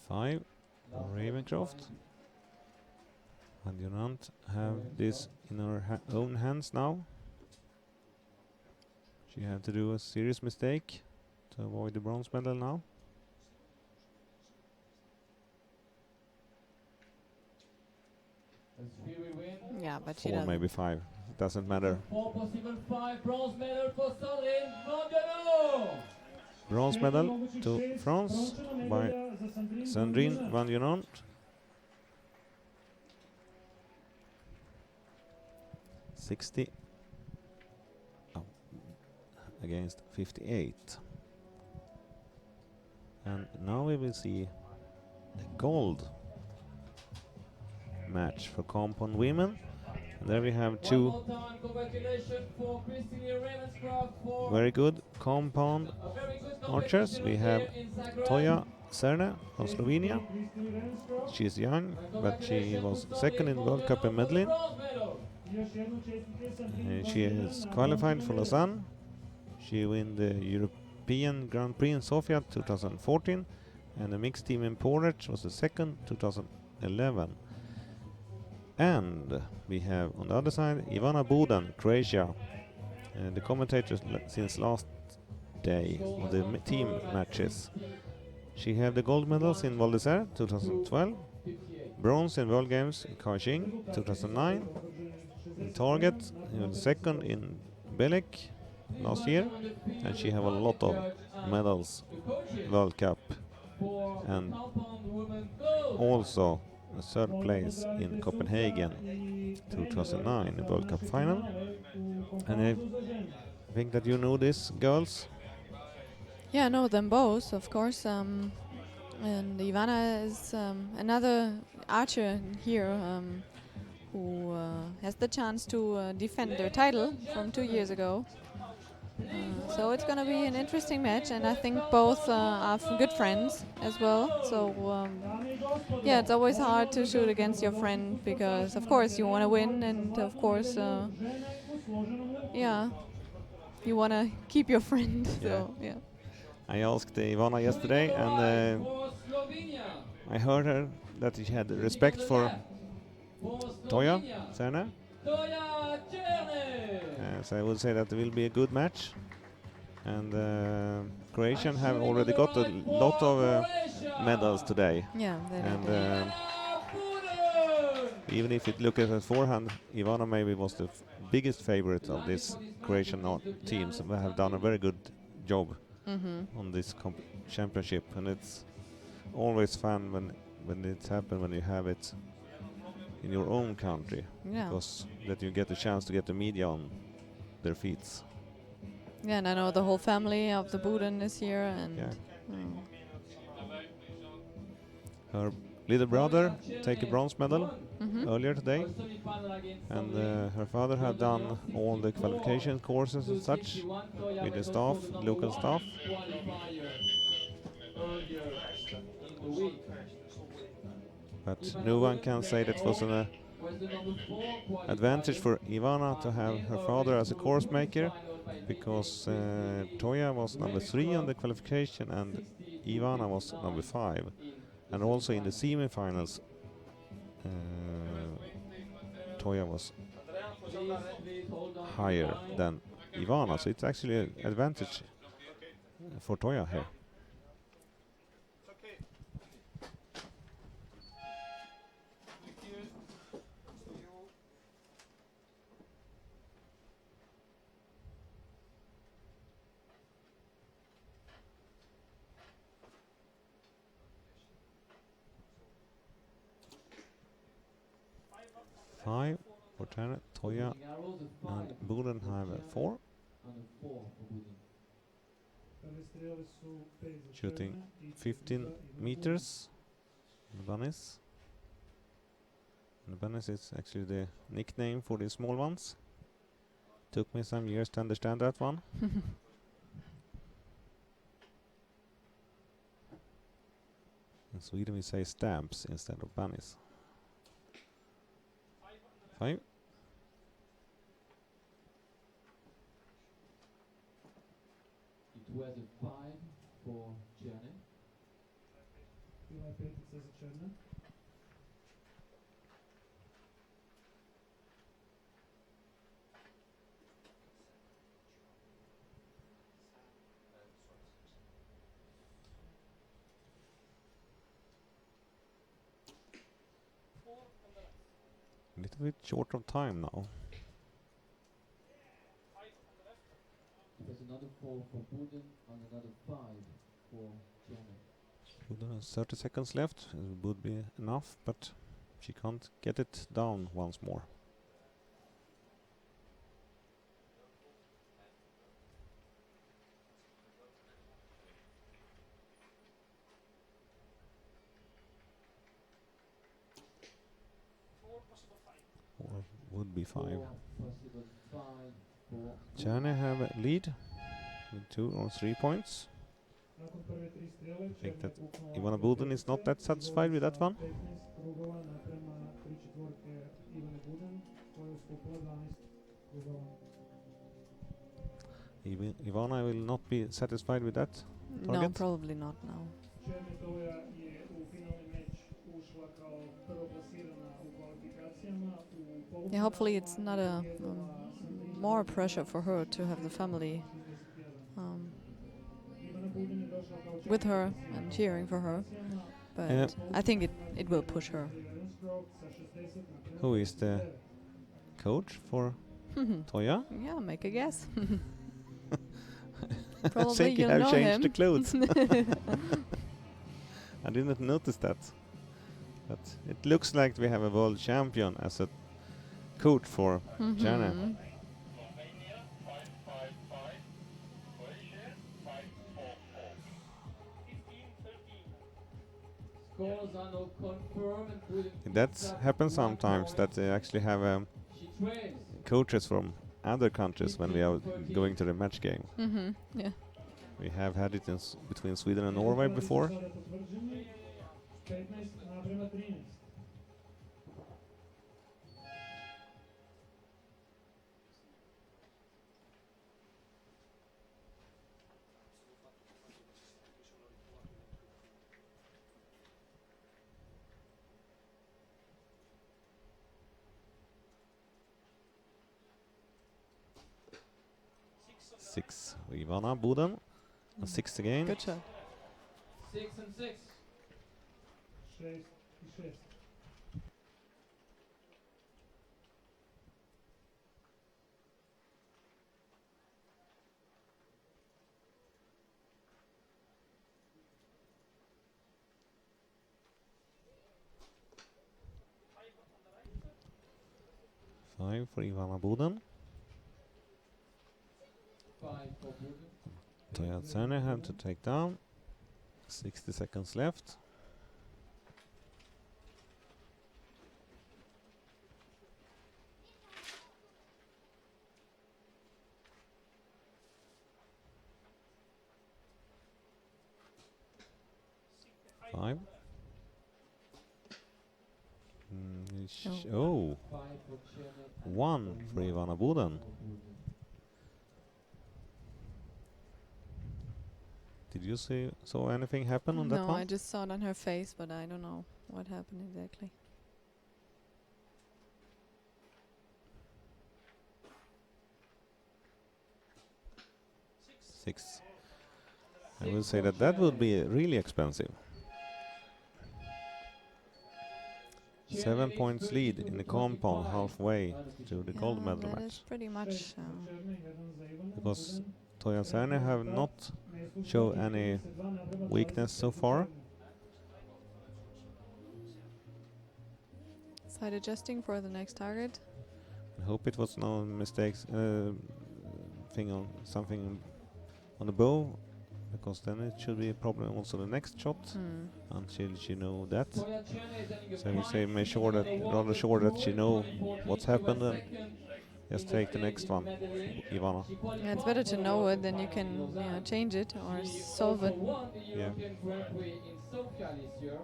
Five. Ravencroft. Van Jonant have this in her own hands now. She had to do a serious mistake to avoid the bronze medal now. Yeah, but she 4, doesn't. maybe 5. Doesn't matter. 4 possible 5 bronze medal for Sandrine Van Jonant. Bronze medal to France by Sandrine Van Jonant. 60 against 58. And now we will see the gold match for compound women. And there we have two very good compound archers. We have Toja Cerne from Slovenia. She is young, but she was second in World Cup in medley. She is qualified for Lausanne. She won the European Grand Prix in Sofia 2014, and the mixed team in Porridge was the second 2011. And we have on the other side Ivana Budan, Croatia, the commentators since last day of the team matches. She had the gold medals in Val d'Isère 2012, bronze in World Games in Kaohsiung 2009, in Target second in Belek last year, and she have a lot of medals, World Cup, and also a third place in Copenhagen 2009 in World Cup final. And I think that you know these girls. Yeah, I know them both, of course. And Ivana is another archer here who has the chance to defend their title from 2 years ago. So it's going to be an interesting match, and I think both are good friends as well. So yeah, it's always hard to shoot against your friend because, of course, you want to win, and of course, yeah, you want to keep your friend. So yeah. I asked Ivana yesterday, and I heard her that she had respect for Toja Cerne. So I would say that it will be a good match. And Croatian have already got a lot of medals today. Yeah, and even if you look at the forehand, Ivana maybe was the biggest favorite of this Croatian teams. They have done a very good job on this championship, and it's always fun when it's happened, when you have it in your own country, because that you get the chance to get the media on their feet. Yeah, and I know the whole family of the Budan is here, and her little brother take a bronze medal earlier today, and her father had done all the qualification courses and such with the staff, local staff. But no one can say that was an advantage for Ivana to have her father as a course maker, because Toja was number 3 on the qualification and Ivana was number 5. And also in the semi-finals, Toja was higher than Ivana, so it's actually an advantage for Toja here. Five for Cerne, Toja and Budan have 4. Shooting 15 meters. Bunnies. And bunnies is actually the nickname for the small ones. Took me some years to understand that one. In Sweden we say stamps instead of bunnies. 5. It was a 5 for Cerne. A little bit short of time now. There's another 4 for Buden and another 5 for Janet. Buden has 30 seconds left. It would be enough, but she can't get it down once more. Or would be 5. 4 possible 5 for China have a lead with 2 or 3 points. Nakon prve 3 strele, I think that Černi puknuo Ivana do Buden is not that petica, satisfied with that one. 15 krugova naprema 3/4 Ivane Buden, koja je skupila 12 krugova. Ivana will not be satisfied with that. No, Target? probably not now. Černitovja je u finalni meč ušla kao prvoplasirana u kvalifikacijama. U Yeah, hopefully it's not a more pressure for her to have the family Ivana Buden je došla kao with her and cheering for her. But Yeah. I think it will push her. Who is the coach for Toya? Yeah, make a guess. Probably think you you'll have know changed him. the clothes. I didn't notice that. But it looks like we have a world champion as a coach for Jana. scores are now confirmed and Buden That picks up happens 1 sometimes, that point. they actually have She trails. coaches from other countries when we are going to the match game. Yeah. We have had it in between Sweden and Norway before. Sada potvrđeni, 15:13. 6 Ivana Buden. And 6 again. Good shot. 6 and 6. 6 i 6. Five for Ivana Buden. 5 for Buden. Toya Tserne have to take down. 60 seconds left. Five. Oh, 5 for Janet and 1 for Ivana Buden. Did you saw anything happen on that No, one? I just saw it on her face, but I don't know what happened exactly. Six. I will say that that would be really expensive. 7 points lead in the compound halfway to the gold medal that match. is pretty much. 6 za Černi, 1 za Ivanu Because Buden. Toya Tserne have not show any weakness so far. Side adjusting for the next target. I hope it was no mistakes, thing on something on the bow, because then it should be a problem also the next shot until she know that. Toya Tserne is ending a So I would fine say make sure that, season. rather sure that she know what's happened and just in take the in next one, medley. Ivana. She Yeah, it's better to know it, then you can change it or solve it. She also won the Yeah. European Grand Prix in Sofia this year.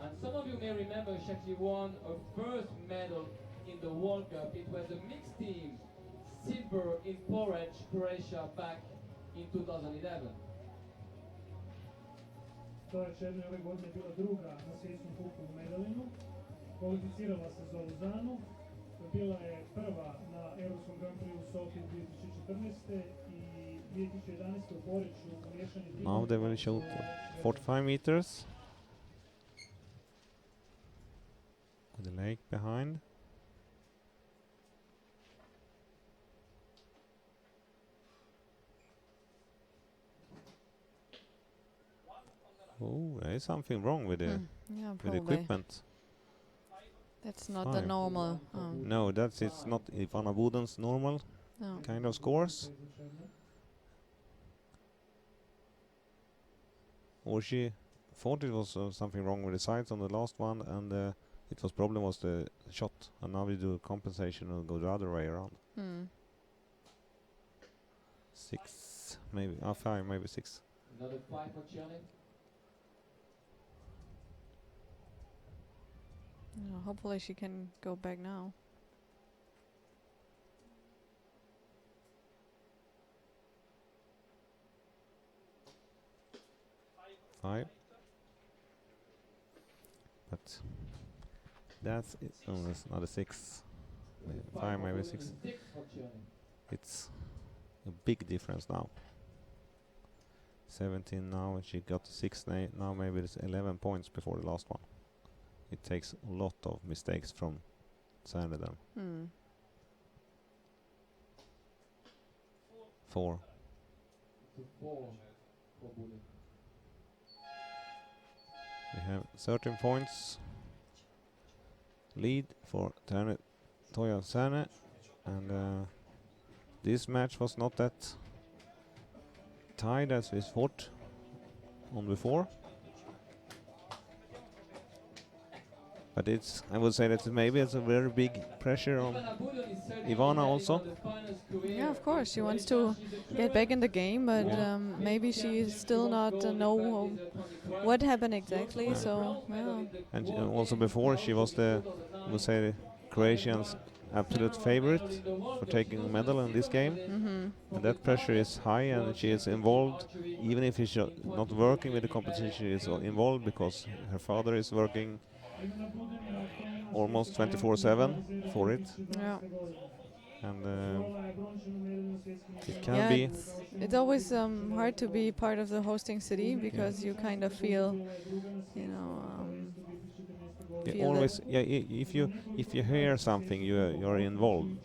And some of you may remember she actually won her first medal in the World Cup. It was a mixed team, silver in Porridge, Croatia, back in 2011. Toja Černi ove godine bila druga na svjetskom kupu u Medalinu. Kvalificirala se za Lozanu. Bila je prva na Europskom Grand Prix u Sofiji 2014. i 2011. u Poreču u miješanju Now they will show 45 meters. With the lake behind. Oh, there is something wrong with the Yeah, with probably. equipment. That's not the Fine. normal. No, that's it's not Ivana Buden's normal No. kind of scores. Or she thought it was something wrong with the sides on the last one, and it was problem was the shot. And now we do compensation and go the other way around. 6, maybe 5, maybe 6. Another 5 for Chile. Hopefully she can go back now. Five. But that's it. Oh, that's another 6. 5, maybe 6. 6 for Chile. It's a big difference now. 17 now, and she got 6 now. Maybe it's 11 points before the last one. It takes a lot of mistakes from Sander then. 4. To 4 for Buden. We have 13 points lead for Toya Sane, and this match was not that tied as we thought on before. But it's, I would say that maybe it's a very big pressure on Ivana also. Yeah, of course. She wants to get back in the game, but maybe she still not know what happened exactly. So, yeah. And also before she was the, I would say, the Croatians' absolute favorite for taking a medal in this game. And that pressure is high, and she is involved, even if she's not working with the competition, she is involved because her father is working almost 24/7 for it. Yeah. And it can be. It's always hard to be part of the hosting city because you kind of feel, you know, feel always, if you hear something, you're involved.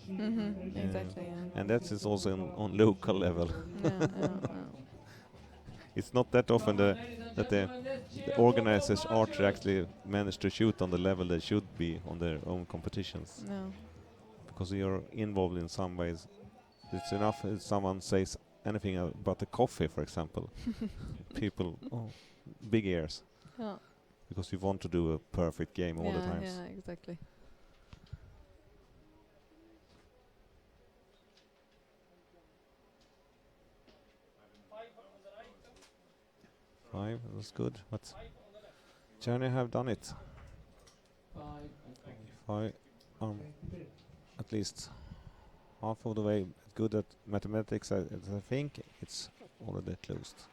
Exactly. Yeah. And that is also on local level. It's not that often that the organizers archer actually manage to shoot on the level they should be on their own competitions. No. Because you're involved in some ways. It's enough if someone says anything about the coffee, for example. People, big ears. Yeah. Because you want to do a perfect game all the times. Yeah, exactly. Five, that's good. But Journey have done it. 5, at least half of the way good at mathematics. I think it's already closed.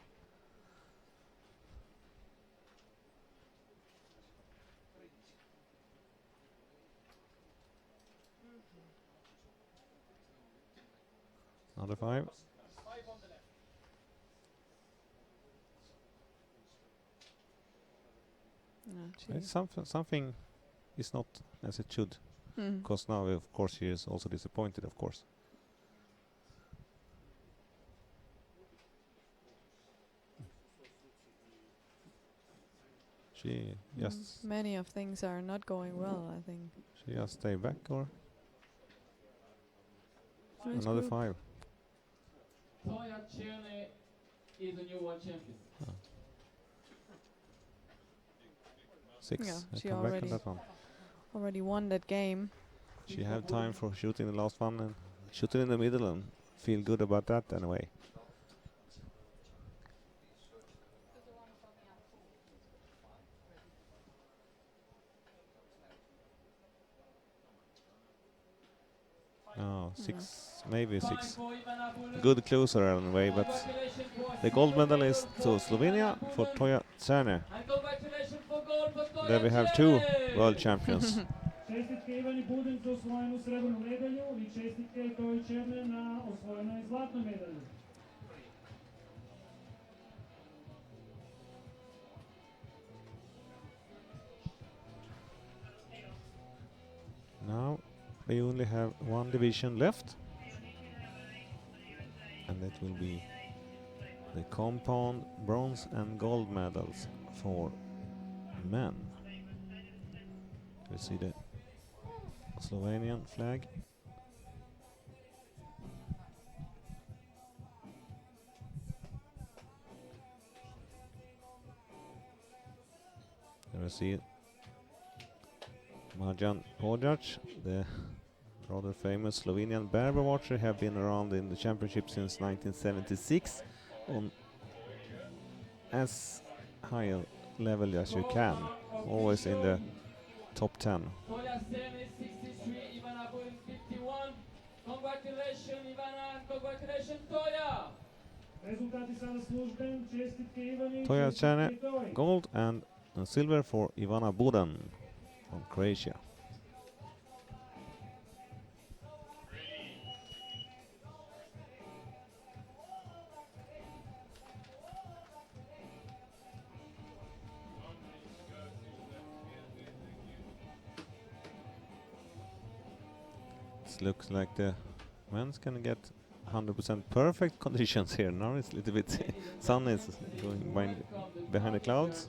Another 5. It's something is not as it should. Because now, of course, she is also disappointed, of course. She just... Many of things are not going well, I think. She just stay back, or... Nice Another group. 5. Toya Chene is a new world champion. 6. Yeah, I she come back on that one. already won that game. She have time for shooting the last one and shoot it in the middle and feel good about that anyway. Oh, 6, maybe 6. Good closer anyway, but the gold medal is to Slovenia for Toya Cerne. There we have 2 world champions. Čestitke Ivani Buden za osvojenu srebrnu medalju i čestitke Toji Černe na osvojenoj zlatnoj medalji. Now we only have 1 division left, and that will be the compound bronze and gold medals for men. We see the Slovenian flag. There we see Marjan Podjac, the rather famous Slovenian barebow archer, have been around in the championship since 1976 on as high a level as you can, always in the top 10. Toya Seni 63, Ivana Buin 51. Congratulations Ivana and congratulations Toya! Rezultati sada služben, čestitke Ivani, Toya čestitke Cerne, Toji. gold and silver for Ivana Budan from Croatia. It looks like the men's can get 100% perfect conditions here. Now it's a little bit sun is going behind the clouds.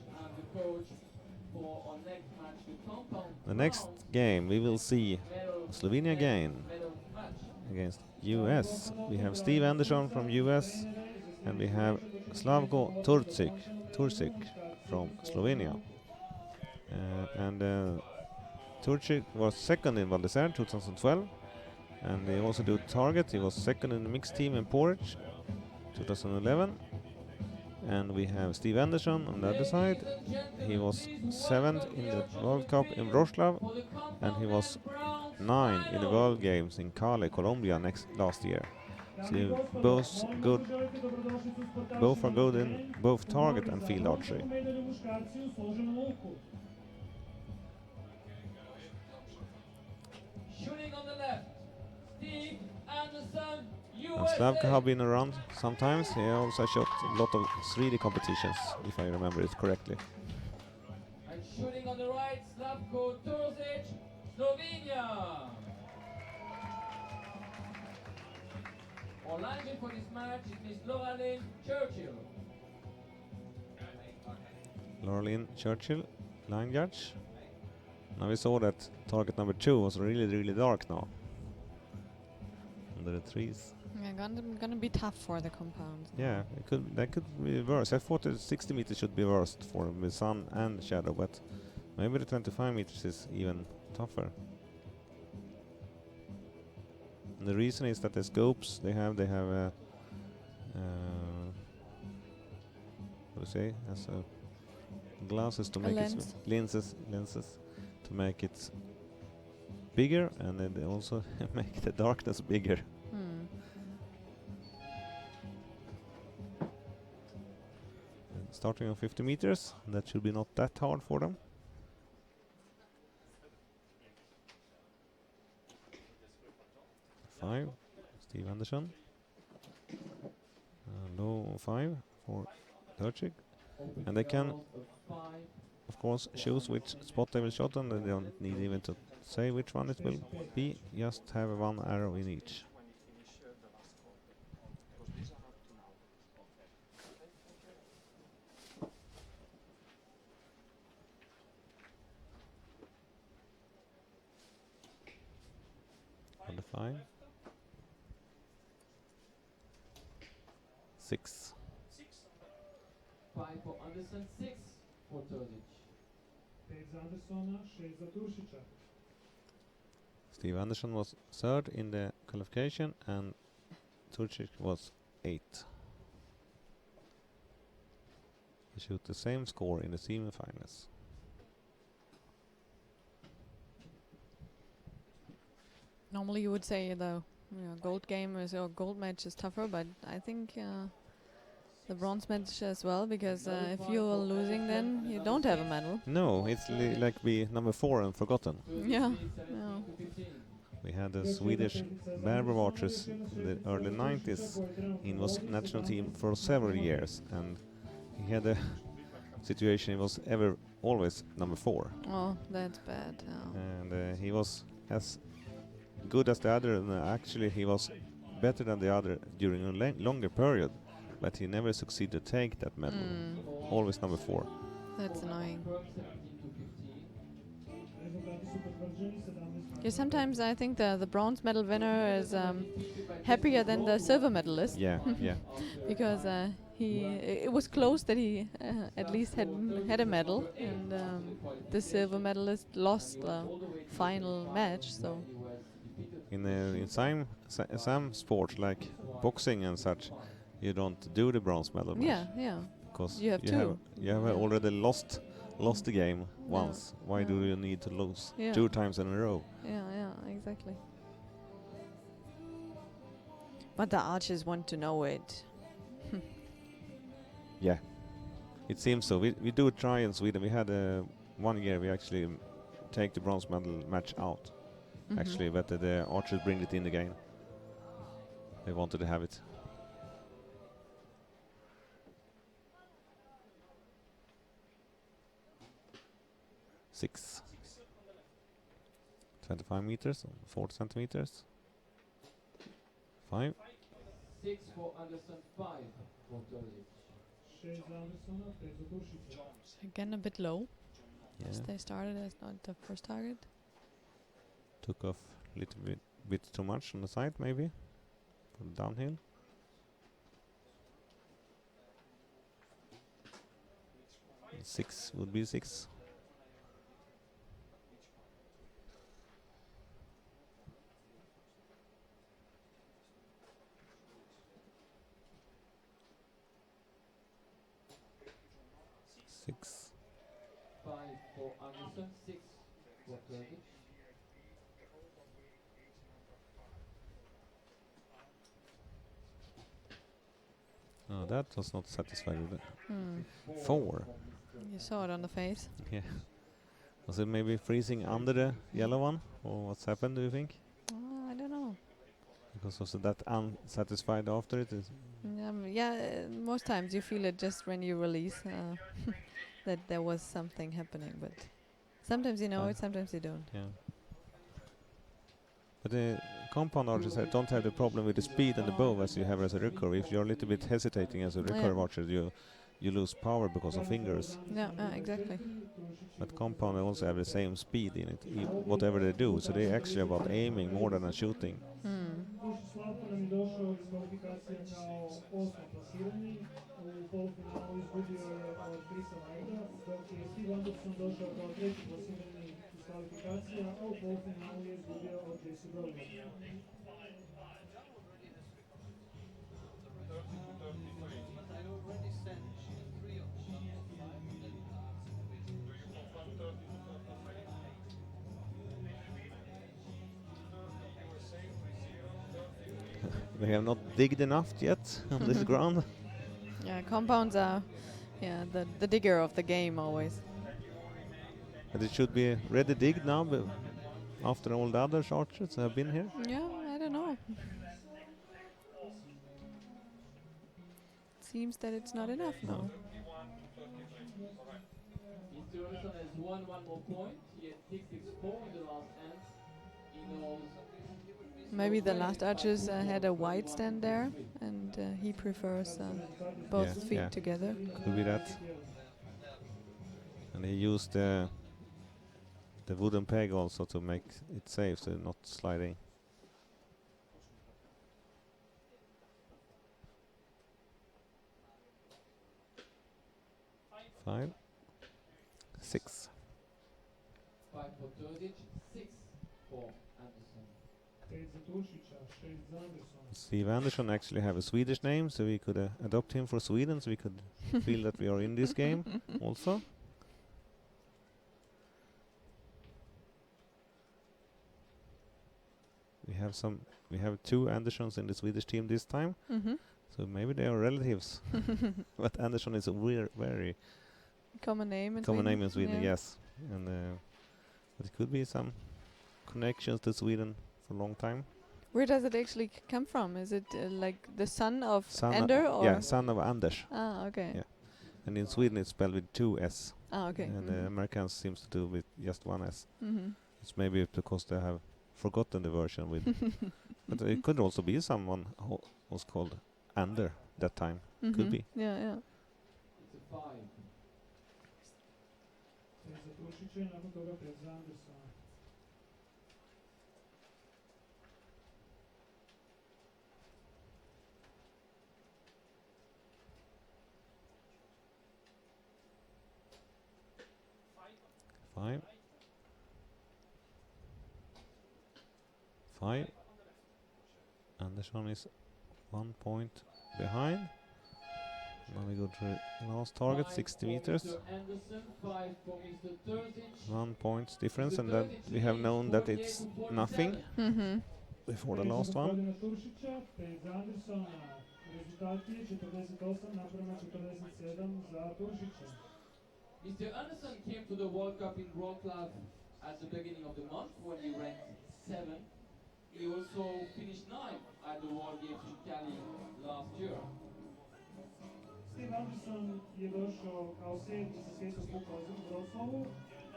The next game we will see Slovenia again against US. We have Steve Anderson from US and we have Slavko Turcic from Slovenia. Turcic was second in Val d'Isère 2012. And they also do target. He was second in the mixed team in Porridge 2011. And we have Steve Anderson on the other side. He was 7th in the World Cup in Wroclaw, and he was 9 in the World Games in Cali, Colombia last year. So both are good in both target and field archery. Shooting on the left, Steve Anderson, And Slavko have been around sometimes. He also shot a lot of 3D competitions, if I remember it correctly. And shooting on the right, Slavko Turcic, Slovenia. Our line judge for this match is Miss Laura-Lynn Churchill. Laura-Lynn Churchill, line judge. Now we saw that target number 2 was really dark now. Under the trees. Yeah, gonna be tough for the compound. Yeah, that could be worse. I thought the 60 meters should be worst for the sun and shadow, but maybe the 25 meters is even tougher. And the reason is that the scopes they have what do you say? As glasses to make it lenses to make it bigger, and then they also make the darkness bigger. Starting on 50 meters, that should be not that hard for them. Five, Steve Anderson. Low 5 for Turcic. And they can, of course, choose which spot they will shot on. They don't need even to say which one it will be. Just have one arrow in each. On the 5. 6. 5 for Anderson, 6 for Turcic. 5 za Andersona, 6 za Turšića. Steve Anderson was 3rd in the qualification and Turcic was 8th. He shoot the same score in the semi-finals. Normally you would say the gold game is or gold match is tougher, but I think the bronze match as well, because if you're losing, then you don't have a medal. No, it's like be number 4 and forgotten. Yeah. We had the Swedish barebow archers in the early 90s. He was national team for several years, and he had a situation he was always number 4. Oh, that's bad. Yeah. And he was as good as the other, and actually he was better than the other during a longer period, but he never succeeded to take that medal. Always number 4. That's annoying. Recurve 17 to 15. Rezultati su potvrđeni 17. Yeah, sometimes I think the bronze medal winner is happier than the silver medalist. Yeah, yeah. Because it was close that he at least had a medal, and the silver medalist lost the final match. So In some sports like boxing and such, you don't do the bronze medal match. yeah, Because you have two. You have Yeah. already lost the game once. Why Yeah. do you need to lose Yeah. 2 times in a row? Yeah, exactly. But the archers want to know it. Yeah, it seems so. We do try in Sweden. We had 1 year we actually take the bronze medal match out. Mhm. Actually, but the archers bring it in again. They wanted to have it. Six. 25 meters, 40 centimeters. 5. 6 for Anderson, 5 for Turlic. 6 za Andersona, 5 za Turšića. Again, a bit low. Yeah. As they started as not the first target. Took off a little bit too much on the side, maybe, for the downhill. And 6 would be 6. Six. 5 for Anderson, 6 for Turlic. Oh, that was not satisfied with it. Hmm. 4. You saw it on the face. Yeah. Was it maybe freezing under the yellow one? Or what's happened, do you think? I don't know. Because was it that unsatisfied after it? Most times you feel it just when you release that there was something happening, but sometimes you know it, sometimes you don't. Yeah. But the compound archers don't have the problem with the speed and the bow as you have as a recurve. If you're a little bit hesitating as a recurve archer, you lose power because of fingers. Yeah, exactly. But compound also have the same speed in it, whatever they do. So they actually about aiming more than shooting. Duši Slavko nam je došao iz kvalifikacije kao 8. plasirani, u polufinalu izgubio je od Chrisa Knighta, dok je Steve Anderson došao kao 3. plasirani iz kvalifikacija, a u polufinalu je izgubio od Jesse Brolina. They have not digged enough yet on this ground. Yeah, compounds are the digger of the game always. But it should be ready digged now, but after all the other archers have been here. Yeah, I don't know. Seems that it's not enough now. Mr. Anderson has won 1 more point. He had 6-6-4 in the last end. He knows. Maybe the last archers had a wide stand there, and he prefers both feet yeah. together. Could be that. And he used the wooden peg also to make it safe, so not sliding. Five. 6. 5 for Turdic, 6 for Anderson. 5 za Turšića, 6 za Andersona. Steve Anderson actually have a Swedish name, so we could adopt him for Sweden, so we could feel that we are in this game also. We have 2 Andersons in the Swedish team this time, so maybe they are relatives. But Anderson is a very Common name in common Sweden. name in Sweden, Yeah. yes. And but it could be some connections to Sweden for a long time. Where does it actually come from? Is it like the son of Son Ender, or? yeah, son of Anders. Ah, okay. Yeah. And in Sweden it's spelled with 2 S. Ah, okay. And the Americans seems to do with just 1 S. Mhm. It's maybe because they have forgotten the version with. But it could also be someone who was called Ander that time. Could be. Yeah. It's a 5. za Turšića i nakon toga 5 za Andersona. Five. 5. Anderson is 1 point behind. Now we go to the last target, 60 meters. 1 point difference, and then we have known that it's nothing before the last one. Gospodina Turšića, 5 za Andersona. Rezultati 48:47 za Turšića. Mr. Anderson came to the World Cup in Wroclaw at the beginning of the month when he ranked 7. He also finished 9 at the World Games in Cali last year. Steve Anderson je došao kao 7. sa svjetskog kupa u Wroclawu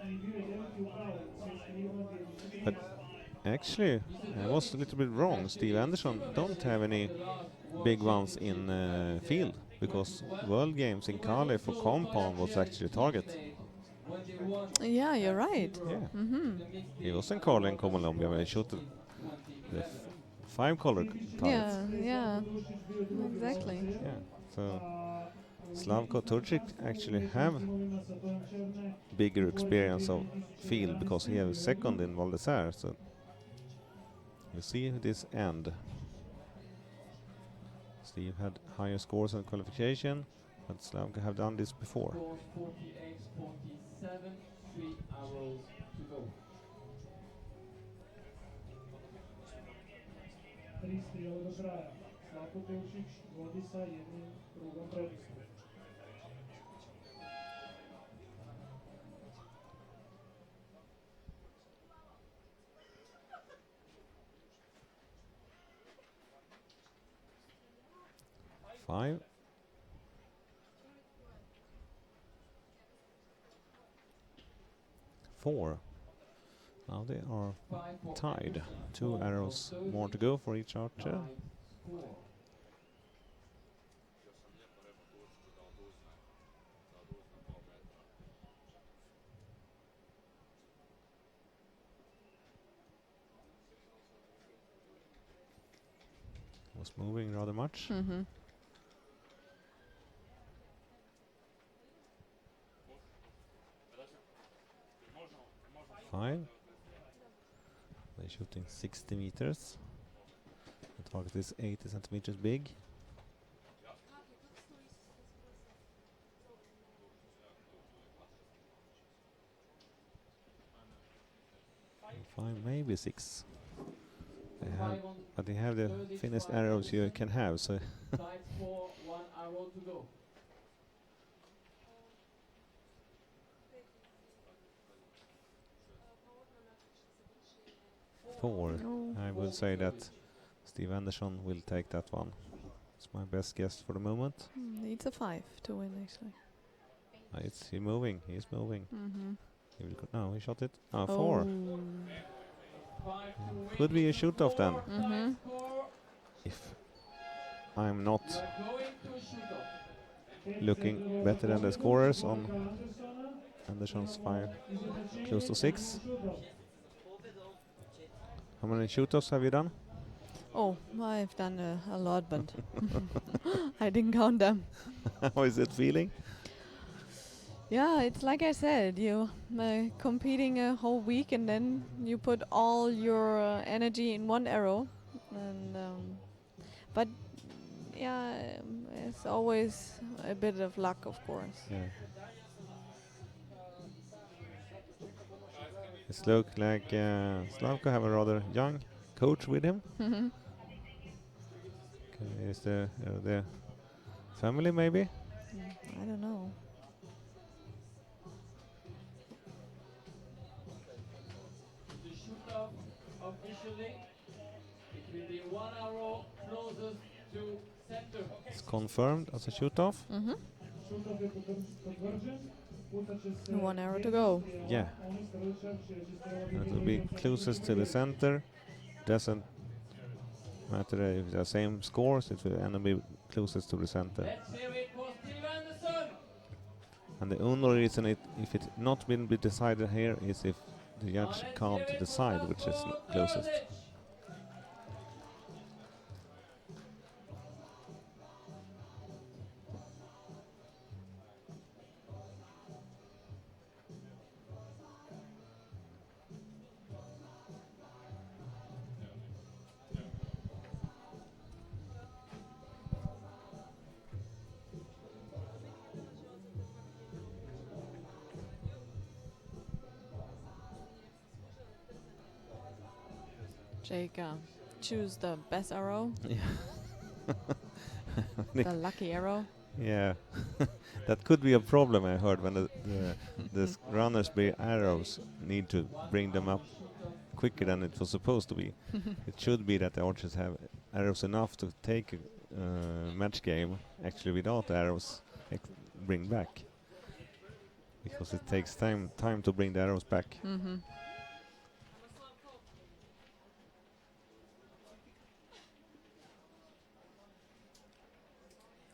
i bio je 9. u pravu svjetskim igrama 2013. But actually, I was a little bit wrong. Steve Anderson don't have any big ones in field, because World Games in Cali for compound was actually target. Yeah, you're right. Yeah. He was in Cali in Colombia when he shot the 5-color targets. Yeah, exactly. Yeah. So Slavko Turčić actually have bigger experience of field, because he has second in Val d'Isère. So you see this end. Steve had higher scores in qualification, but Slavko have done this before. 48:47, 3 hours to go. 3 strijele do kraja. Slavko Turšić vodi sa jednim krugom prednosti. Five. 4. Now they are tied. 2 arrows more to go for each archer. Was moving rather much. Five. They're shooting 60 meters. The target is 80 centimeters big. Five, maybe 6. They have, but they have the thinnest arrows you can have, so Fights for 1 arrow to go. 4. Oh. I would say that Steve Anderson will take that one. It's my best guess for the moment. Needs a 5 to win, actually. It's he moving. He's moving. He will go. No, he shot it. 4. Oh. Could be a shoot off then. If I'm not looking better than the scorers on Anderson's 5, close to 6. How many shoot-offs have you done? Oh, I've done a lot, but I didn't count them. How is it feeling? Yeah, it's like I said, you competing a whole week and then you put all your energy in one arrow, and but yeah, it's always a bit of luck, of course. Yeah. It looks like Slavko have a rather young coach with him. Is the family maybe? I don't know. The shoot-off officially, it will be 1 arrow closest to center. It's confirmed as a shoot-off. Šutov je potvrđen. Pucat će se 1 arrow to go. Yeah. Oni Starovićev će And it will be closest to the center. Doesn't matter if the same scores, it will end up be closest to the center. Let's hear it for Steve Anderson. And the only reason if it not been decided here is if the judge can't decide which is closest. Jake, choose the best arrow, Yeah. the lucky arrow. Yeah, that could be a problem. I heard when the runners be arrows need to bring them up quicker than it was supposed to be. It should be that the archers have arrows enough to take a match game actually without arrows bring back, because it takes time to bring the arrows back.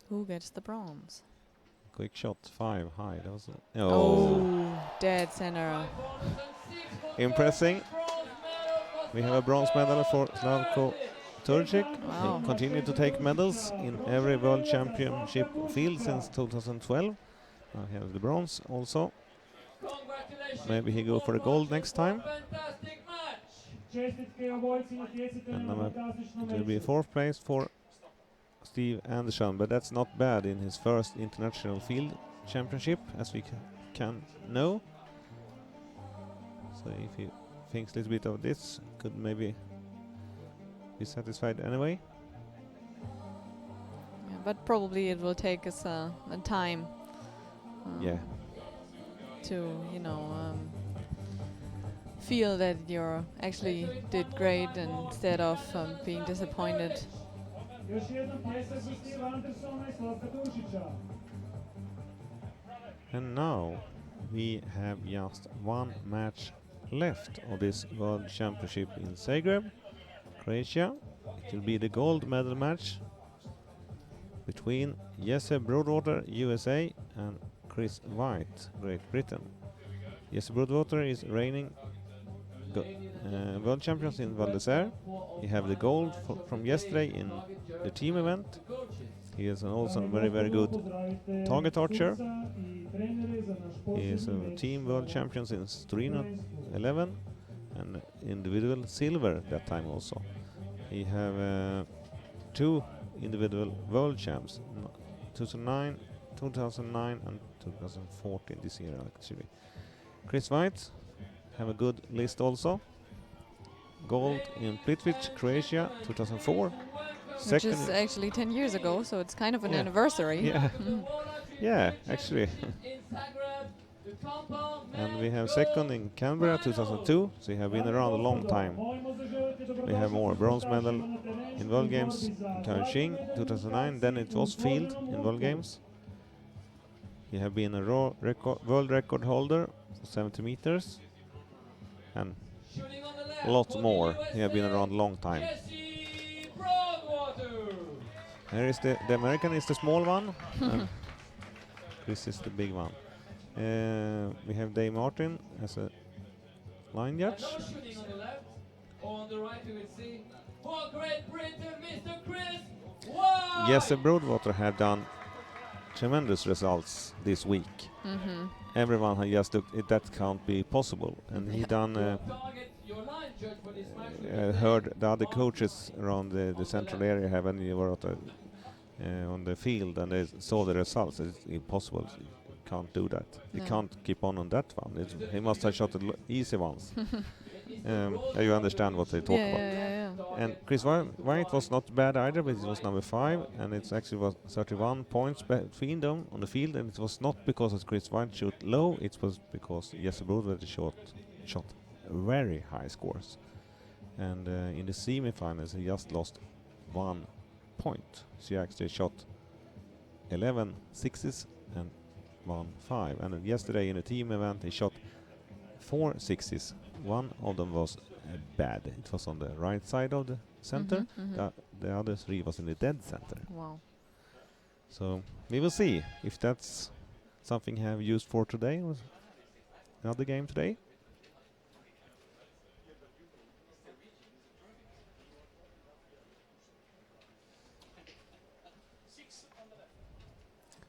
Who gets the bronze? Quick shot, 5 high. That was Dead center. impressing. We have a bronze medal for Slavko Turcic. Wow. He continued to take medals in every World Championship field since 2012. Now he has the bronze also. Maybe he go for the gold next time. And it will be 4th place for Steve Andersson, but that's not bad in his first international field championship, as we can know. So if he thinks a little bit of this, could maybe be satisfied anyway. Yeah, but probably it will take us a time. Yeah. To feel that you're actually did great instead of being disappointed. And now we have just one match left of this World Championship in Zagreb, Croatia. It will be the gold medal match between Jesse Broadwater, USA, and Chris White, Great Britain. Jesse Broadwater is reigning world champions in Val d'Isère. He have the gold from yesterday in the team event. He is also a very good target archer. He is a team world champion since Torino 11 and individual silver that time also. He have 2 individual world champs, 2009 and 2014 this year actually. Chris White have a good list also. Gold in Plitvice, Croatia, 2004. Which is actually 10 years ago, so it's kind of an anniversary. Yeah, yeah, actually. And we have second in Canberra, 2002, so we have been around a long time. We have more bronze medal in World Games in Kaohsiung, 2009, then it was field in World Games. He have been a world record holder for 70 meters and a lot more. He have been around a long time. Here is the American is the small one, and Chris is the big one. We have Dave Martin as a line judge. Jesse Broadwater have done tremendous results this week. Everyone has just looked, that can't be possible, and he done heard the other coaches around the central area have when you were on the field and they saw the results. It's impossible. You can't do that. You can't keep on that one. He must have shot the easy ones. You understand what they talk about. Yeah. And Chris White was not bad either, but he was number 5, and it's actually was 31 points between them on the field, and it was not because of Chris White shot low, it was because Jesse Broadwater shot very high scores. And in the semi-finals he just lost 1 point. So he actually shot 11 sixes and 1 5. And then yesterday in the team event he shot 4 sixes. One of them was bad. It was on the right side of the center. The other 3 was in the dead center. Wow. So we will see if that's something you have used for today or another game today?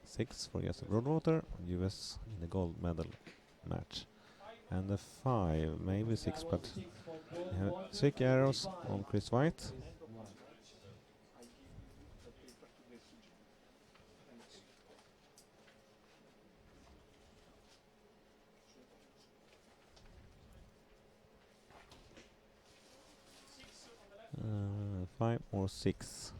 Six for Jesper Broadwater, US in the gold medal match. And the 5, maybe 6, but we have 6 arrows on Chris White. Uh, 5 or 6.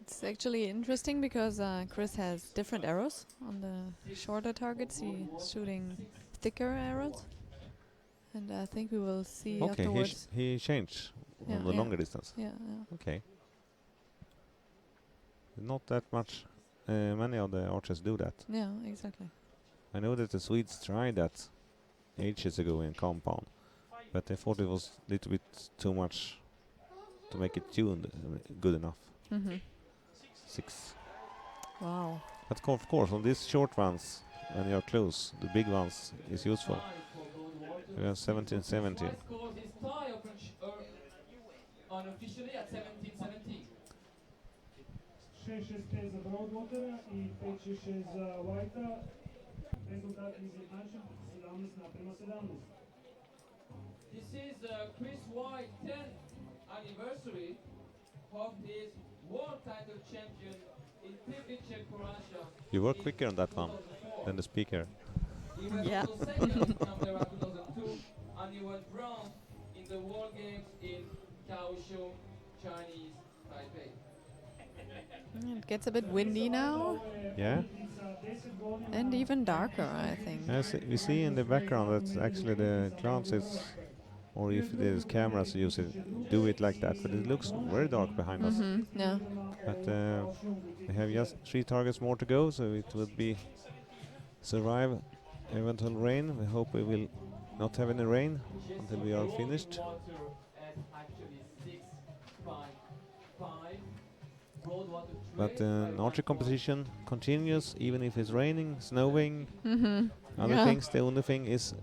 It's actually interesting because Chris has different arrows on the shorter targets. He's shooting thicker arrows, and I think we will see Okay, afterwards. he changed Yeah, on the yeah. longer distance. Yeah, yeah. Okay. Not that much. Many of the archers do that. Yeah, exactly. I know that the Swedes tried that ages ago in compound, but they thought it was a little bit too much to make it tuned good enough. Mm-hmm. 6. Wow. But of course, on these short ones, when you are close, the big ones is useful. We have 17-17. Scores his tie unofficially at 17-17. 6-6 za Broadwatera i 5-6 za Whitea. Rezultat izjednačen 17:17. This is Chris White's 10th anniversary of his world title champion in Pripyat, Croatia. You were quicker on that one than the speaker. He was Yeah. also second in Canberra 2002, and he won bronze in the World Games in Kaohsiung, Chinese Taipei. It gets a bit windy now, Yeah. and even darker, I think. As we see in the background, that's actually the clouds is, or if there's cameras use it, do it like that. But it looks very dark behind us. Mm-hmm. Yeah. But we have just 3 targets more to go, so it would be survive eventual rain. We hope we will not have any rain until we are finished. But the archery competition continues even if it's raining, snowing, Mm-hmm. other Yeah. things. The only thing is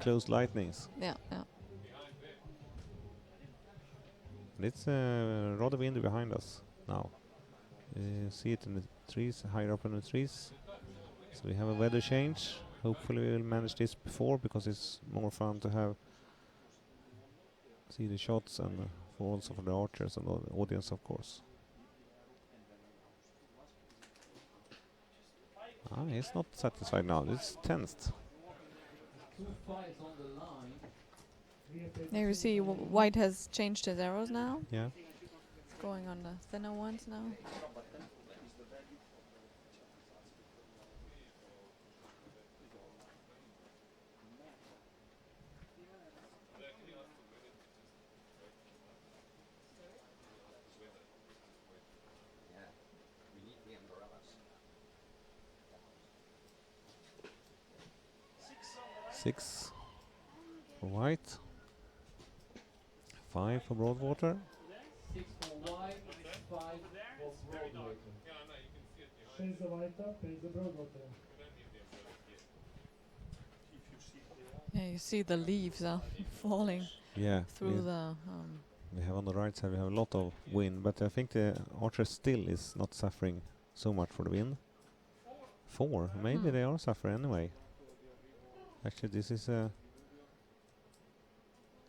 close lightnings. Yeah, yeah. And it's rather windy behind us now. See it in the trees, higher up in the trees. So we have a weather change. Hopefully we will manage this before, because it's more fun to have see the shots and also for the archers and the audience, of course. He's not satisfied now. It's tensed. 2 fights on the line. There you see White has changed his arrows now. Yeah. It's going on the thinner ones now. Six for White. 5 for Broadwater. 6 for White, 5 for Broadwater. 6 za Whitea, 5 za Broadwatera. Yeah, you see the leaves are falling Yeah. through We have on the right side, we have a lot of wind, but I think the archer still is not suffering so much for the wind. 4, maybe they are suffering anyway. Actually, this is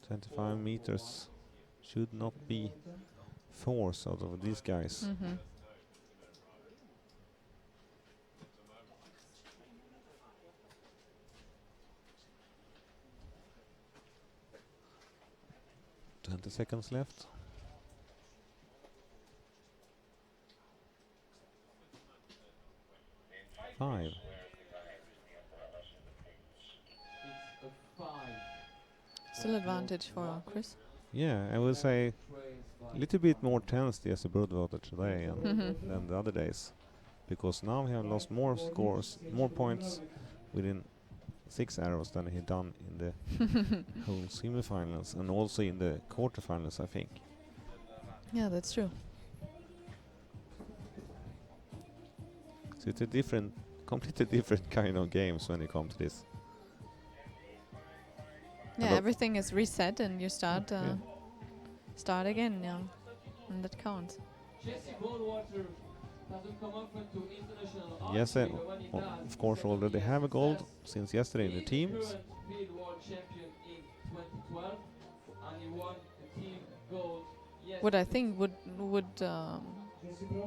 25 meters. Should not be 4 out of these guys. Mm-hmm. Mm. 20 seconds left. Five. It's a 5. Still advantage for Chris. Yeah, I would say a little bit more tense as a Broadwater today than the other days, because now he have lost more scores, more points within 6 arrows than he done in the whole semifinals and also in the quarterfinals, I think. Yeah, that's true. So it's a different, completely different kind of games when it comes to this. Yeah, Hello. everything is reset and you start Yeah. start again. Yeah, and that counts. Jesse Goldwater doesn't come often to international Yes, archery, but when he does, of course, he's a already clear have a gold success. since yesterday in He the is teams. current field world champion in 2012, and he won the team gold yesterday. What I think would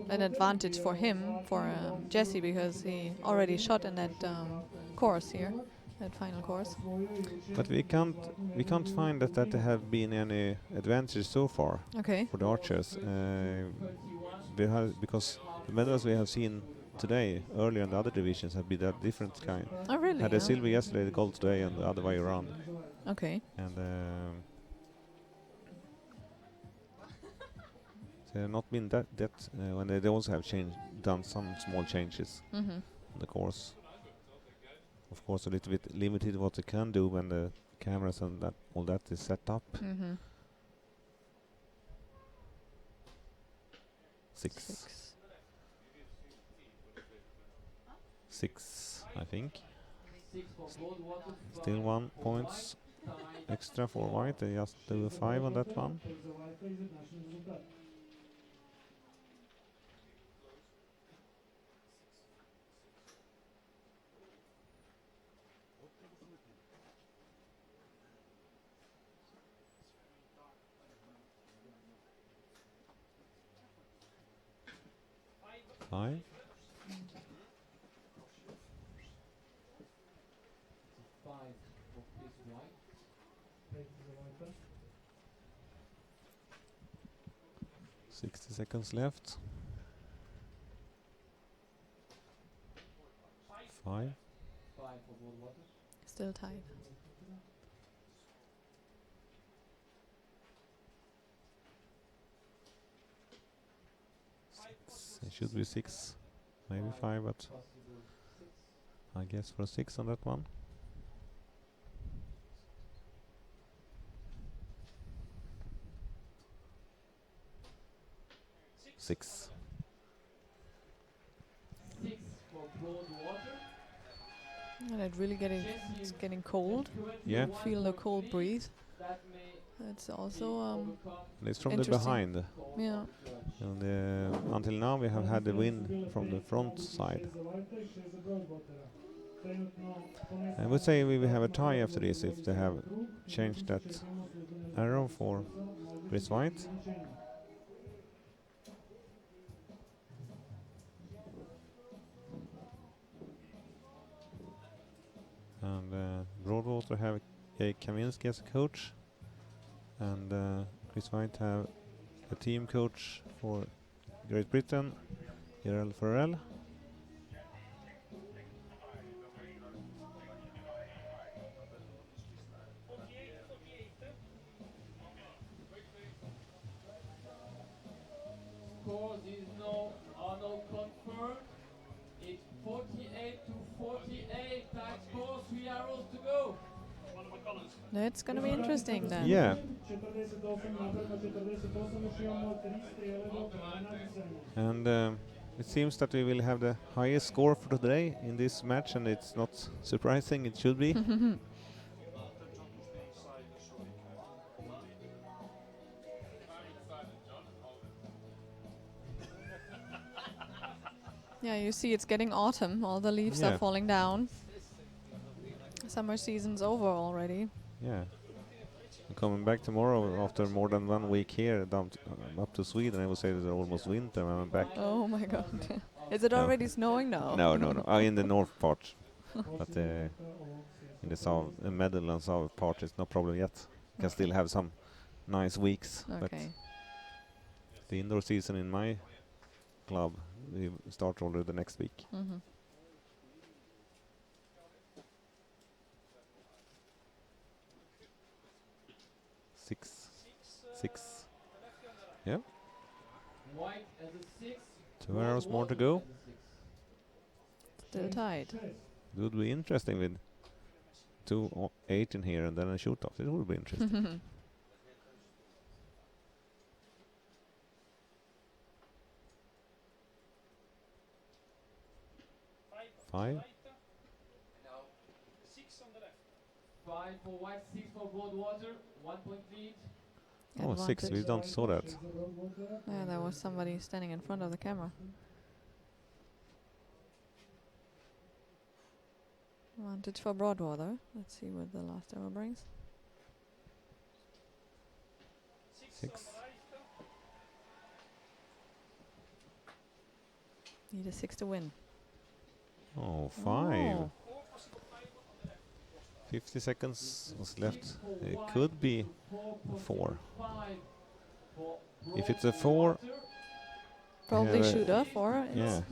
an advantage for him, for Jesse, because he already shot in that course here, that final course. But we can't find that there have been any advantages so far Okay. for the archers. Because the medals we have seen today, earlier in the other divisions, have been that different kind. Oh, really? Had a Yeah. silver yesterday, the gold today, and the other way around. Okay. And they have not been that when they also have done some small changes Mm-hmm. on the course. Of course, a little bit limited what they can do when the cameras and all that is set up. Mm-hmm. 6, I think. 6 for Goldwater, Still 1 points extra for white. They just do a 5 on that one. Five. 5 for Chris White. 60 seconds left. 5. 5 for Goldwater. Still tied. It should be 6, maybe 5, but Possible 6. I guess for 6 on that one. 6. 6 for Goldwater. And it really it's getting cold. Yeah. Feel the cold breeze. That may It's also overcome It's from the Interesting. behind. yeah. And until now we have had the wind from the front side. I would say we will have a tie after this if they have changed that arrow for Chris White. And Broadwater have Jake Kaminski as a coach, and Chris White have a team coach for Great Britain, Gerald Farrell. scores are now confirmed. It's 48 to 48. Tight score, 3 arrows to go. That's gonna be interesting then. Yeah, and it seems that we will have the highest score for today in this match, and it's not surprising, it should be. Yeah, you see it's getting autumn. All the leaves Yeah. are falling down. Summer season's over already. Yeah. I'm coming back tomorrow after more than 1 week here down up to Sweden. I would say it's almost winter when I'm back. Oh my god. Is it No. already snowing now? No. In the north part. But in the south, middle and south part, it's no problem yet. Can still have some nice weeks. But Okay. the indoor season in my club, we start already the next week. Mm-hmm. Six. Yeah. White as a 6. 2 arrows more to go. Still tied. It would be interesting with 2-8 in here and then a shoot off. It would be interesting. 5. Now, 5 for white, 6 for Broadwater, 1 point lead. Oh, 6. We Advantage. don't saw that. Yeah, there was somebody standing in front of the camera. Advantage for Broadwater. Let's see what the last arrow brings. 6. Need a 6 to win. Oh, 5. Oh. 50 seconds was left. It could be a 4. If it's a 4, Probably Yeah, shoot off or yeah,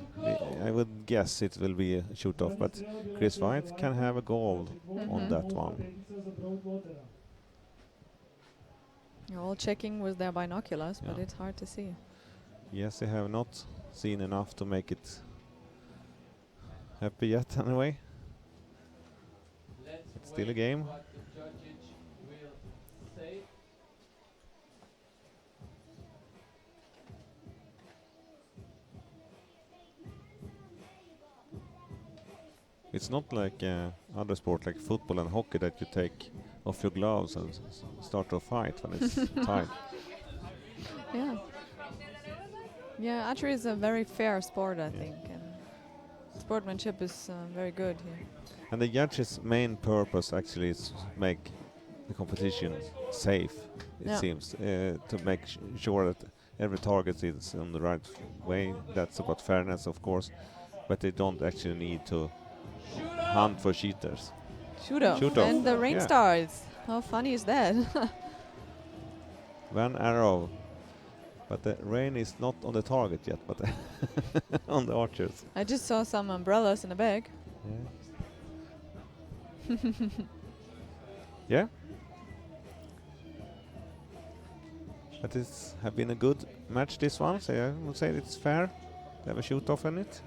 I would guess it will be a shoot off, but Chris White can have a goal on that one. You're all checking with their binoculars, but Yeah. it's hard to see. Yes, they have not seen enough to make it happy yet, anyway. It's still a game. What the judges will say. It's not like other sport like football and hockey that you take off your gloves and start to fight when it's tight. Yeah. Yeah, archery is a very fair sport, I think, and sportsmanship is very good here. And the judge's main purpose actually is to make the competition safe, it Yeah. seems, to make sure that every target is on the right way. That's about fairness, of course, but they don't actually need to hunt for cheaters. Shoot off. Shoot off. And the rain Yeah. starts. How funny is that? One arrow, but the rain is not on the target yet, but on the archers. I just saw some umbrellas in the bag. Yeah. Yeah. But it's have been a good match, this one, so I would say it's fair to have a shoot off in it.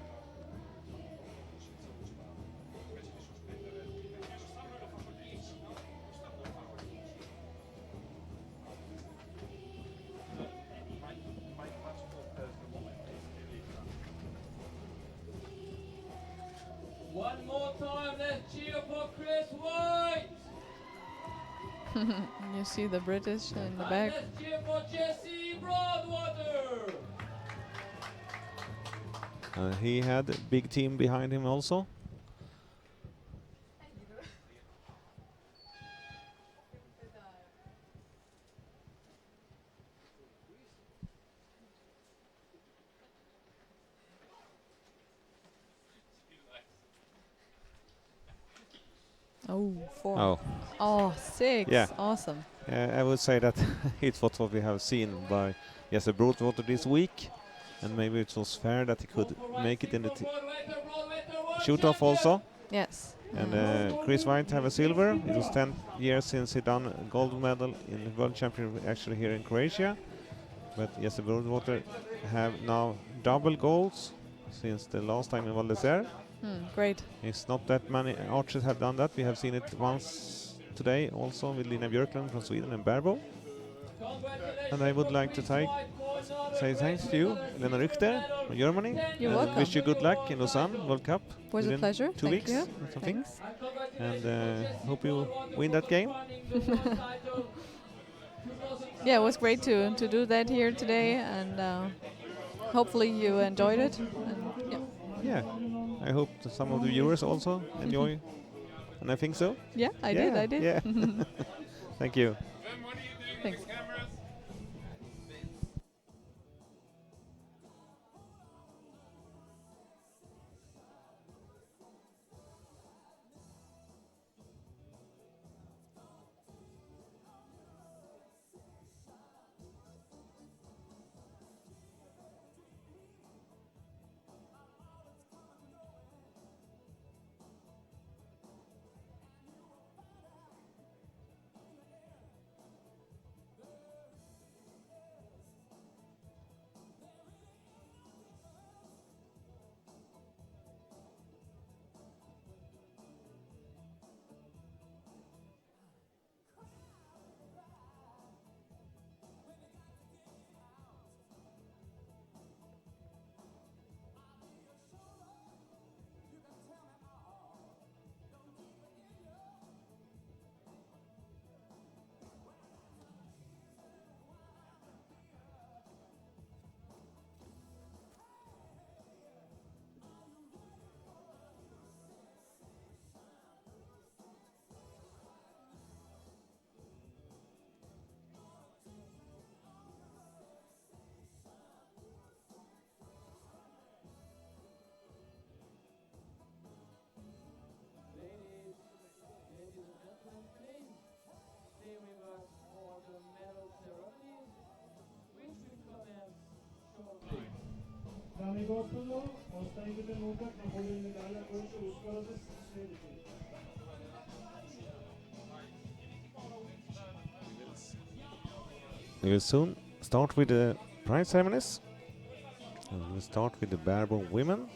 One more time, let's cheer for Chris White. You see the British in the And back. let's cheer for Jesse Broadwater. He had a big team behind him also. Oh, 4. Oh, Oh, 6. Yeah. Awesome. I would say that it's what we have seen by Jesse Broadwater this week, and maybe it was fair that he could make it in the shoot off also. Yes. And Chris White have a silver. It was 10 years since he done a gold medal in the World Championship actually here in Croatia. But Jesse Broadwater have now double golds since the last time in Val d'Isère. Great. It's not that many archers have done that. We have seen it once today also with Lina Björklund from Sweden and Barebow. And I would like to say thanks to you, Lena Richter from Germany. You're and welcome. wish you good luck in Lausanne World Cup. Was a within pleasure. 2 Thank weeks you. or something. Thanks. And hope you win that game. Yeah, it was great to do that here today, and hopefully you enjoyed it. And Yeah, I hope that some of the viewers also enjoy. And I think so. yeah, I did. Yeah. Thank you. Thanks. Dame i gospodo, ostavite trenutak na podjeli medalja koji će uskoro da se slediti. We will soon start with the prize ceremonies. And we'll start with the Barebow Women.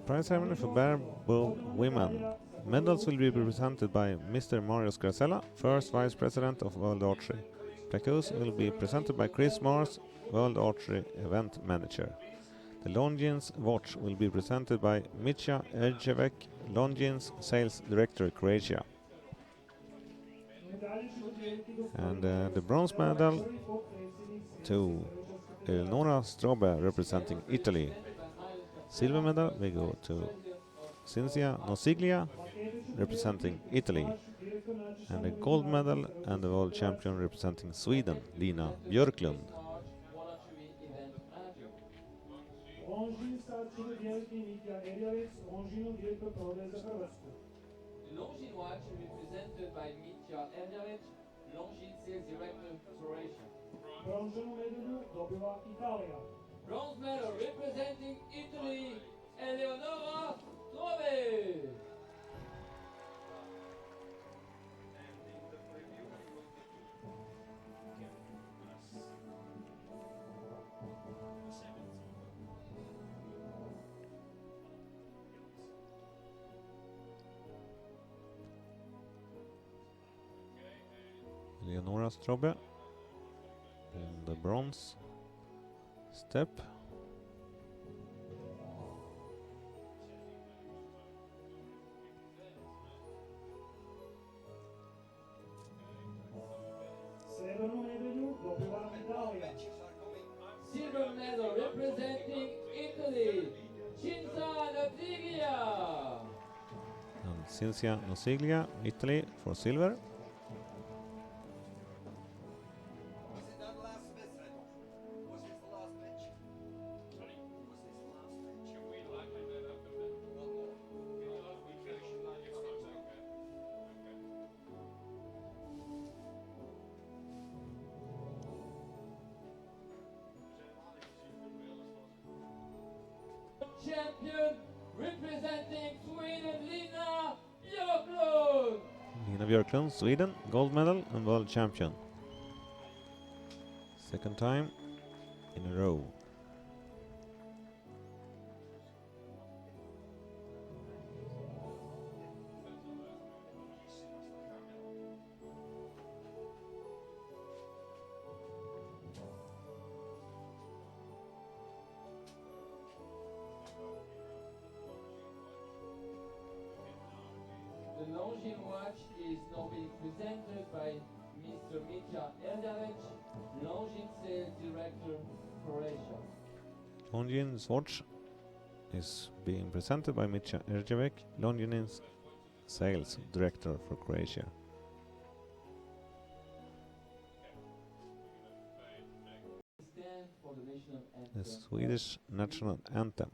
Prize ceremony for Barebow Women. Medals will be presented by Mr. Mario Scarcella, first Vice President of World Archery. Plaques will be presented by Chris Mars, World Archery Event Manager. The Longines watch will be presented by Mitja Erjevec, Longines Sales Director, Croatia. And the bronze medal to Eleonora Strobe, representing Italy. Silver medal will go to Cinzia Nosiglia, representing Italy. And the gold medal and the world champion representing Sweden, Lina Björklund. The Longines watch will be presented by Mitja Erjevec, Longines Sales Director, Croatia. Bronze medal representing Italy, Eleonora Strobe. Eleonora Strobe in the bronze step. Silver medal representing Italy, Cinzia Nosiglia. And Cinzia Nosiglia, Italy, for silver. Champion representing Sweden, Lina Björklund. Lina Björklund, Sweden, gold medal and world champion. Second time in a row. The Longines watch is now being presented by Mr. Mitja Erjevec, Longines Sales Director, Croatia. Longines watch is being presented by Mitja Erjevec, Longines Sales Director for Croatia. Stand for the national The anthem. Swedish national anthem.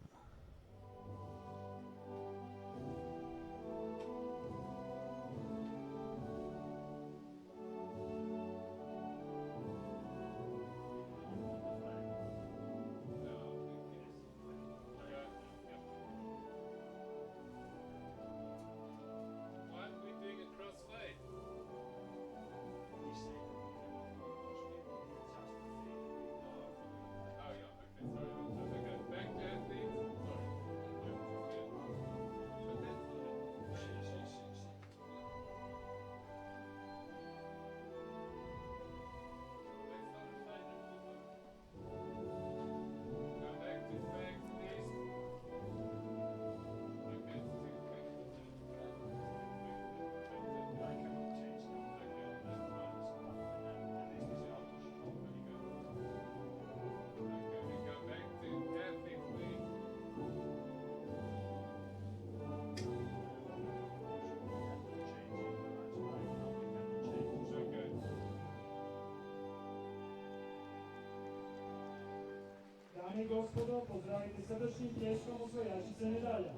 Dame i gospodo, pozdravite srdačnim pljeskom osvajačice medalja.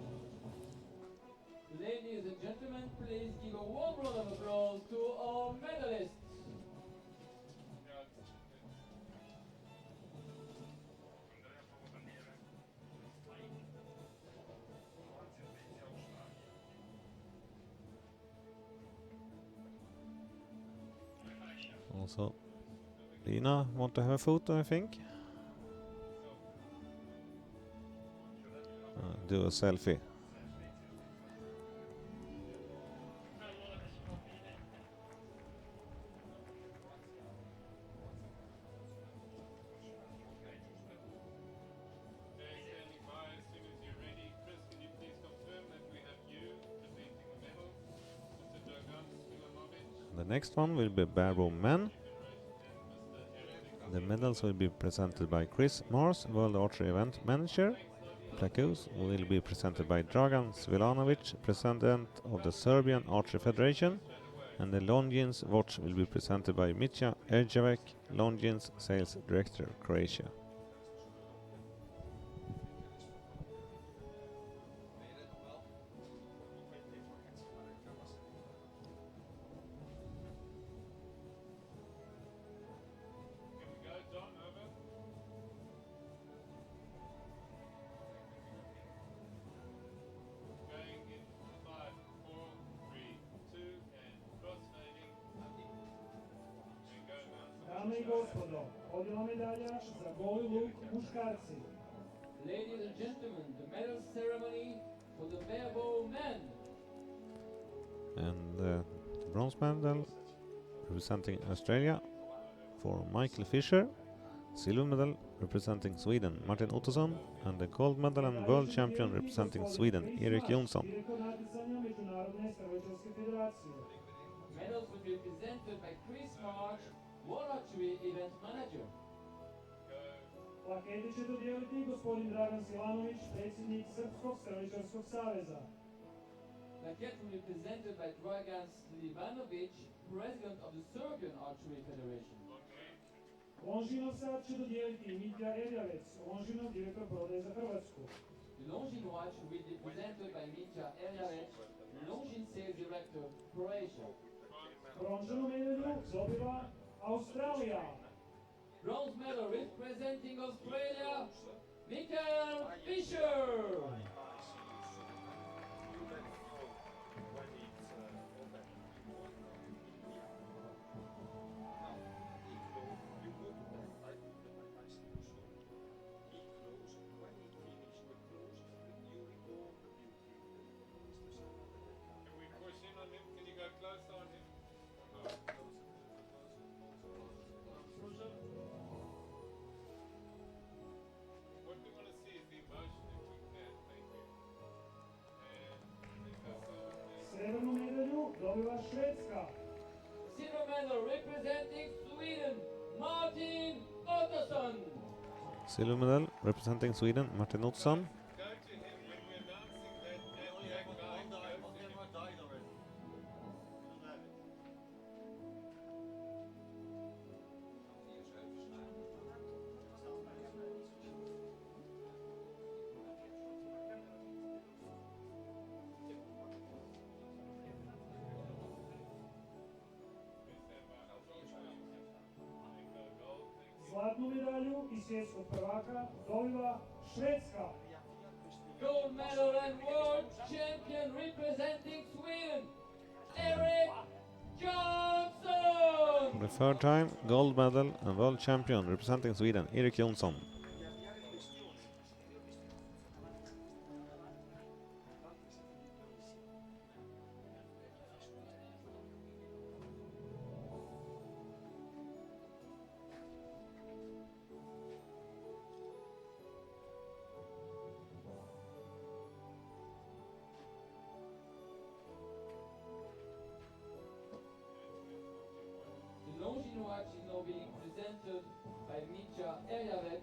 Ladies and gentlemen, please give a warm round of applause to our medalists. Also, Lina want to have a photo, I think. Do a selfie. The next one will be Barebow Men. The medals will be presented by Chris Mars, World Archery Event Manager. Plaques will be presented by Dragan Svilanovic, President of the Serbian Archery Federation. And the Longines watch will be presented by Mitja Erjavec, Longines Sales Director, Croatia. Dame i gospodo, podjela medalja za goli luk muškarci. Ladies and gentlemen, the medal ceremony for the Barebow Men. And the bronze medal representing Australia for Michael Fisher. Silver medal representing Sweden, Martin Ottosson. And the gold medal and world champion representing Sweden, Erik Jonsson. Direktor natjecanja Međunarodne streljačke federacije. Medals will be presented by Chris March, World Archery Event Manager. Plakete će dodijeliti gospodin Dragan Silanović, predsjednik Srpskog streličarskog saveza. Plaquette will be presented by Dragan Slivanovic, President of the Serbian Archery Federation. Lonžinov sat će dodijeliti Mitja Erjavec, Lonžinov direktor prodaje za Hrvatsku. The Longines watch will be presented by Mitja Erjavec, Longines Sales Director, Croatia. Bronzanu medalju dobiva Australija. Bronze medal representing Australia, Michael Fisher. Srebrnu medalju dobiva Švedska. Silver medal representing Sweden, Martin Ottosson. Silver medal representing Sweden, Martin Ottosson. Zlatnu medalju i svjetskog prvaka dobiva Švedska. Gold medal and world champion representing Sweden, Erik Jonsson. For the third time, gold medal and world champion representing Sweden, Erik Jonsson. The Longines watch is now being presented by Mitja Erjavec,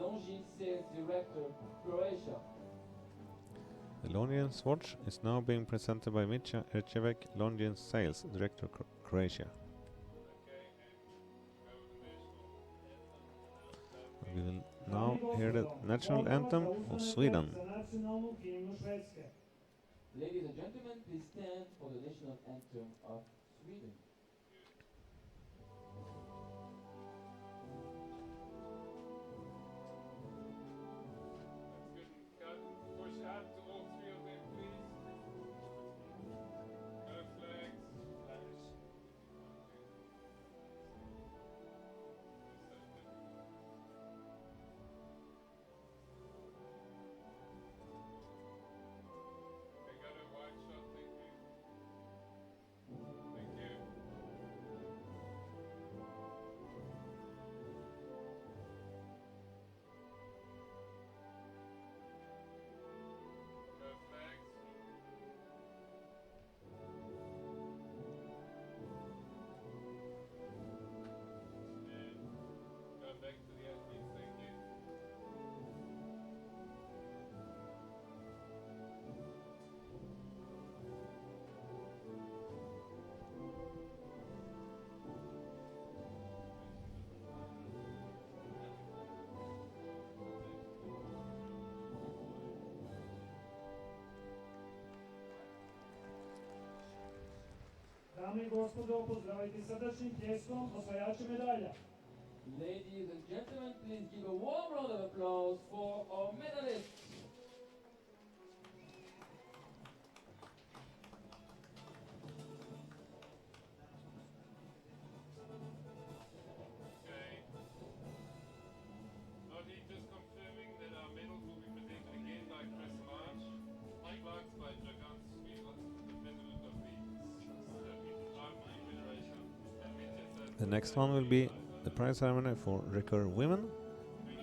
Longines Sales Director, Croatia. The Longines watch is now being presented by Mitja Erjavec, Longines Sales Director, Croatia. We will Now hear the national anthem of Sweden. Za nacionalnu himnu Švedske. Ladies and gentlemen, please stand for the national anthem of Sweden. Push out to all three of them, please. No flags. Flash. They got a wide shot, thank you. Thank you. No flags. And go back to the athletes, thank you. Dame i gospodo, pozdravite srdačnim pljeskom osvajače medalja. Ladies and gentlemen, please give a warm round of applause for our medalists. Okay. Lottie, just confirming that our medals will be presented again by Chris March, flags by Dragan Svila, the president of the Archery Federation, and Mitya The next one will be the prize ceremony for Recurve Women.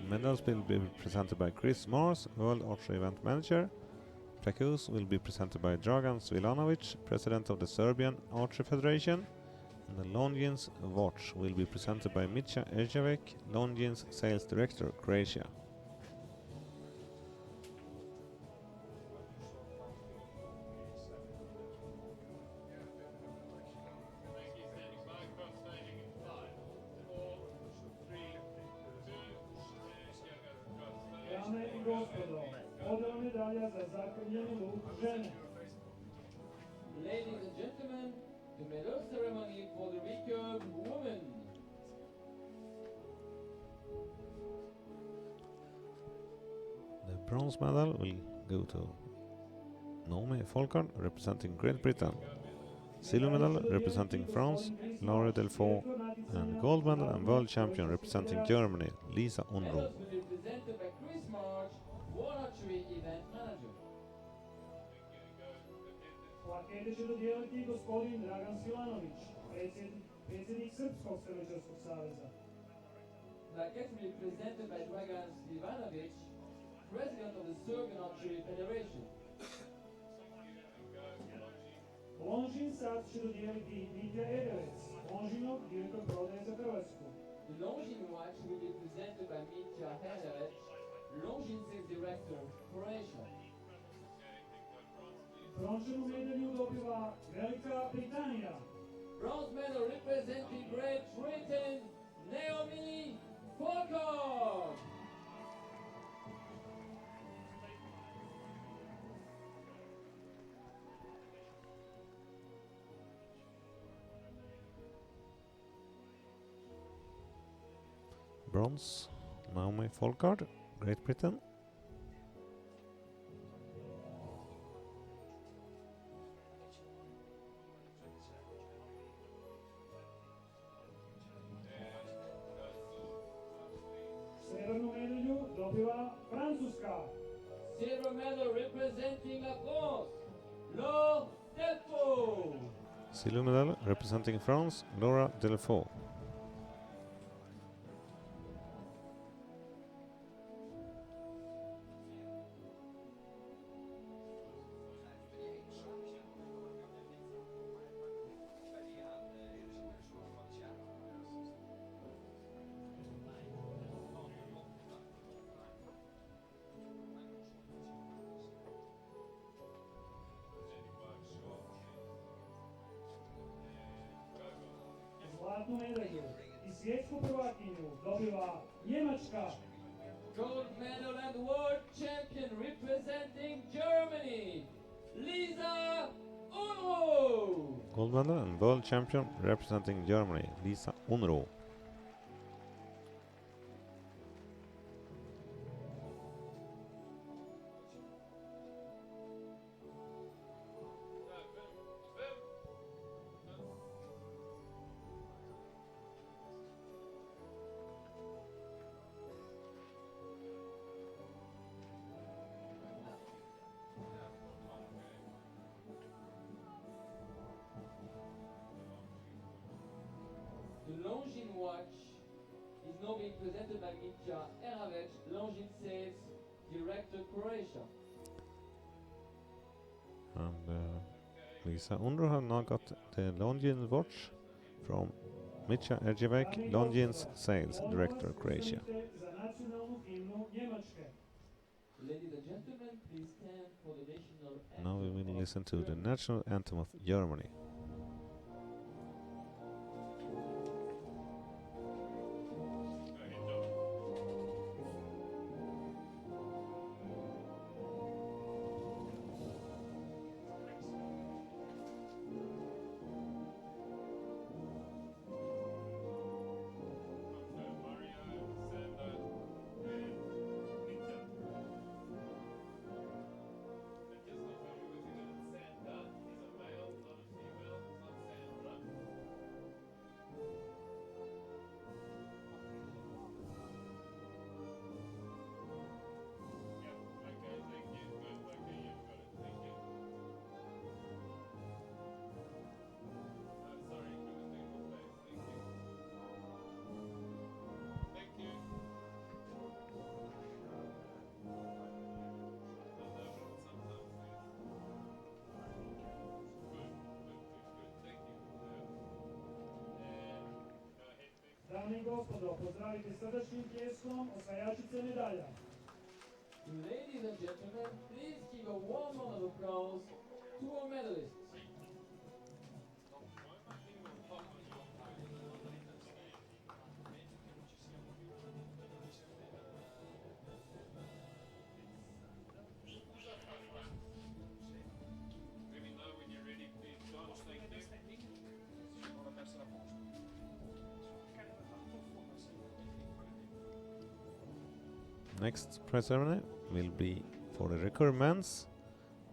Medals will be presented by Chris Mars, World Archery Event Manager. Precoce will be presented by Dragan Svilanovic, President of the Serbian Archery Federation. And the Longines Watch will be presented by Mitja Erjavec, Longines Sales Director, Croatia. Thank you, standing by, cross fading in 5, 4, 3, 2, and cross fade. Dame i gospodo, podela medalja za zakrvljeni luk žene. Ladies and gentlemen, the medal ceremony for the Recurve Women. The bronze medal will go to Naomi Folkard, representing Great Britain. Silver medal representing France, Laura Delfaux. And gold medal and world champion representing Germany, Lisa Unruh. Medals will be presented by Chris March, World Archery Event Manager. Plakete će dodijeliti gospodin Dragan Svilanović, predsjednik Srpskog streličarskog saveza. Plaquettes will be presented by Dragan Slivanovic, President of the Serbian Archery Federation. Longin sat će dodijeliti Mitja Erjavec, Longinov direktor prodaje za Hrvatsku. The Longines watch will be presented by Mitja Erjavec, Longines Sales Director, Croatia. Brončanu medalju dobiva Velika Britanija. Bronze medal representing Great Britain, Naomi Folkard. Bronze, Naomi Folkard, Great Britain. Srebrnu medalju dobiva Francuska. Silver medal representing La France, Laure Delfaux. Silver medal representing France, Laura Delfaux. Zlatnu medalju i svjetsku prvakinju dobiva Njemačka. Gold medal and world champion representing Germany, Lisa Unruh. Gold medal and world champion representing Germany, Lisa Unruh. The Longines watch is now being presented by Mitja Eravec, Longines Sales Director Croatia. And Lisa Unruh have now got the Longines watch from Mitja Erjevek, Longines Sales Director Croatia. Za nacionalnu himnu Njemačke. Ladies and gentlemen, please stand for the national anthem. Now we will of listen to the Germany. national anthem of Germany. Dame i gospodo, pozdravite srdačnim pljeskom osvajačice medalja. Ladies and gentlemen, please give a warm round of applause to our medalists. Maybe now when you're ready, please, John, thank you. Next prize ceremony will be for the Recurve Men's,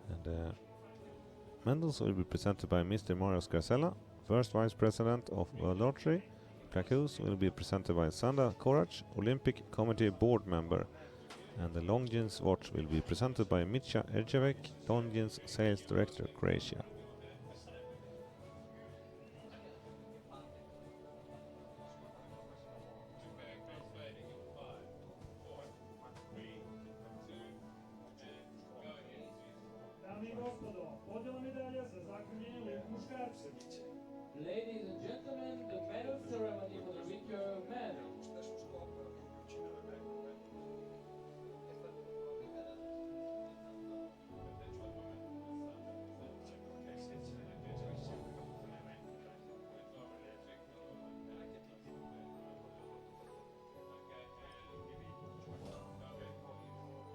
and medals will be presented by Mr. Mario Scarcella, first vice president of World Archery. Plaques will be presented by Sandra Korach, Olympic Committee board member, and the Longines watch will be presented by Mitja Erjevek, Longines sales director, Croatia. Dame i gospodo, podjela medalja za zakrivljenje lik muškarce. Ladies and gentlemen, the medal ceremony for the Recurve Men.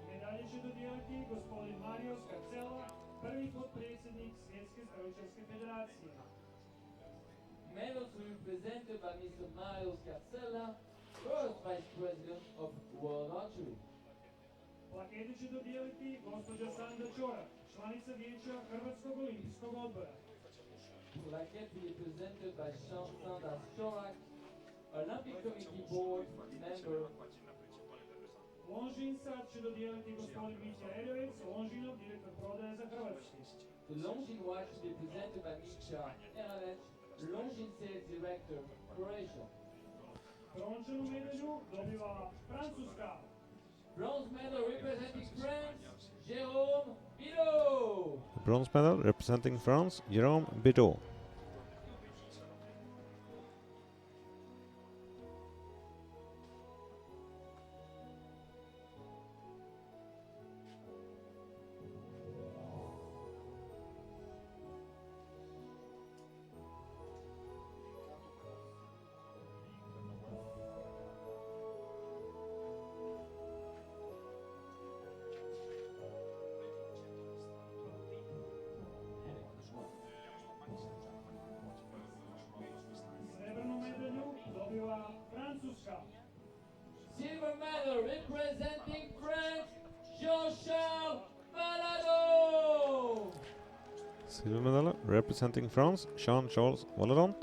Medalje će dodijeliti gospodin Mario Scarcella, prvi potpredsjednik Svjetske strelčarske federacije. Medals will be presented by Mr. Mario Scarcella, first vice president of World Archery. Plakete će dodijeliti gospođa Sandra Čorak, članica vijeća Hrvatskog olimpijskog odbora. Plaquette will be presented by Sandra Chorak, Olympic Committee Board member. Longines sad će dodijeliti gospodin Mitja Erjevec, Longines direktor prodaje za Hrvatsku. The Longines watch will be presented by Mitja Eravec, Longines sales director, Croatia. Brončanu medalju dobiva Francuska. Bronze medal representing France, Jérôme Bidot. The bronze medal representing France, Jérôme Bidot. Jean-Charles Valadon. Silver medal representing France, Jean-Charles Valadon.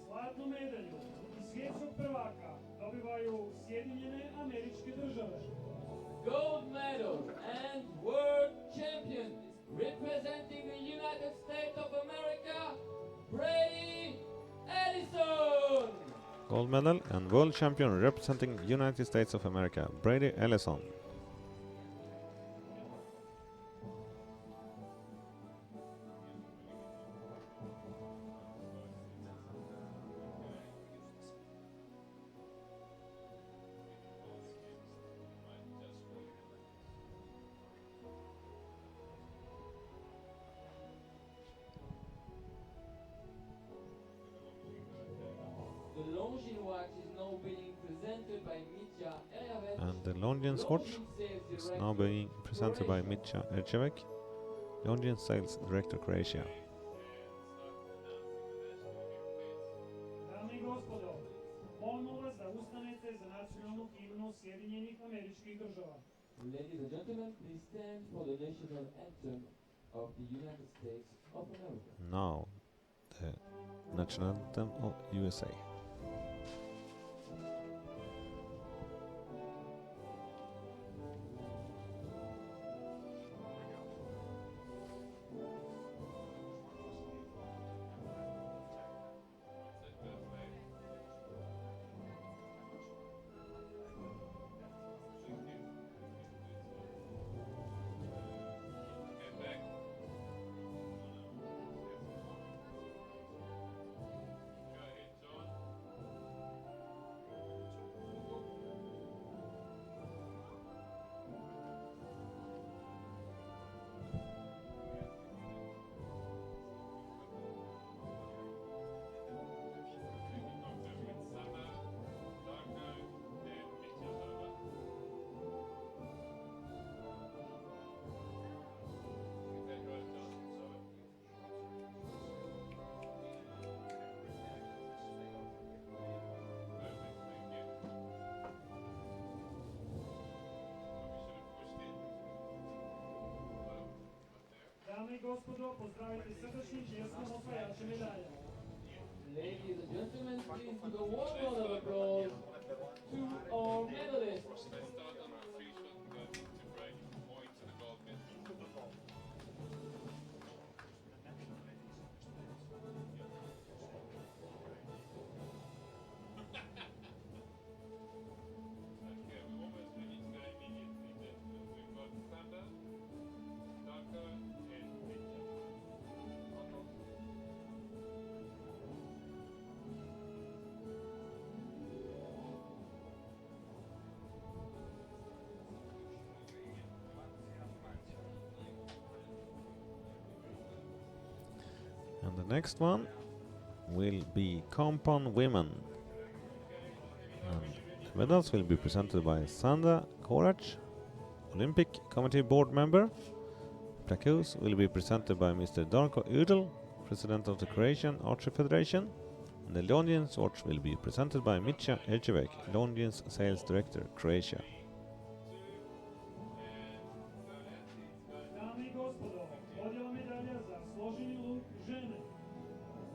Zlatnu medalju i svjetskog prvaka dobivaju Sjedinjene Američke Države. Gold medal and world champion representing the United States of America, Brady Ellison. Gold medal and world champion representing United States of America, Brady Ellison. The Longines watch is now being presented by Mitja Erjavec. And the Longines watch is now being presented by Mitja Erjavec, Longines Sales Director Croatia. Dame i gospodo, molim vas da ustanete za nacionalnu himnu Sjedinjenih Američkih Država. Ladies and gentlemen, please stand for the national anthem of the United States of America. Now, the national anthem of USA. Dame i gospodo, pozdravite srdačnim pljeskom osvajače medalja. Ladies and gentlemen, please give a warm round of applause to our medalists. Let's start on our free shot and go to break point to the gold medal. Okay, we almost ready to go immediately. We've got Sander, Darko, and Mitja. And the next one will be compound women. And the medals will be presented by Sandra Korach, Olympic Committee Board Member. Plaques will be presented by Mr. Darko Udel, President of the Croatian Archery Federation. And the Longines watch will be presented by Mitja Erjavec, Longines Sales Director, Croatia. Dame i gospodo, podjela medalja za složeni luk žene.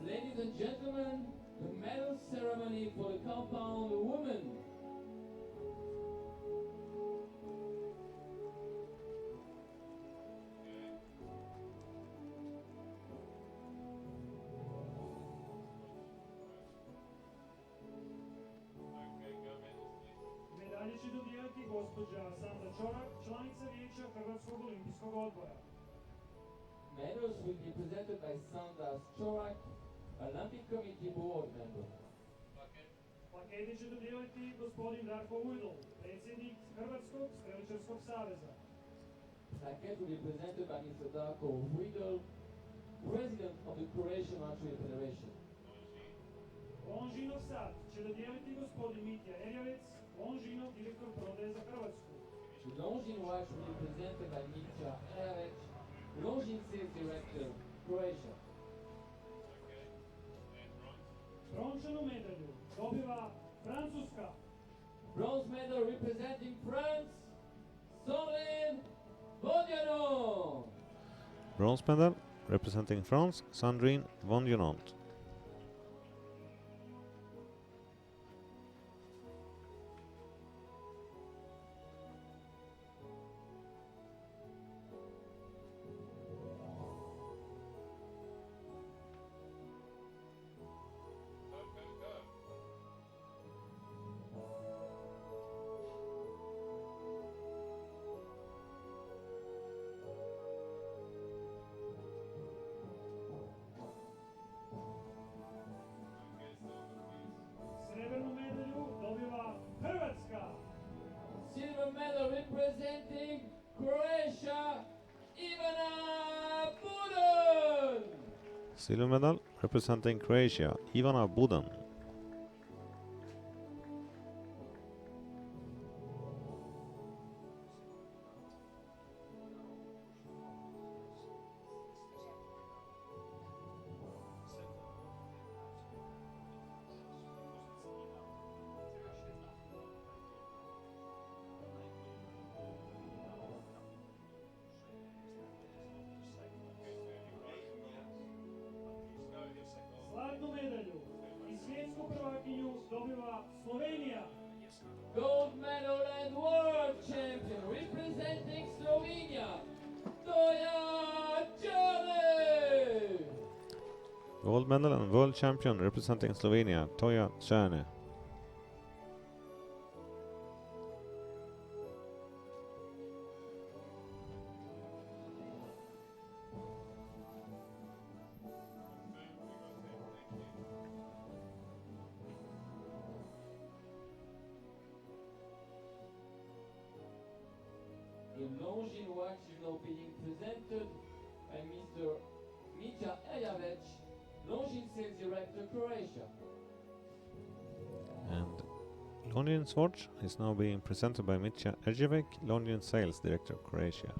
Ladies and gentlemen, the medal ceremony for the compound women. Medalje će dodijeliti gospođa Sandra Čorak, članica Vijeća Hrvatskog olimpijskog odbora. Medals will be presented by Sandra Chorak, Olympic Committee Board Member. Plakete će dodijeliti gospodin Darko Ujdl, predsjednik Hrvatskog streličarskog saveza. bracket will be presented by Mr. Darko Widel, President of the Croatian Archery Federation. Lonžinov sat će dodijeliti gospodin Mitja Erjavec, Lonžinov direktor prodaje za Hrvatsku. The Longines watch will be presented by Mitja Erjavec, Longines Sales Director, Croatia. Brončanu medalju dobiva Francuska. Bronze medal representing France, Solin Vodjanon. Bronze medal representing France, Sandrine Vongenant. Srebrnu medalju dobiva Hrvatska. Silver medal representing Croatia, Ivana Budan. Silver medal representing Croatia, Ivana Budan. Zlatnu medalju i svjetsku prvakinju dobiva Slovenija. Gold medal and world champion representing Slovenia, Toja Čane. Gold medal and world champion representing Slovenia, Toja Čane. The Longines watch is now being presented by Mr. Mitja Erjavec, Longines Sales Director, Croatia. And Longines watch is now being presented by Mitja Erjavec, Longines Sales Director, Croatia.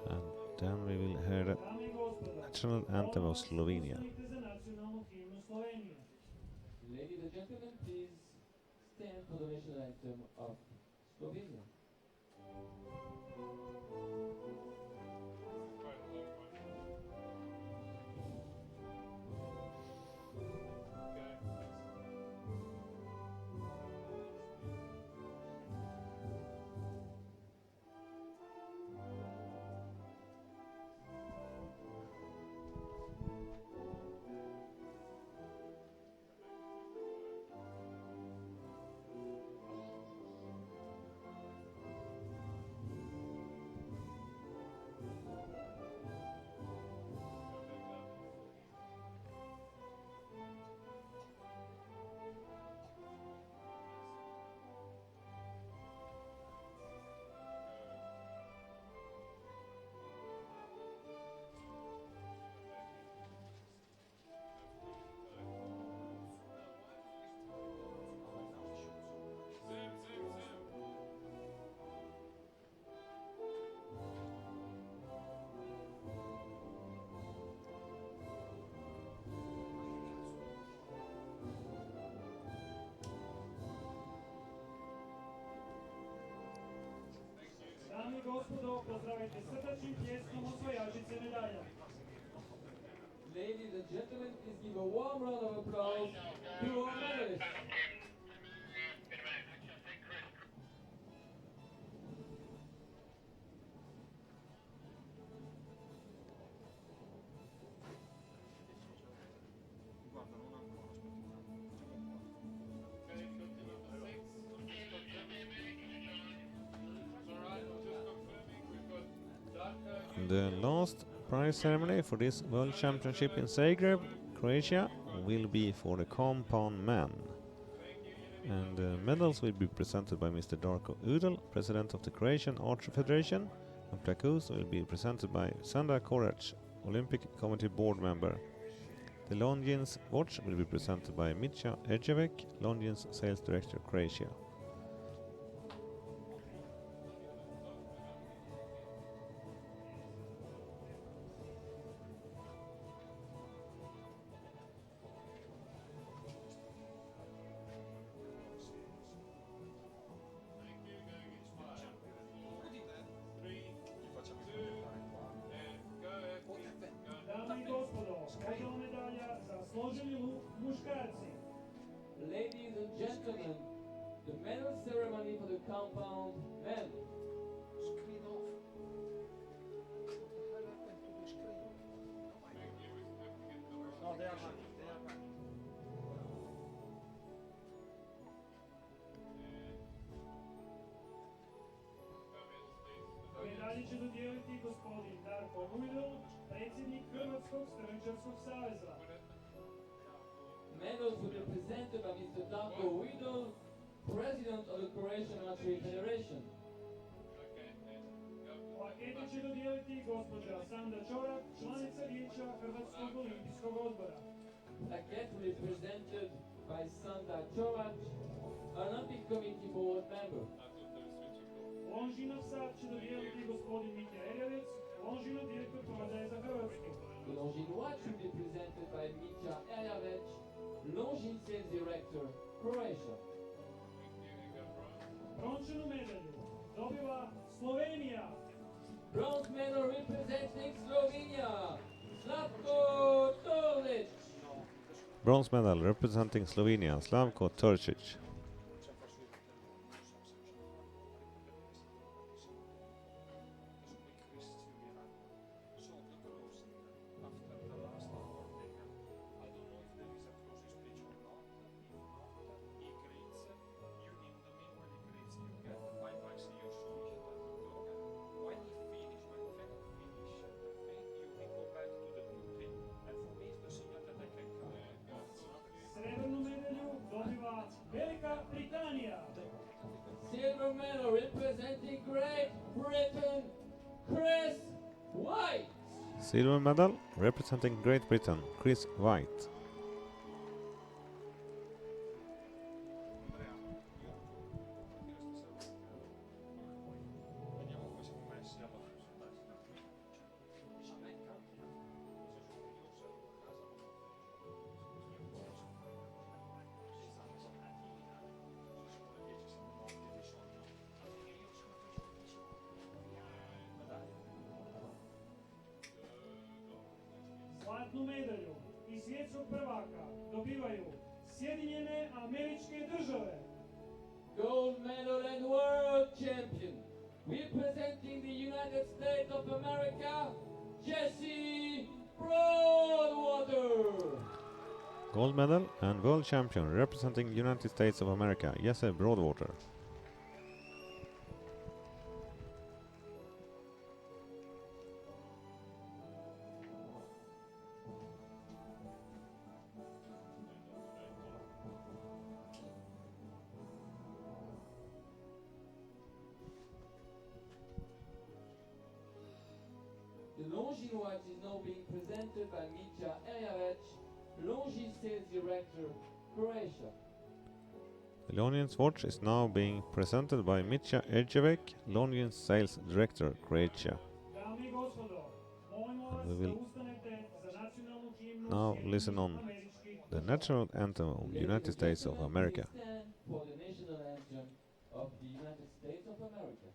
And then we will hear the Dame i gospodo, national anthem of Slovenia. ustanite za nacionalnu himnu Slovenije. Ladies and gentlemen, please stand for the national anthem of Slovenia. Quite a long one. Okay, thanks. Dame i gospodo, pozdravite srdačnim pljeskom osvajačice medalja. Ladies and gentlemen, please give a warm round of applause to our medalists. Okay, go to number 6. Alright, just confirming we've got Darko. The last prize ceremony for this World Championship in Zagreb, Croatia, will be for the compound men. Thank you, And medals will be presented by Mr. Darko Udal, President of the Croatian Archery Federation, and plaques will be presented by Sandra Korac, Olympic Committee Board Member. The Longines watch will be presented by Mitja Erjevec, Longines Sales Director, Croatia. Dame i gospodo, ova medalja za složeni luk muškarci. Ladies and gentlemen, the medal ceremony for the compound men. Medalje će dodijeliti gospodin Darko Ujdel, predsjednik Hrvatskog strelčarskog saveza. Medals will be presented by Mr. Darko Ujdel, President of the Croatian Archery Federation. Plakete će dodijeliti gospođa Sandra Čorak, članica vijeća Hrvatskog olimpijskog odbora. Plaquette will be presented by Sandra Čovac, Olympic Committee Board member. Lonžinov sat će dodijeliti gospodin Mitja Erjevec, Lonžinov direktor prodaje za Hrvatsku. The Longines watch will be presented by Mitja Erjavec, Longines Sales Director, Croatia. Brončanu medalju dobiva Slovenija. Bronze medal representing Slovenia, Slavko Tolic. Bronze medal representing Slovenia, Slavko Turcic. Srebrnu medalju dobiva Velika Britanija. Silver medal representing Great Britain, Chris White. Silver medal representing Great Britain, Chris White. Zlatnu medalju i svjetskog prvaka dobivaju Sjedinjene Američke Države. Gold medal and world champion representing the United States of America, Jesse Broadwater. Gold medal and world champion representing United States of America, Jesse Broadwater. The Longines watch is now being presented by Mitja Erjavec, Longines Sales Director, Croatia. The Longines watch is now being presented by Mitja Erjevec, Longines Sales Director, Croatia. Dame i gospodo, molimo vas And we da will ustanete za nacionalnu himnu now Sjedinjenih listen on Američkih the Država. national anthem of the United States of America. Please stand for the national anthem of the United States of America.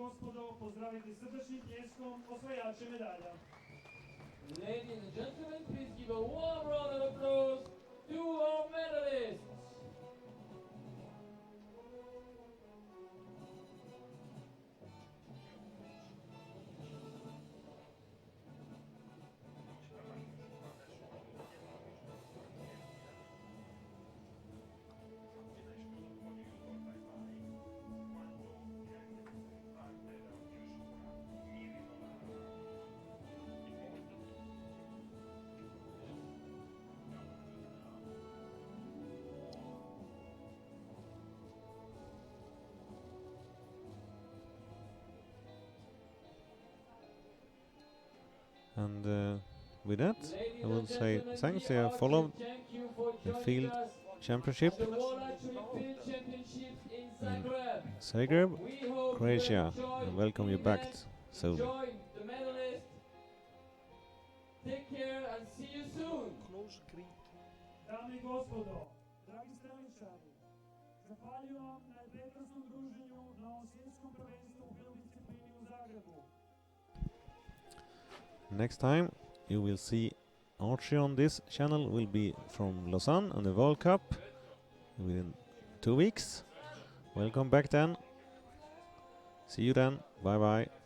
gospodo, pozdravite srdačnim pljeskom osvajače medalja. Ladies and gentlemen, please give a warm round of applause to our medalists. And with that, I will say thanks. They have followed the field championship The World Archery Field Championships in in Zagreb. Zagreb, We hope Croatia. you I enjoy welcome the you back event. soon. Join the medalists. Take care and see you soon. Dame i gospodo, dragi straničari, zahvaljujem vam na prekrasnom druženju na ovom svjetskom prvenstvu u field disciplini u Zagrebu. Next time you will see archery on this channel will be from Lausanne and the World Cup within 2 weeks. Welcome back then. See you then. Bye bye.